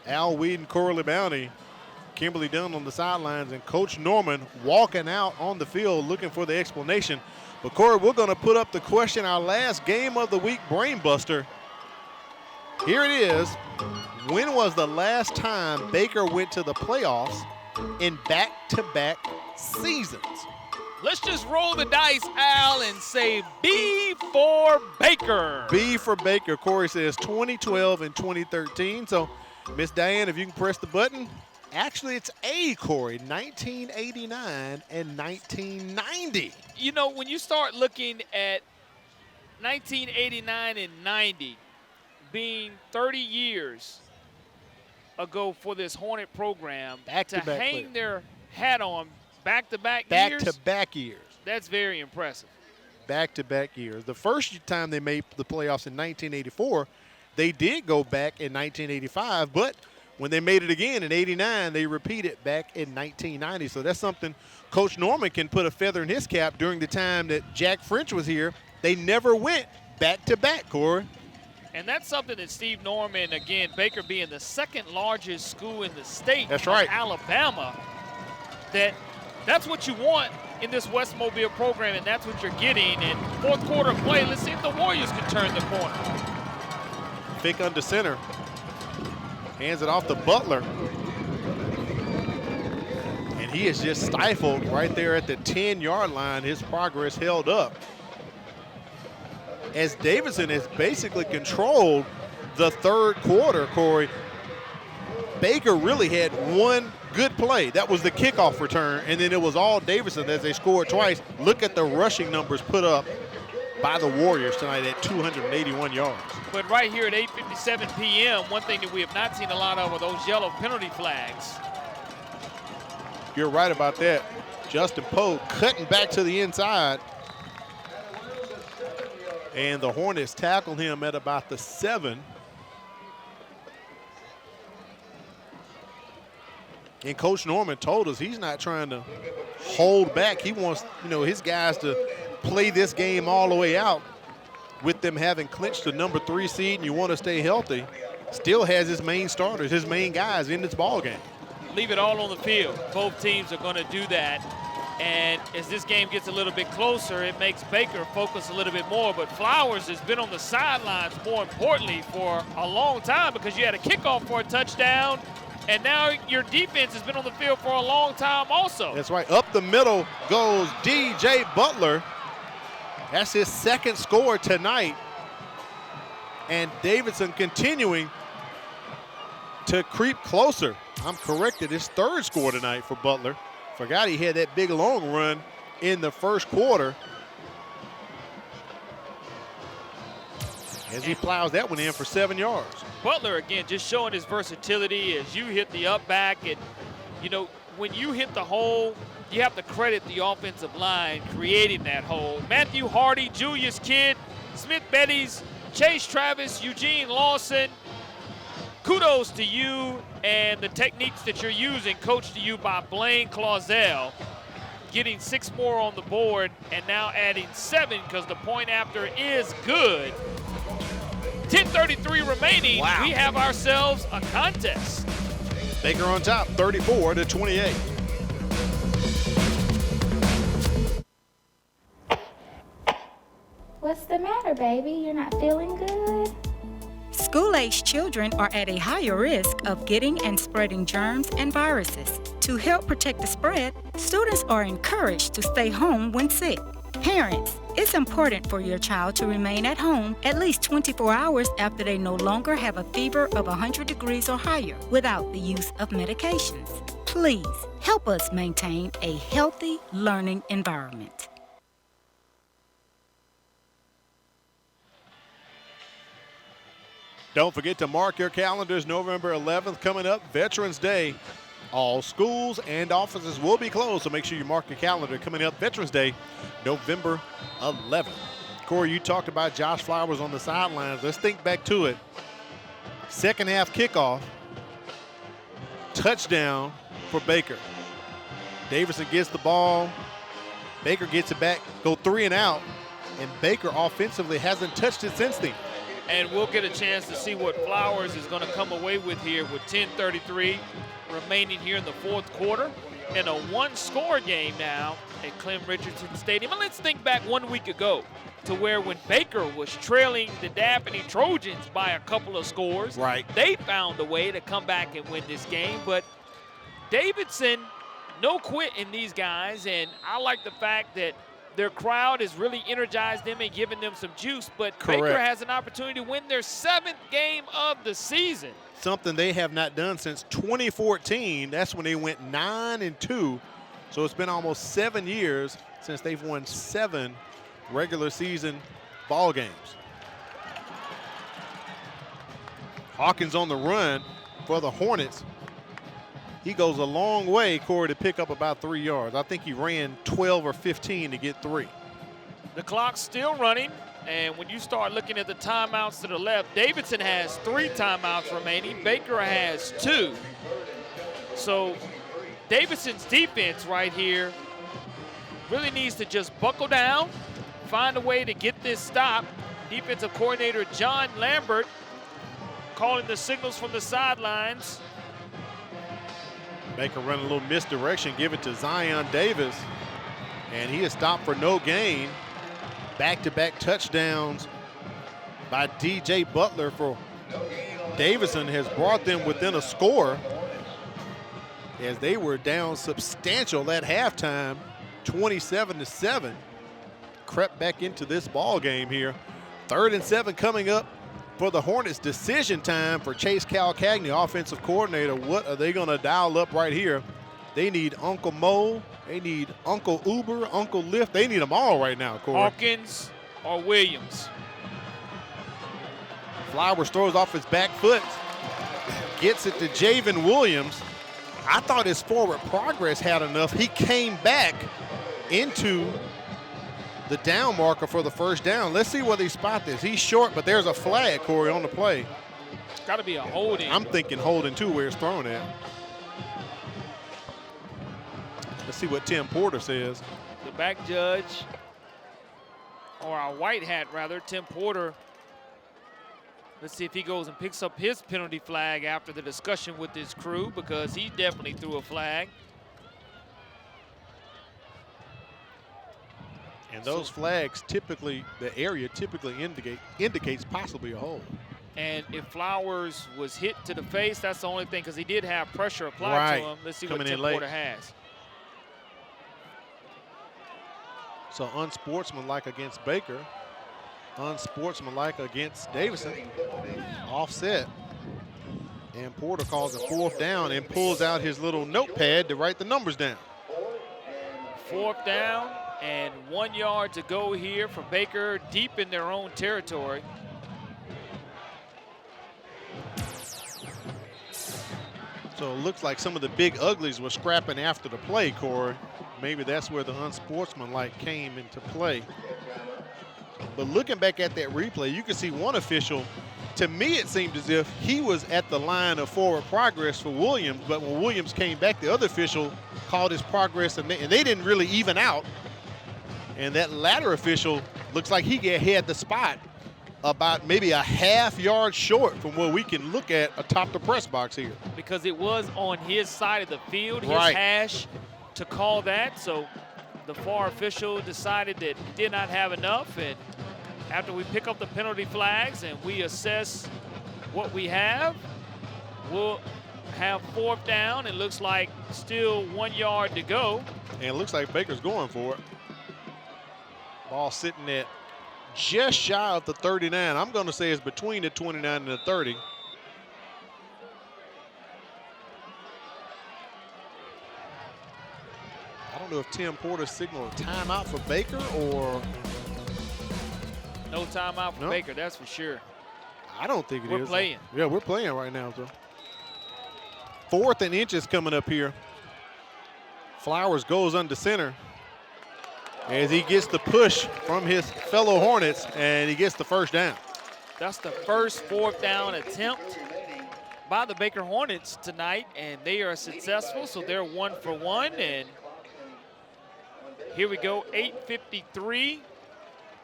Al Weed and Corley Bounty, Kimberly Dunn on the sidelines, and Coach Norman walking out on the field looking for the explanation. But, Corey, we're going to put up the question, our last game of the week, Brain Buster. Here it is. When was the last time Baker went to the playoffs in back-to-back seasons? Let's just roll the dice, Al, and say B for Baker. B for Baker. Corey says 2012 and 2013. So, Miss Diane, if you can press the button. Actually, it's A, Corey, 1989 and 1990. You know, when you start looking at 1989 and 90 being 30 years ago for this Hornet program, to hang their hat on back-to-back years. Back-to-back years. That's very impressive. Back-to-back years. The first time they made the playoffs in 1984, they did go back in 1985, but when they made it again in 89, they repeated back in 1990. So that's something Coach Norman can put a feather in his cap. During the time that Jack French was here, they never went back-to-back, Corey. And that's something that Steve Norman, again, Baker being the second largest school in the state of Alabama, that's what you want in this West Mobile program, and that's what you're getting. And fourth quarter play, let's see if the Warriors can turn the corner. Fick under center. Hands it off to Butler. And he is just stifled right there at the 10-yard line. His progress held up. As Davidson has basically controlled the third quarter, Corey, Baker really had one good play. That was the kickoff return, and then it was all Davidson as they scored twice. Look at the rushing numbers put up by the Warriors tonight at 281 yards. But right here at 8:57 p.m., one thing that we have not seen a lot of are those yellow penalty flags. You're right about that. Justin Poe cutting back to the inside. And the Hornets tackled him at about the 7. And Coach Norman told us he's not trying to hold back. He wants, his guys to play this game all the way out. With them having clinched the number 3 seed and you want to stay healthy, still has his main starters, his main guys in this ball game. Leave it all on the field. Both teams are going to do that. And as this game gets a little bit closer, it makes Baker focus a little bit more. But Flowers has been on the sidelines, more importantly, for a long time because you had a kickoff for a touchdown, and now your defense has been on the field for a long time also. That's right. Up the middle goes DJ Butler. That's his second score tonight. And Davidson continuing to creep closer. I'm corrected, his third score tonight for Butler. Forgot he had that big long run in the first quarter. As he plows that one in for 7 yards. Butler, again, just showing his versatility as you hit the up back. And, when you hit the hole, you have to credit the offensive line creating that hole. Matthew Hardy, Julius Kidd, Smith Betties, Chase Travis, Eugene Lawson, kudos to you and the techniques that you're using, coached to you by Blaine Clausel, getting 6 more on the board and now adding 7 because the point after is good. 10:33 remaining. Wow. We have ourselves a contest. Baker on top, 34-28. What's the matter, baby? You're not feeling good? School-aged children are at a higher risk of getting and spreading germs and viruses. To help protect the spread, students are encouraged to stay home when sick. Parents, it's important for your child to remain at home at least 24 hours after they no longer have a fever of 100 degrees or higher without the use of medications. Please help us maintain a healthy learning environment. Don't forget to mark your calendars. November 11th coming up, Veterans Day. All schools and offices will be closed, so make sure you mark your calendar. Coming up, Veterans Day, November 11th. Corey, you talked about Josh Flowers on the sidelines. Let's think back to it. Second half kickoff, touchdown for Baker. Davidson gets the ball. Baker gets it back, go 3 and out, and Baker offensively hasn't touched it since then. And we'll get a chance to see what Flowers is going to come away with here with 10:33 remaining here in the fourth quarter. In a one-score game now at Clem Richardson Stadium. And let's think back 1 week ago to where when Baker was trailing the Daphne Trojans by a couple of scores, right, they found a way to come back and win this game. But Davidson, no quit in these guys, and I like the fact that their crowd has really energized them and given them some juice. But Correct. Baker has an opportunity to win their 7th game of the season. Something they have not done since 2014. That's when they went 9-2. So it's been almost 7 years since they've won 7 regular season ball games. Hawkins on the run for the Hornets. He goes a long way, Corey, to pick up about 3 yards. I think he ran 12 or 15 to get 3. The clock's still running, and when you start looking at the timeouts to the left, Davidson has 3 timeouts remaining. Baker has 2. So Davidson's defense right here really needs to just buckle down, find a way to get this stop. Defensive coordinator John Lambert calling the signals from the sidelines. Baker running a little misdirection, give it to Zion Davis, and he is stopped for no gain. Back-to-back touchdowns by DJ Butler for Davidson has brought them within a score as they were down substantial at halftime, 27-7. Crept back into this ball game here. 3rd and 7 coming up for the Hornets. Decision time for Chase Calcagney, offensive coordinator. What are they going to dial up right here? They need Uncle Mo. They need Uncle Uber, Uncle Lyft. They need them all right now, Corey. Hawkins or Williams. Flowers throws off his back foot. Gets it to Javen Williams. I thought his forward progress had enough. He came back into the down marker for the first down. Let's see whether he spot this. He's short, but there's a flag, Corey, on the play. It's got to be a holding. I'm thinking holding too, where it's thrown at. Let's see what Tim Porter says. The back judge, or our white hat rather, Tim Porter. Let's see if he goes and picks up his penalty flag after the discussion with his crew, because he definitely threw a flag. And those flags typically, the area typically indicates possibly a hold. And if Flowers was hit to the face, that's the only thing, because he did have pressure applied to him. Let's see what Tim Porter has. So unsportsmanlike against Baker, unsportsmanlike against Davidson. Offset. And Porter calls a 4th down and pulls out his little notepad to write the numbers down. 4th down and 1 yard to go here for Baker, deep in their own territory. So it looks like some of the big uglies were scrapping after the play, Corey. Maybe that's where the unsportsmanlike came into play. But looking back at that replay, you can see one official, to me it seemed as if he was at the line of forward progress for Williams, but when Williams came back, the other official called his progress, and they didn't really even out. And that latter official looks like he had the spot about maybe a ½ yard short from where we can look at atop the press box here. Because it was on his side of the field, his right. hash to call that. So the FAR official decided that he did not have enough. And after we pick up the penalty flags and we assess what we have, we'll have 4th down. It looks like still 1 yard to go. And it looks like Baker's going for it. Ball sitting at just shy of the 39. I'm going to say it's between the 29 and the 30. I don't know if Tim Porter signaled a timeout for Baker or... No timeout for Baker, that's for sure. I don't think it is. We're playing. Yeah, we're playing right now, so. 4th and inches coming up here. Flowers goes under center as he gets the push from his fellow Hornets, and he gets the first down. That's the first 4th down attempt by the Baker Hornets tonight, and they are successful, so they're 1 for 1. And here we go, 8:53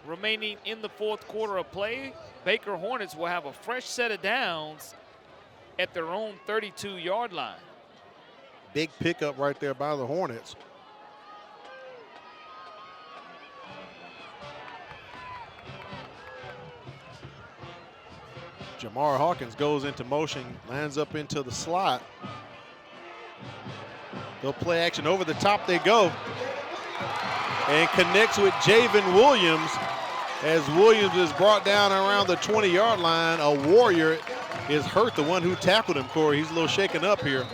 remaining in the 4th quarter of play. Baker Hornets will have a fresh set of downs at their own 32-yard line. Big pickup right there by the Hornets. Jamar Hawkins goes into motion, lands up into the slot. They'll play action over the top they go. And connects with Javen Williams as Williams is brought down around the 20-yard line. A Warrior is hurt, the one who tackled him, Corey. He's a little shaken up here.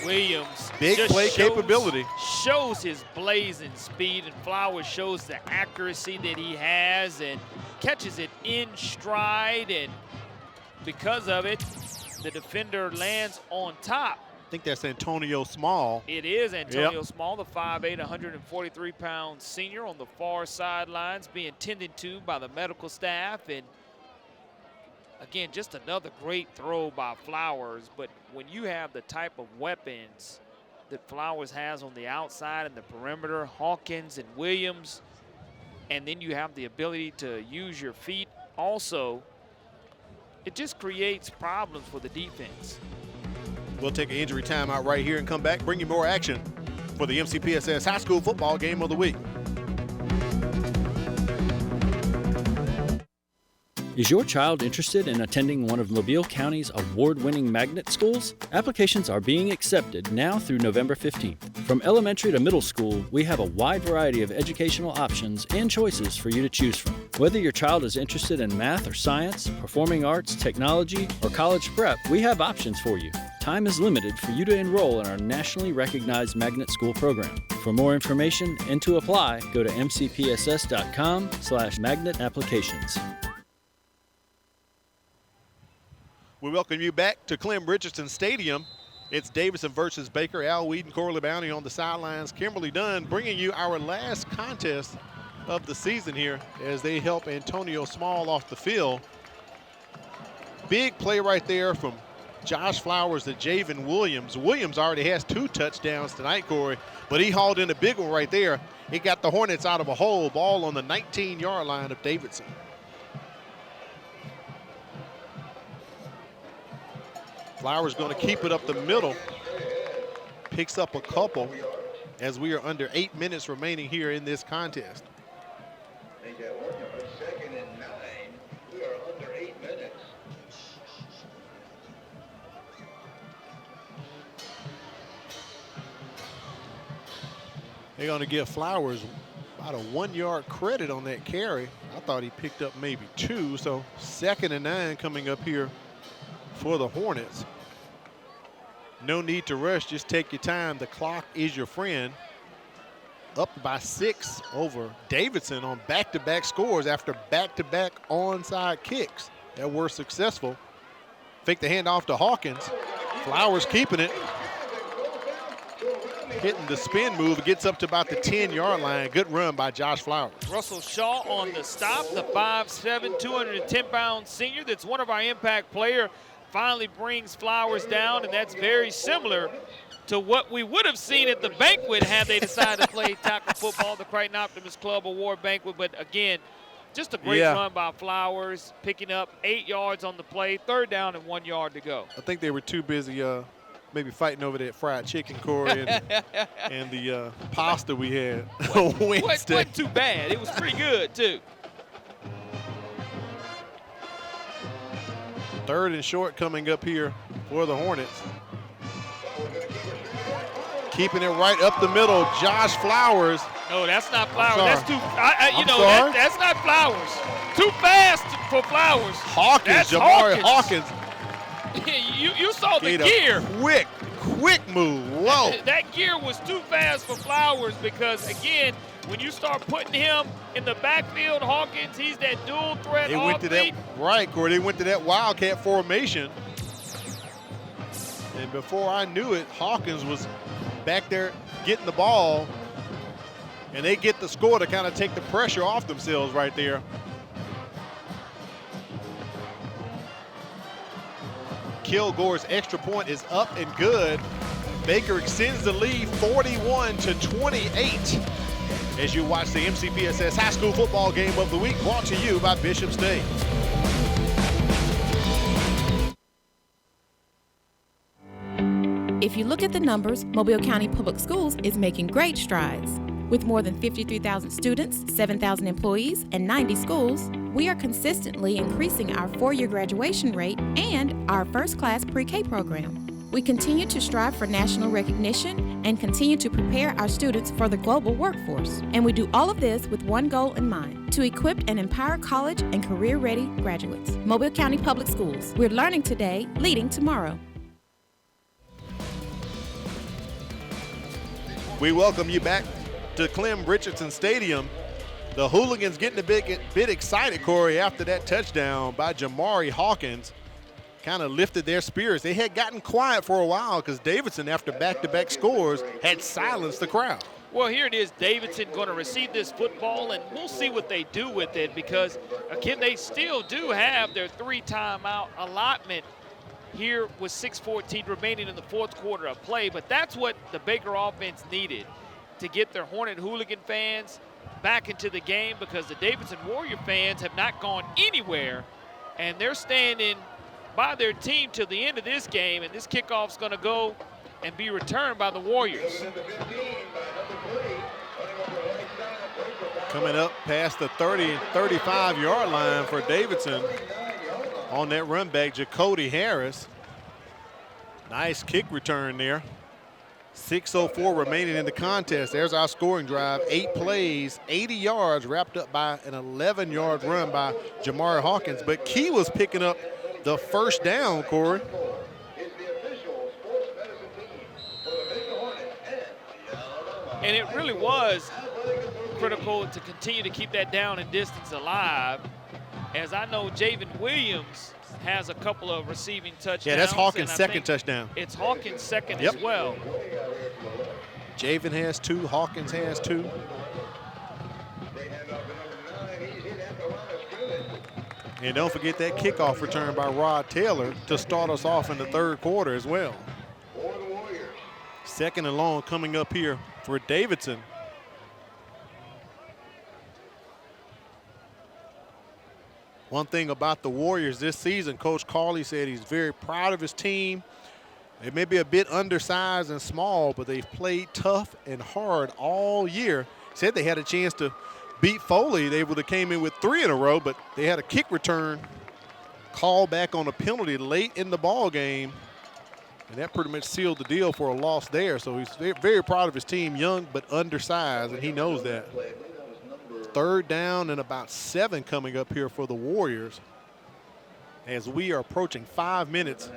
Williams big play capability. Shows his blazing speed, and Flowers shows the accuracy that he has and catches it in stride, and because of it, the defender lands on top. I think that's Antonio Small. It is Antonio Small, the 5'8", 143-pound senior on the far sidelines, being tended to by the medical staff. And again, just another great throw by Flowers. But when you have the type of weapons that Flowers has on the outside and the perimeter, Hawkins and Williams, and then you have the ability to use your feet also, it just creates problems for the defense. We'll take an injury timeout right here and come back, bring you more action for the MCPSS High School Football Game of the Week. Is your child interested in attending one of Mobile County's award-winning magnet schools? Applications are being accepted now through November 15th. From elementary to middle school, we have a wide variety of educational options and choices for you to choose from. Whether your child is interested in math or science, performing arts, technology, or college prep, we have options for you. Time is limited for you to enroll in our nationally recognized magnet school program. For more information and to apply, go to mcpss.com/magnet applications. We welcome you back to Clem Richardson Stadium. It's Davidson versus Baker. Al Weed and Corley Bounty on the sidelines. Kimberly Dunn bringing you our last contest of the season here as they help Antonio Small off the field. Big play right there from Josh Flowers to Javen Williams. Williams already has 2 touchdowns tonight, Corey, but he hauled in a big one right there. It got the Hornets out of a hole. Ball on the 19-yard line of Davidson. Flowers going to keep it up the middle. Picks up a couple as we are under 8 minutes remaining here in this contest. Second and 9. We are under 8 minutes. They're going to give Flowers about a 1-yard credit on that carry. I thought he picked up maybe 2. So 2nd and 9 coming up here for the Hornets. No need to rush, just take your time. The clock is your friend. Up by 6 over Davidson on back-to-back scores after back-to-back onside kicks that were successful. Fake the handoff to Hawkins. Flowers keeping it. Hitting the spin move, it gets up to about the 10-yard line. Good run by Josh Flowers. Russell Shaw on the stop, the 5'7", 210-pound senior that's one of our impact players. Finally brings Flowers down, and that's very similar to what we would have seen at the banquet had they decided to play tackle football, the Crichton Optimist Club Award banquet. But again, just a great run by Flowers, picking up 8 yards on the play, 3rd down and 1 yard to go. I think they were too busy maybe fighting over that fried chicken, Corey, and the pasta we had on Wednesday. Wasn't too bad. It was pretty good, too. 3rd and short coming up here for the Hornets. Keeping it right up the middle, Josh Flowers. No, that's not Flowers. That's too. That's not Flowers. Too fast for Flowers. Hawkins, that's Jamari Hawkins. you saw the gear. Quick move. Whoa. That gear was too fast for Flowers because, again, when you start putting him in the backfield, Hawkins, he's that dual threat. They went to that, right, Corey. They went to that Wildcat formation. And before I knew it, Hawkins was back there getting the ball. And they get the score to kind of take the pressure off themselves right there. Kilgore's extra point is up and good. Baker extends the lead 41-28 as you watch the MCPSS High School Football Game of the Week, brought to you by Bishop State. If you look at the numbers, Mobile County Public Schools is making great strides. With more than 53,000 students, 7,000 employees, and 90 schools, we are consistently increasing our four-year graduation rate and our first-class pre-K program. We continue to strive for national recognition and continue to prepare our students for the global workforce. And we do all of this with one goal in mind, to equip and empower college and career-ready graduates. Mobile County Public Schools. We're learning today, leading tomorrow. We welcome you back to Clem Richardson Stadium. The Hooligans getting a bit excited, Corey, after that touchdown by Jamari Hawkins. Kind of lifted their spirits. They had gotten quiet for a while because Davidson, after back-to-back scores, had silenced the crowd. Well, here it is. Davidson going to receive this football, and we'll see what they do with it because, again, they still do have their 3-timeout allotment here with 6:14 remaining in the fourth quarter of play. But that's what the Baker offense needed to get their Hornet Hooligan fans back into the game, because the Davidson Warrior fans have not gone anywhere, and they're standing by their team till the end of this game, and this kickoff's going to go and be returned by the Warriors. Coming up past the 30 and 35-yard line for Davidson on that run back, Jacody Harris. Nice kick return there. 6:04 remaining in the contest. There's our scoring drive. 8 plays, 80 yards, wrapped up by an 11-yard run by Jamari Hawkins. But Key was picking up the first down, Corey. And it really was critical to continue to keep that down and distance alive, as I know Javen Williams has a couple of receiving touchdowns. Yeah, that's Hawkins' second touchdown. It's Hawkins' second as well. Javen has 2, Hawkins has 2. And don't forget that kickoff return by Rod Taylor to start us off in the third quarter as well. Second and long coming up here for Davidson. One thing about the Warriors this season, Coach Carley said he's very proud of his team. They may be a bit undersized and small, but they've played tough and hard all year. Said they had a chance to beat Foley. They would have came in with 3 in a row, but they had a kick return call back on a penalty late in the ball game, and that pretty much sealed the deal for a loss there. So he's very, very proud of his team, young but undersized, and he knows that. Third down and about 7 coming up here for the Warriors, as we are approaching 5 minutes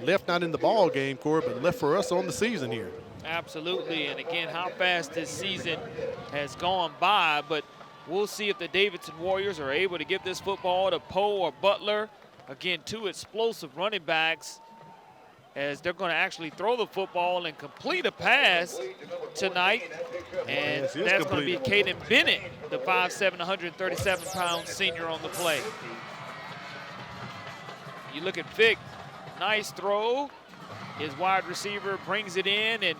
left, not in the ball game, Corey, but left for us on the season here. Absolutely, and again, how fast this season has gone by, but we'll see if the Davidson Warriors are able to give this football to Poe or Butler. Again, 2 explosive running backs, as they're going to actually throw the football and complete a pass tonight. And that's going to be Caden Bennett, the 5'7", 137-pound senior on the play. You look at Vic, nice throw. His wide receiver brings it in, and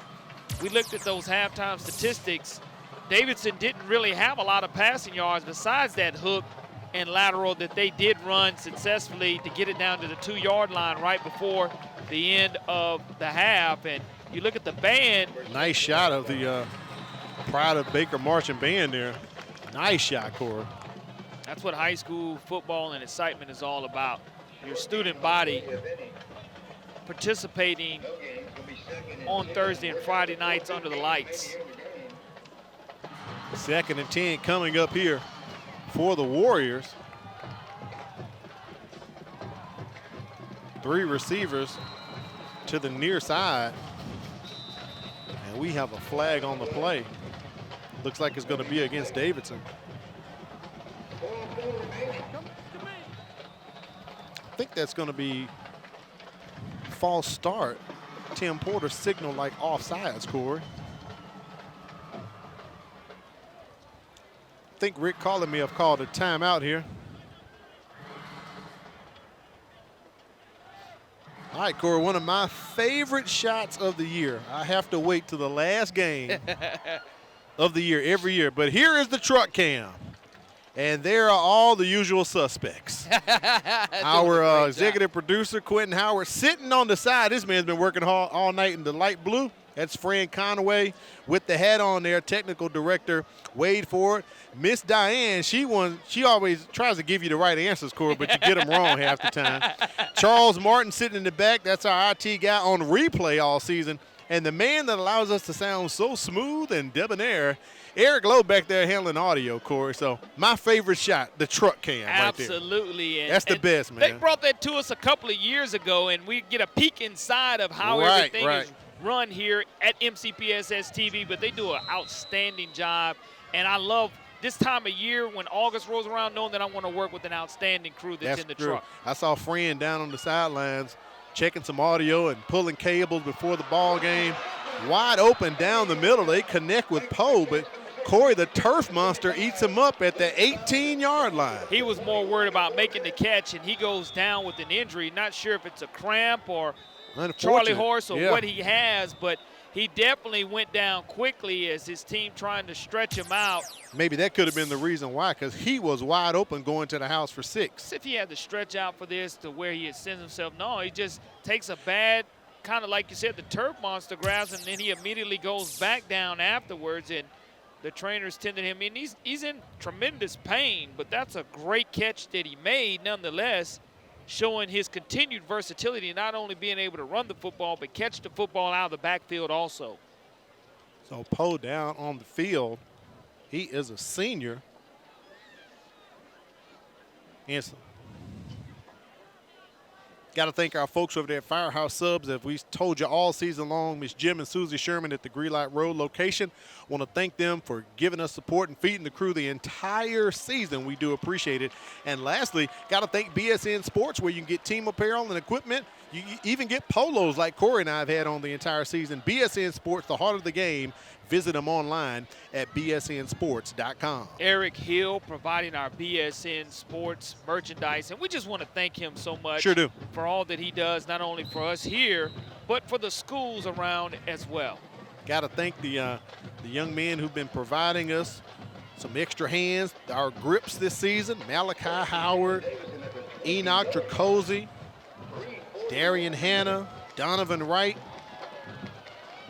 we looked at those halftime statistics. Davidson didn't really have a lot of passing yards besides that hook and lateral that they did run successfully to get it down to the 2-yard line right before the end of the half. And you look at the band. Nice shot of the Pride of Baker Marching Band there. Nice shot, Corey. That's what high school football and excitement is all about. Your student body participating on Thursday and Friday nights under the lights. 2nd and 10 coming up here for the Warriors. 3 receivers to the near side. And we have a flag on the play. Looks like it's going to be against Davidson. I think that's going to be false start. Tim Porter signaled like offsides, Corey. I think Rick Collin may have called a timeout here. All right, Corey, one of my favorite shots of the year. I have to wait to the last game of the year every year. But here is the truck cam. And there are all the usual suspects. Our executive producer, Quentin Howard, sitting on the side. This man's been working hard all night in the light blue. That's Fran Conaway with the hat on there. Technical director Wade Ford. Miss Diane, she always tries to give you the right answers, Corey, but you get them wrong half the time. Charles Martin sitting in the back. That's our IT guy on replay all season. And the man that allows us to sound so smooth and debonair, Eric Lowe back there handling audio, Corey. So my favorite shot, the truck cam right there. Absolutely. And that's the best, man. They brought that to us a couple of years ago, and we get a peek inside of how everything is run here at MCPSS TV. But they do an outstanding job, and I love this time of year when August rolls around knowing that I want to work with an outstanding crew that's in the truck. I saw Fran down on the sidelines checking some audio and pulling cables before the ball game. Wide open down the middle. They connect with Poe, but Corey, the turf monster, eats him up at the 18-yard line. He was more worried about making the catch, and he goes down with an injury. Not sure if it's a cramp or Charlie horse or what he has, but he definitely went down quickly as his team trying to stretch him out. Maybe that could have been the reason why, because he was wide open going to the house for 6. If he had to stretch out for this to where he had sent himself, no, he just takes a bad, kind of like you said, the turf monster grabs, and then he immediately goes back down afterwards, and the trainers tended him in. He's in tremendous pain, but that's a great catch that he made nonetheless, showing his continued versatility, not only being able to run the football, but catch the football out of the backfield also. So Poe down on the field. He is a senior. Answer. Got to thank our folks over there at Firehouse Subs. As we told you all season long, Miss Jim and Susie Sherman at the Greenlight Road location. Want to thank them for giving us support and feeding the crew the entire season. We do appreciate it. And lastly, got to thank BSN Sports, where you can get team apparel and equipment. You even get polos like Corey and I have had on the entire season. BSN Sports, the heart of the game. Visit them online at bsnsports.com. Eric Hill providing our BSN Sports merchandise, and we just want to thank him so much. Sure do. For all that he does, not only for us here, but for the schools around as well. Got to thank the young men who've been providing us some extra hands, our grips this season. Malachi Howard, Enoch Tracozzi, Darian Hanna, Donovan Wright,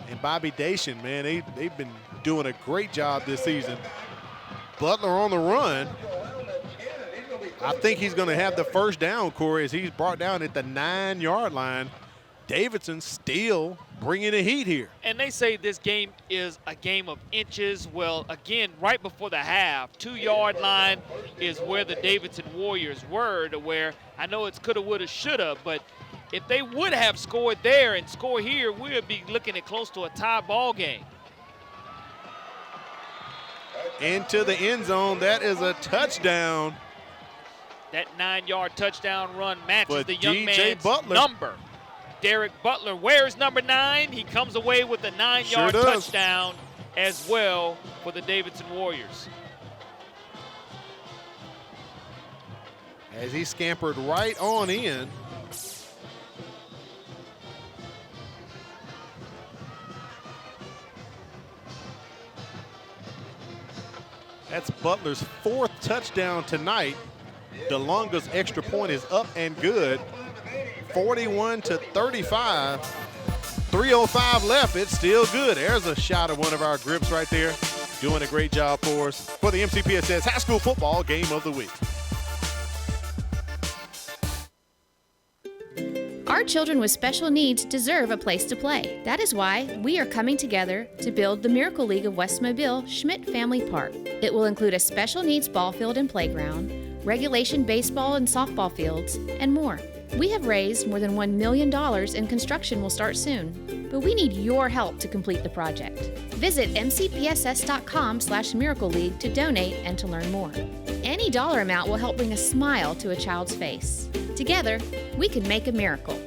and Bobby Dacian, man, they've been doing a great job this season. Butler on the run. I think he's going to have the first down, Corey, as he's brought down at the 9-yard line. Davidson still bringing the heat here. And they say this game is a game of inches. Well, again, right before the half, 2-yard line is where the Davidson Warriors were, to where I know it's coulda, woulda, shoulda, but if they would have scored there and score here, we would be looking at close to a tie ball game. Into the end zone. That is a touchdown. That 9-yard touchdown run matches the young DJ man's number. Derek Butler wears number 9. He comes away with a 9-yard touchdown as well for the Davidson Warriors. As he scampered right on in. That's Butler's 4th touchdown tonight. DeLonga's extra point is up and good. 41-35. 3:05 left. It's still good. There's a shot of one of our grips right there. Doing a great job for us for the MCPSS High School Football Game of the Week. Our children with special needs deserve a place to play. That is why we are coming together to build the Miracle League of West Mobile Schmidt Family Park. It will include a special needs ball field and playground, regulation baseball and softball fields, and more. We have raised more than $1 million and construction will start soon, but we need your help to complete the project. Visit mcpss.com/Miracle League to donate and to learn more. Any dollar amount will help bring a smile to a child's face. Together, we can make a miracle.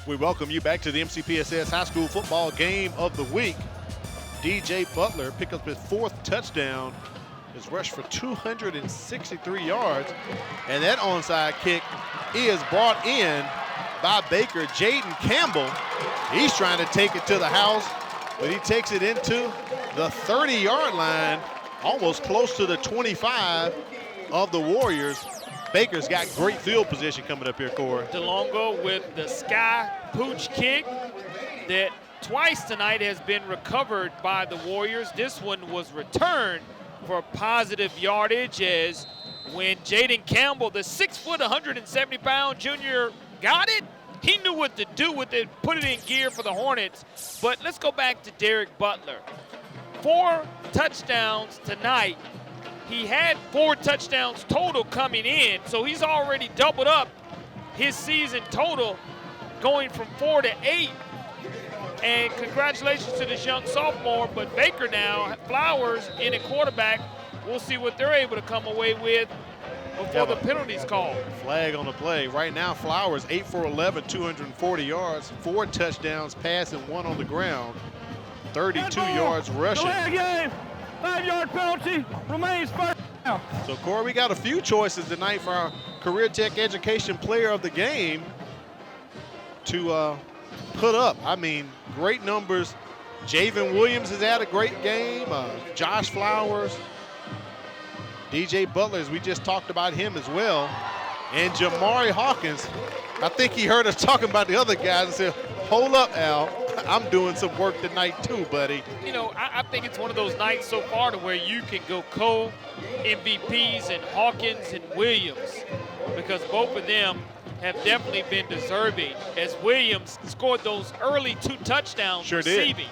We welcome you back to the MCPSS High School Football Game of the Week. DJ Butler picked up his 4th touchdown has rushed for 263 yards. And that onside kick is brought in by Baker. Jaden Campbell, he's trying to take it to the house, but he takes it into the 30-yard line, almost close to the 25 of the Warriors. Baker's got great field position coming up here, Corey. DeLongo with the sky pooch kick that twice tonight has been recovered by the Warriors. This one was returned for positive yardage, as when Jaden Campbell, the 6', 170-pound junior, got it, he knew what to do with it, put it in gear for the Hornets. But let's go back to Derek Butler. 4 touchdowns tonight. He had 4 touchdowns total coming in, so he's already doubled up his season total, going from 4 to 8. And congratulations to this young sophomore, but Baker now, Flowers in a quarterback, we'll see what they're able to come away with before the penalty's called. Flag on the play. Right now, Flowers 8 for 11, 240 yards, 4 touchdowns passing, 1 on the ground, 32 yards rushing. 5-yard penalty, remains first down. So, Corey, we got a few choices tonight for our Career Tech Education Player of the Game to put up. I mean, great numbers. Javen Williams has had a great game. Josh Flowers, DJ Butler, as we just talked about him as well. And Jamari Hawkins, I think he heard us talking about the other guys and said, hold up, Al, I'm doing some work tonight too, buddy. You know, I think it's one of those nights so far to where you can go co-MVPs in Hawkins and Williams, because both of them have definitely been deserving, as Williams scored those early 2 touchdowns receiving.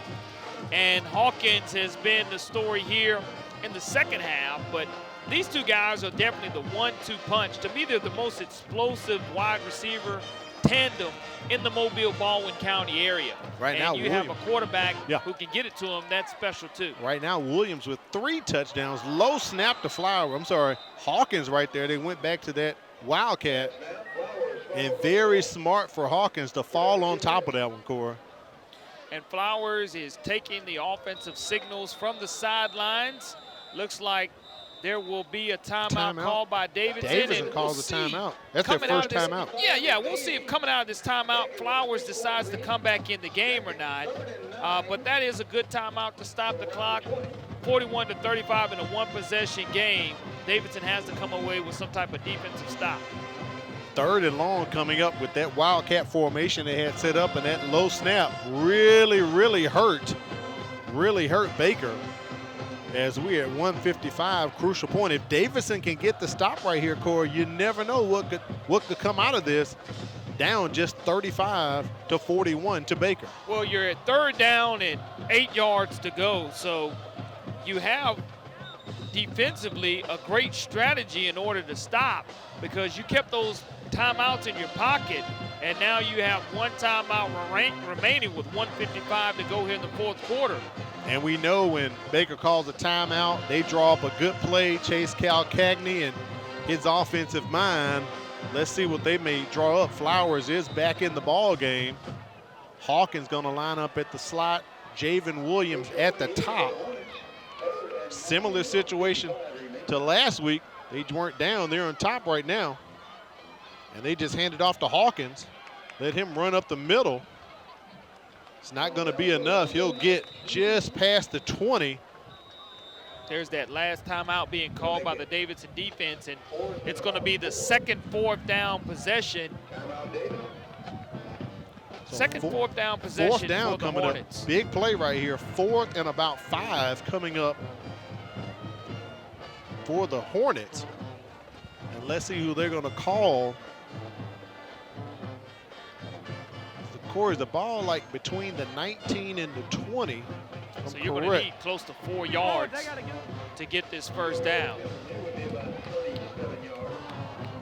And Hawkins has been the story here in the second half, but these two guys are definitely the 1-2 punch. To me, they're the most explosive wide receiver tandem in the Mobile-Baldwin County area. Right now, you have a quarterback who can get it to him. That's special too. Right now, Williams with 3 touchdowns. Low snap to Hawkins right there. They went back to that Wildcat. And very smart for Hawkins to fall on top of that one, Cora. And Flowers is taking the offensive signals from the sidelines. Looks like there will be a timeout called by Davidson. Davidson calls a timeout. That's their first timeout. Yeah, we'll see if coming out of this timeout, Flowers decides to come back in the game or not. But that is a good timeout to stop the clock. 41-35 in a 1-possession game. Davidson has to come away with some type of defensive stop. 3rd and long coming up with that Wildcat formation they had set up, and that low snap really hurt Baker. As we're at 1:55, crucial point. If Davidson can get the stop right here, Corey, you never know what could come out of this. Down just 35-41 to Baker. Well, you're at 3rd down and 8 yards to go, so you have defensively a great strategy in order to stop, because you kept those timeouts in your pocket, and now you have 1 timeout remaining with 1:55 to go here in the 4th quarter. And we know when Baker calls a timeout, they draw up a good play. Chase Calcagney and his offensive mind. Let's see what they may draw up. Flowers is back in the ball game. Hawkins going to line up at the slot. Javen Williams at the top. Similar situation to last week. They weren't down. They're on top right now. And they just handed off to Hawkins. Let him run up the middle. It's not going to be enough. He'll get just past the 20. There's that last timeout being called by the Davidson defense, and it's going to be the 2nd 4th down possession. Second 4th down possession. 4th down for the coming Hornets. up. Big play right here. 4th and about 5 coming up for the Hornets. And let's see who they're going to call. Corey, the ball like between the 19 and the 20. So you're going to need close to 4 yards to get this first down.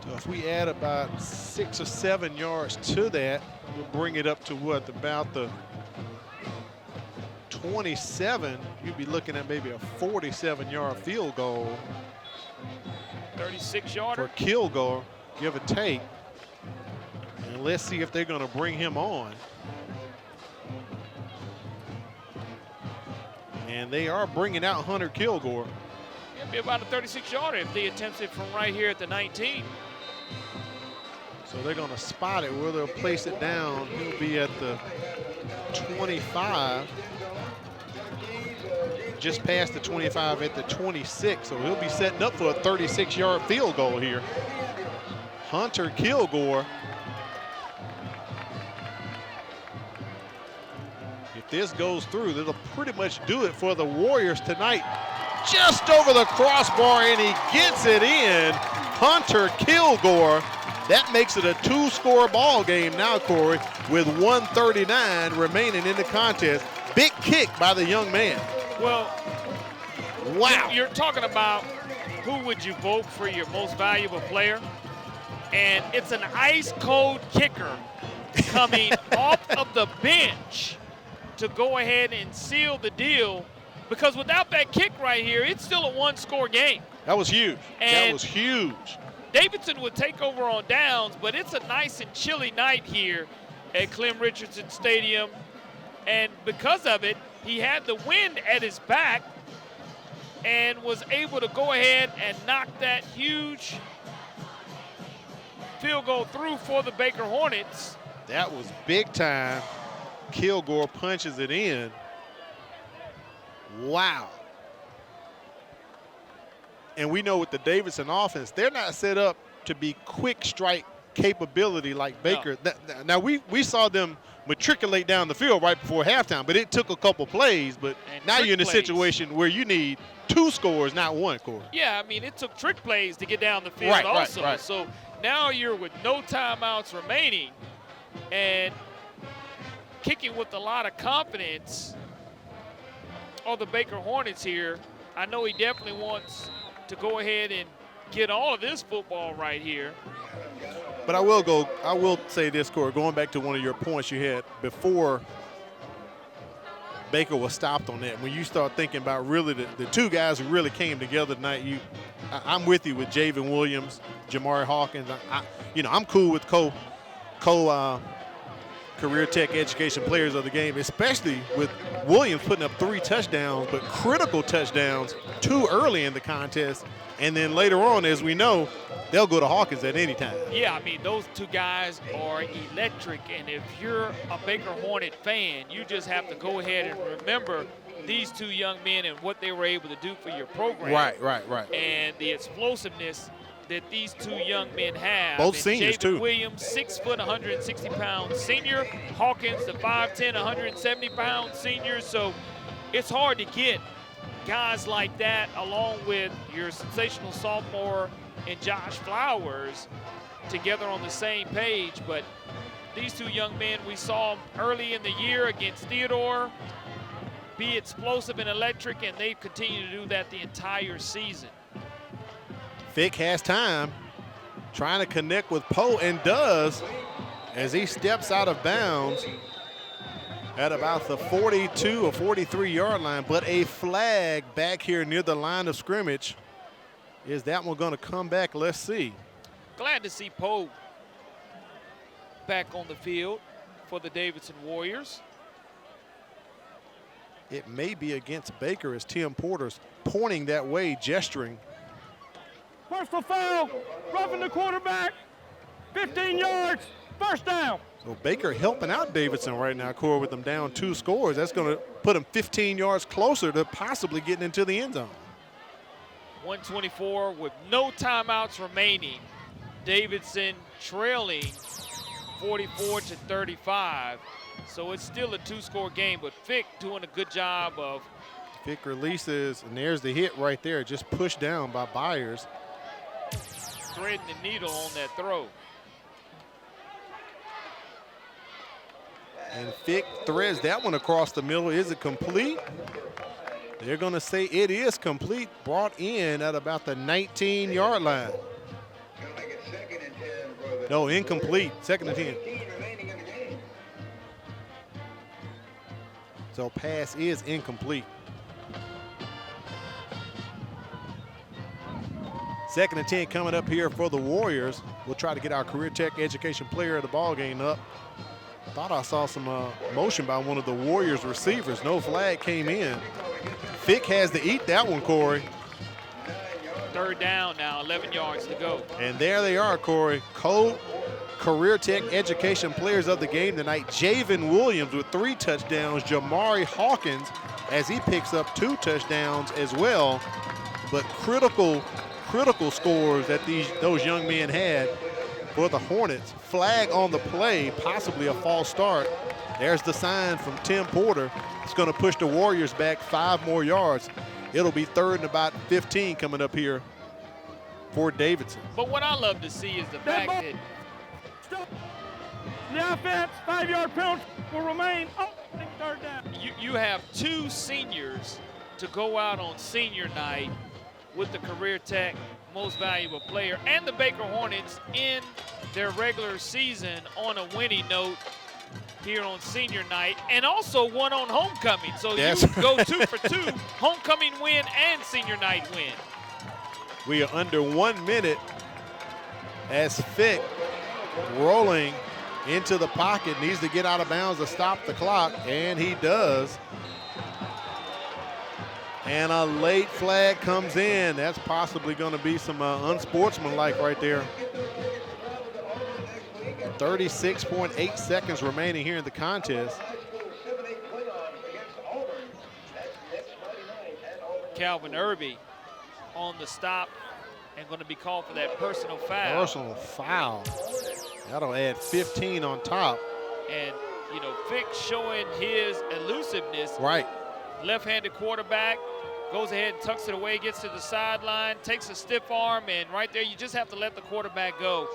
So if we add about 6 or 7 yards to that, we'll bring it up to what, about the 27. You'd be looking at maybe a 47-yard field goal. 36-yarder. For Kilgore, give or take. And let's see if they're going to bring him on. And they are bringing out Hunter Kilgore. Be about a 36-yarder if they attempt it from right here at the 19. So they're going to spot it where they'll place it down. He'll be at the 25. Just past the 25 at the 26. So he'll be setting up for a 36-yard field goal here. Hunter Kilgore. If this goes through, that'll pretty much do it for the Warriors tonight. Just over the crossbar, and he gets it in. Hunter Kilgore. That makes it a 2-score ball game now, Corey, with 1:39 remaining in the contest. Big kick by the young man. Well, wow. You're talking about who would you vote for your most valuable player? And it's an ice-cold kicker coming off of the bench to go ahead and seal the deal, because without that kick right here, it's still a 1-score game. That was huge. That was huge. Davidson would take over on downs, but it's a nice and chilly night here at Clem Richardson Stadium. And because of it, he had the wind at his back and was able to go ahead and knock that huge field goal through for the Baker Hornets. That was big time. Kilgore punches it in. Wow. And we know with the Davidson offense, they're not set up to be quick strike capability like Baker. No. Now, we saw them matriculate down the field right before halftime, but it took a couple plays. But And now you're in a trick plays. situation where you need 2 scores, not 1, Corey. Yeah, I mean, it took trick plays to get down the field also. Right. So now you're with no timeouts remaining and kicking with a lot of confidence on the Baker Hornets here. I know he definitely wants to go ahead and get all of this football right here. But I will say this, Corey, going back to one of your points you had before Baker was stopped on that. When you start thinking about really the 2 guys who really came together tonight, I'm with you with Javen Williams, Jamari Hawkins. I'm cool with Career Tech Education Players of the Game, especially with Williams putting up 3 touchdowns, but critical touchdowns too early in the contest. And then later on, as we know, they'll go to Hawkins at any time. Yeah, I mean, those 2 guys are electric. And if you're a Baker Hornet fan, you just have to go ahead and remember these 2 young men and what they were able to do for your program. Right. And the explosiveness that these 2 young men have. Both and seniors, Javen too. Williams, 6 foot, 160-pound senior. Hawkins, the 5'10", 170-pound senior. So it's hard to get guys like that along with your sensational sophomore and Josh Flowers together on the same page. But these 2 young men, we saw them early in the year against Theodore, be explosive and electric, and they've continued to do that the entire season. Fick has time, trying to connect with Poe, and does as he steps out of bounds at about the 42 or 43-yard line. But a flag back here near the line of scrimmage. Is that one going to come back? Let's see. Glad to see Poe back on the field for the Davidson Warriors. It may be against Baker as Tim Porter's pointing that way, gesturing. Personal foul, roughing the quarterback, 15 yards, first down. So Baker helping out Davidson right now, Corey, with them down 2 scores. That's going to put them 15 yards closer to possibly getting into the end zone. 124 with no timeouts remaining. Davidson trailing 44-35. So it's still a 2-score game, but Fick doing a good job of. Fick releases, and there's the hit right there, just pushed down by Byers. Threading the needle on that throw. And Fick threads that one across the middle. Is it complete? They're going to say it is complete. Brought in at about the 19-yard line. No, incomplete. 2nd and 10. So pass is incomplete. 2nd and 10 coming up here for the Warriors. We'll try to get our Career Tech Education Player of the ball game up. Thought I saw some motion by one of the Warriors receivers. No flag came in. Fick has to eat that one, Corey. 3rd down now, 11 yards to go. And there they are, Corey. Career Tech Education Players of the game tonight. Javen Williams with 3 touchdowns. Jamari Hawkins, as he picks up 2 touchdowns as well. But critical scores that those young men had for the Hornets. Flag on the play, possibly a false start. There's the sign from Tim Porter. It's going to push the Warriors back 5 more yards. It'll be 3rd and about 15 coming up here for Davidson. But what I love to see is the fact that the offense, 5-yard penalty will remain. 3rd down. You have 2 seniors to go out on senior night with the Career Tech Most Valuable Player and the Baker Hornets in their regular season on a winning note here on senior night, and also one on homecoming. So That's you go 2 for 2, homecoming win and senior night win. We are under 1 minute as Fick rolling into the pocket, needs to get out of bounds to stop the clock, and he does. And a late flag comes in. That's possibly going to be some unsportsmanlike right there. 36.8 seconds remaining here in the contest. Calvin Irby on the stop and going to be called for that personal foul. Personal foul. That'll add 15 on top. And, you know, Fick showing his elusiveness. Right. Left-handed quarterback, goes ahead and tucks it away, gets to the sideline, takes a stiff arm, and right there you just have to let the quarterback go.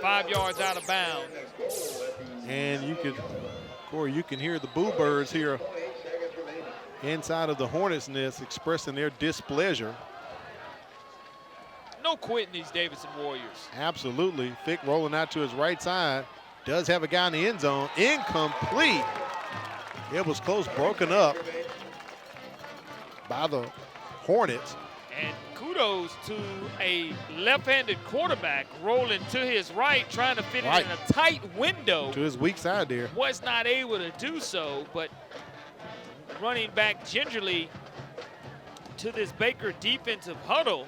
5 yards out of bounds. And you could, Corey, you can hear the Boo Birds here inside of the Hornets' nest expressing their displeasure. No quitting these Davidson Warriors. Absolutely. Fick rolling out to his right side. Does have a guy in the end zone. Incomplete. It was close, broken up by the Hornets. And kudos to a left-handed quarterback rolling to his right, trying to fit it in a tight window. To his weak side there. Was not able to do so, but running back gingerly to this Baker defensive huddle.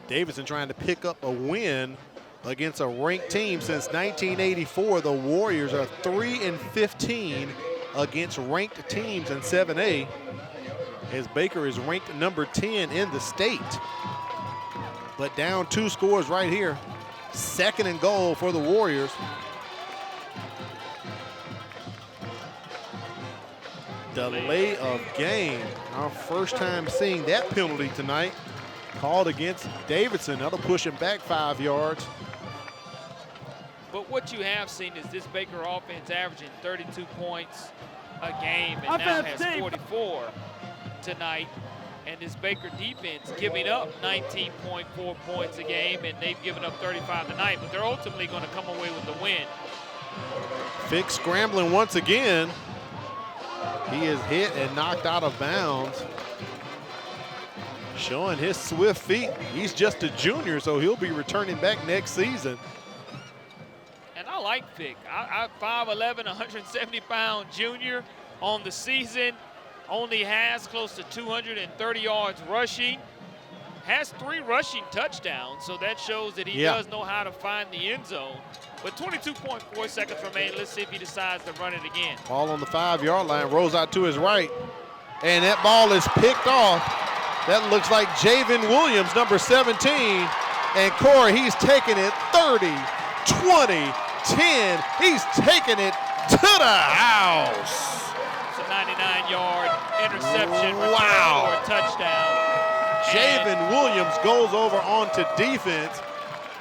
Davidson trying to pick up a win against a ranked team since 1984. The Warriors are 3-15 against ranked teams in 7A, as Baker is ranked number 10 in the state. But down 2 scores right here. 2nd and goal for the Warriors. Delay of game. Our first time seeing that penalty tonight. Called against Davidson. That'll push him back 5 yards. But what you have seen is this Baker offense averaging 32 points a game and now has 44 tonight. And this Baker defense giving up 19.4 points a game, and they've given up 35 tonight, but they're ultimately going to come away with the win. Fick scrambling once again. He is hit and knocked out of bounds. Showing his swift feet. He's just a junior, so he'll be returning back next season. And I like Fick. 5'11", 170-pound junior on the season. Only has close to 230 yards rushing. Has 3 rushing touchdowns, so that shows that he does know how to find the end zone. But 22.4 seconds remain. Let's see if he decides to run it again. Ball on the 5-yard line, rolls out to his right. And that ball is picked off. That looks like Javen Williams, number 17. And Corey, he's taking it 30, 20, 10. He's taking it to the house. It's a 99-yard interception return for a touchdown. Javen Williams goes over onto defense.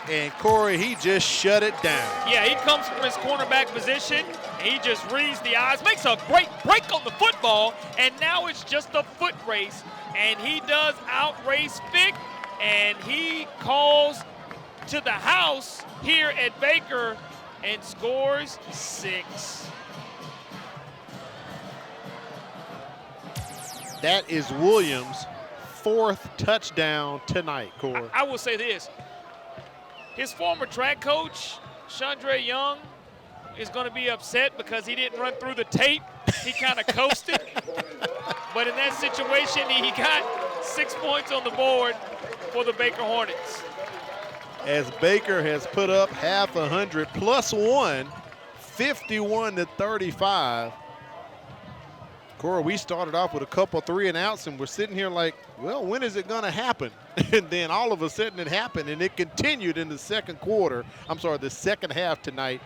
And Corey, he just shut it down. Yeah, he comes from his cornerback position. He just reads the eyes, makes a great break on the football, and now it's just a foot race. And he does outrace Fick, and he calls to the house here at Baker and scores 6. That is Williams' 4th touchdown tonight, Corey. I will say this. His former track coach, Chandre Young, is going to be upset because he didn't run through the tape. He kind of coasted. But in that situation, he got 6 points on the board for the Baker Hornets. As Baker has put up half 100 plus one, 51-35. Cora, we started off with a couple 3-and-outs, and we're sitting here like, well, when is it going to happen? And then all of a sudden it happened, and it continued in the second half tonight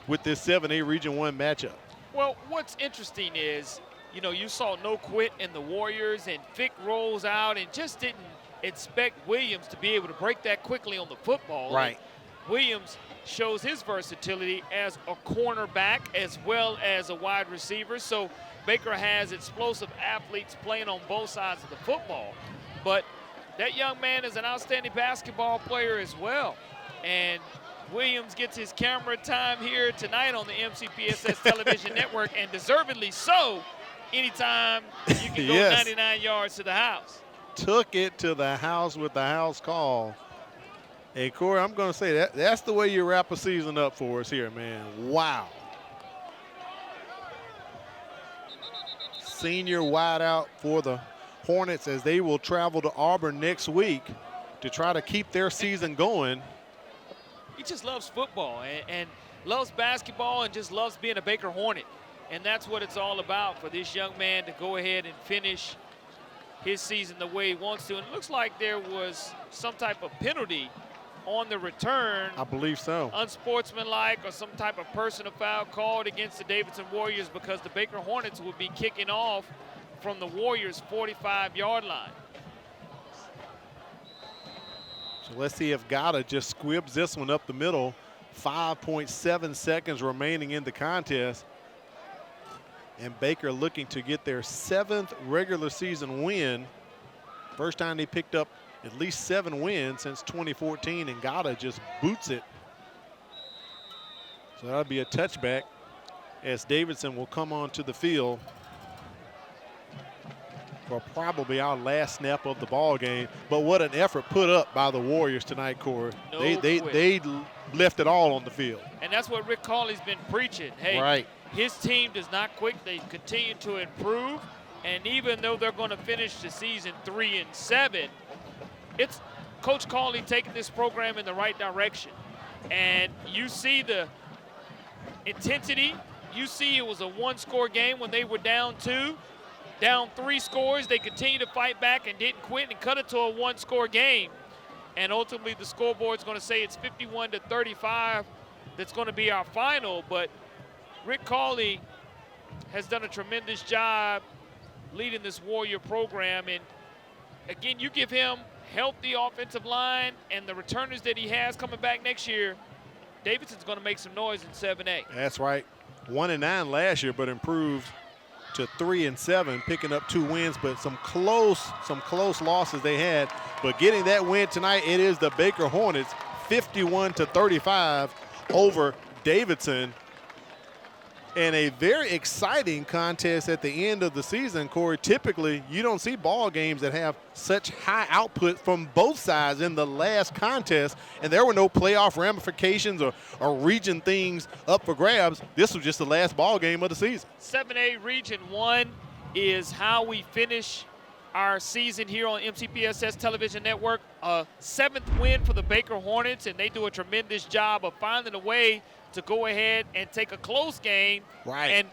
with this 7A Region 1 matchup. Well, what's interesting is, you know, you saw no quit in the Warriors, and Vic rolls out and just didn't expect Williams to be able to break that quickly on the football. Right. And Williams shows his versatility as a cornerback as well as a wide receiver. So Baker has explosive athletes playing on both sides of the football. But that young man is an outstanding basketball player as well. And Williams gets his camera time here tonight on the MCPSS television network, and deservedly so. Anytime you can go 99 yards to the house. Took it to the house with the house call. Hey, Corey, I'm going to say that's the way you wrap a season up for us here, man. Wow. Senior wideout for the Hornets as they will travel to Auburn next week to try to keep their season going. He just loves football and loves basketball and just loves being a Baker Hornet. And that's what it's all about for this young man to go ahead and finish his season the way he wants to. And it looks like there was some type of penalty on the return. I believe so. Unsportsmanlike or some type of personal foul called against the Davidson Warriors, because the Baker Hornets will be kicking off from the Warriors' 45-yard line. So let's see if Gata just squibs this one up the middle. 5.7 seconds remaining in the contest. And Baker looking to get their 7th regular season win. First time they picked up at least 7 wins since 2014, and Gata just boots it. So that'll be a touchback as Davidson will come onto the field for probably our last snap of the ball game. But what an effort put up by the Warriors tonight, Corey. They left it all on the field. And that's what Rick Cawley's been preaching. Hey, right. His team does not quit. They continue to improve. And even though they're going to finish the season 3-7, it's Coach Cawley taking this program in the right direction. And you see the intensity. You see it was a 1-score game when they were down 2. Down 3 scores, they continue to fight back and didn't quit and cut it to a 1-score game. And ultimately the scoreboard's going to say it's 51-35. That's going to be our final. But Rick Cawley has done a tremendous job leading this Warrior program. And again, you give him healthy offensive line and the returners that he has coming back next year, Davidson's going to make some noise in 7A. That's right. 1-9 last year, but improved to 3-7, picking up 2 wins, but some close losses they had. But getting that win tonight, it is the Baker Hornets 51-35 over Davidson. And a very exciting contest at the end of the season, Corey. Typically, you don't see ball games that have such high output from both sides in the last contest, and there were no playoff ramifications or region things up for grabs. This was just the last ball game of the season. 7A Region 1 is how we finish our season here on MCPSS Television Network. A 7th win for the Baker Hornets, and they do a tremendous job of finding a way to go ahead and take a close game and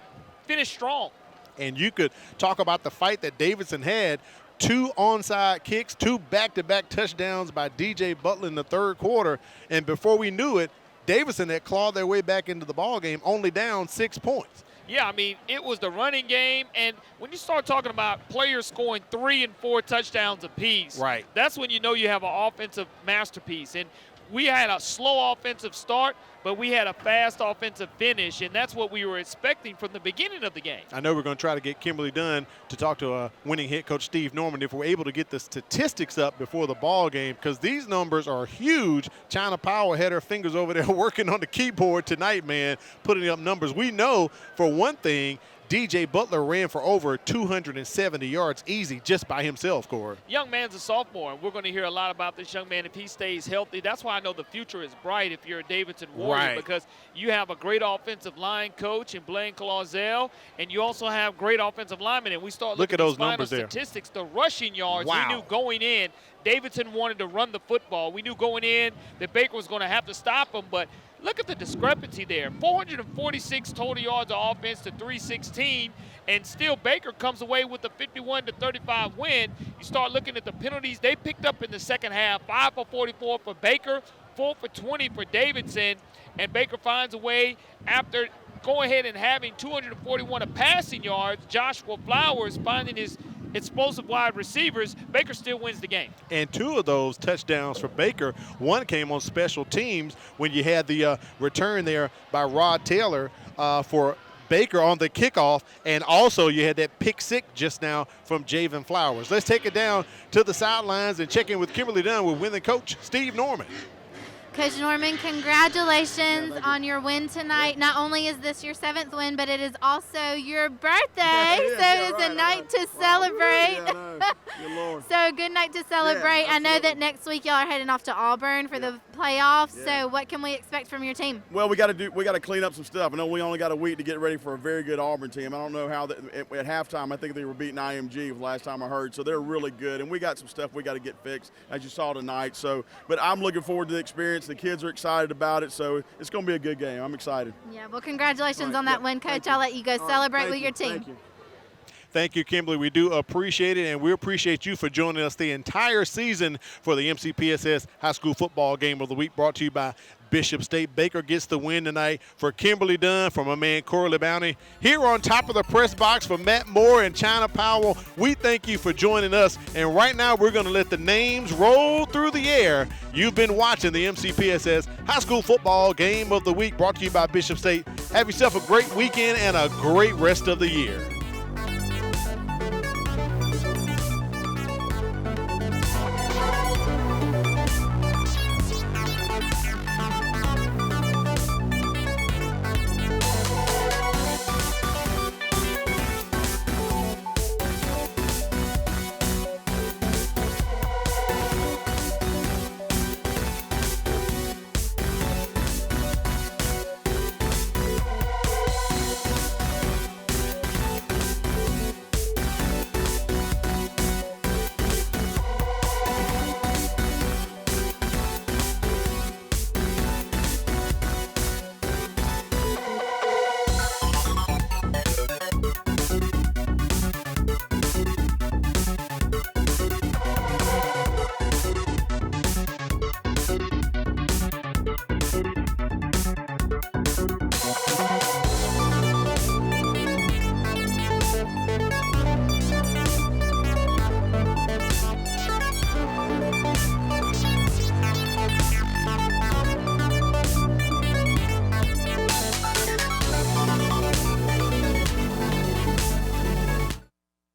finish strong. And you could talk about the fight that Davidson had. 2 onside kicks, 2 back-to-back touchdowns by DJ Butler in the third quarter. And before we knew it, Davidson had clawed their way back into the ball game, only down 6 points. Yeah, I mean, it was the running game. And when you start talking about players scoring 3 and 4 touchdowns apiece, that's when you know you have an offensive masterpiece. And we had a slow offensive start, but we had a fast offensive finish, and that's what we were expecting from the beginning of the game. I know we're going to try to get Kimberly Dunn to talk to winning head coach Steve Norman if we're able to get the statistics up before the ball game, because these numbers are huge. China Powell had her fingers over there working on the keyboard tonight, man, putting up numbers. We know, for one thing, DJ Butler ran for over 270 yards easy just by himself, Corey. Young man's a sophomore, and we're going to hear a lot about this young man if he stays healthy. That's why I know the future is bright if you're a Davidson Warrior, because you have a great offensive line coach in Blaine Clausel, and you also have great offensive linemen. And we start looking at those final numbers there. Statistics, the rushing yards, we knew going in, Davidson wanted to run the football. We knew going in that Baker was going to have to stop him, but look at the discrepancy there. 446 total yards of offense to 316, and still Baker comes away with a 51-35 win. You start looking at the penalties they picked up in the second half. 5 for 44 for Baker, 4 for 20 for Davidson, and Baker finds a way after going ahead and having 241 of passing yards. Joshua Flowers finding his explosive wide receivers. Baker still wins the game. And 2 of those touchdowns for Baker, one came on special teams when you had the return there by Rod Taylor for Baker on the kickoff, and also you had that pick six just now from Javen Flowers. Let's take it down to the sidelines and check in with Kimberly Dunn with winning coach Steve Norman. Coach Norman, congratulations on your win tonight. Not only is this your 7th win, but it is also your birthday. It is a night to celebrate. So good night to celebrate. I know that next week y'all are heading off to Auburn for the playoffs. So what can we expect from your team? Well, we got to clean up some stuff. I know we only got a week to get ready for a very good Auburn team. I don't know how at halftime I think they were beating IMG last time I heard. So they're really good, and we got some stuff we got to get fixed as you saw tonight. So, but I'm looking forward to the experience. The kids are excited about it, so it's going to be a good game. I'm excited. Yeah, well, congratulations on that win, Coach. I'll let you go celebrate with your team. Thank you. Thank you, Kimberly. We do appreciate it, and we appreciate you for joining us the entire season for the MCPSS High School Football Game of the Week, brought to you by Bishop State. Baker gets the win tonight. For Kimberly Dunn, from my man Corley Bounty, here on top of the press box for Matt Moore and China Powell, we thank you for joining us. And right now, we're going to let the names roll through the air. You've been watching the MCPSS High School Football Game of the Week, brought to you by Bishop State. Have yourself a great weekend and a great rest of the year.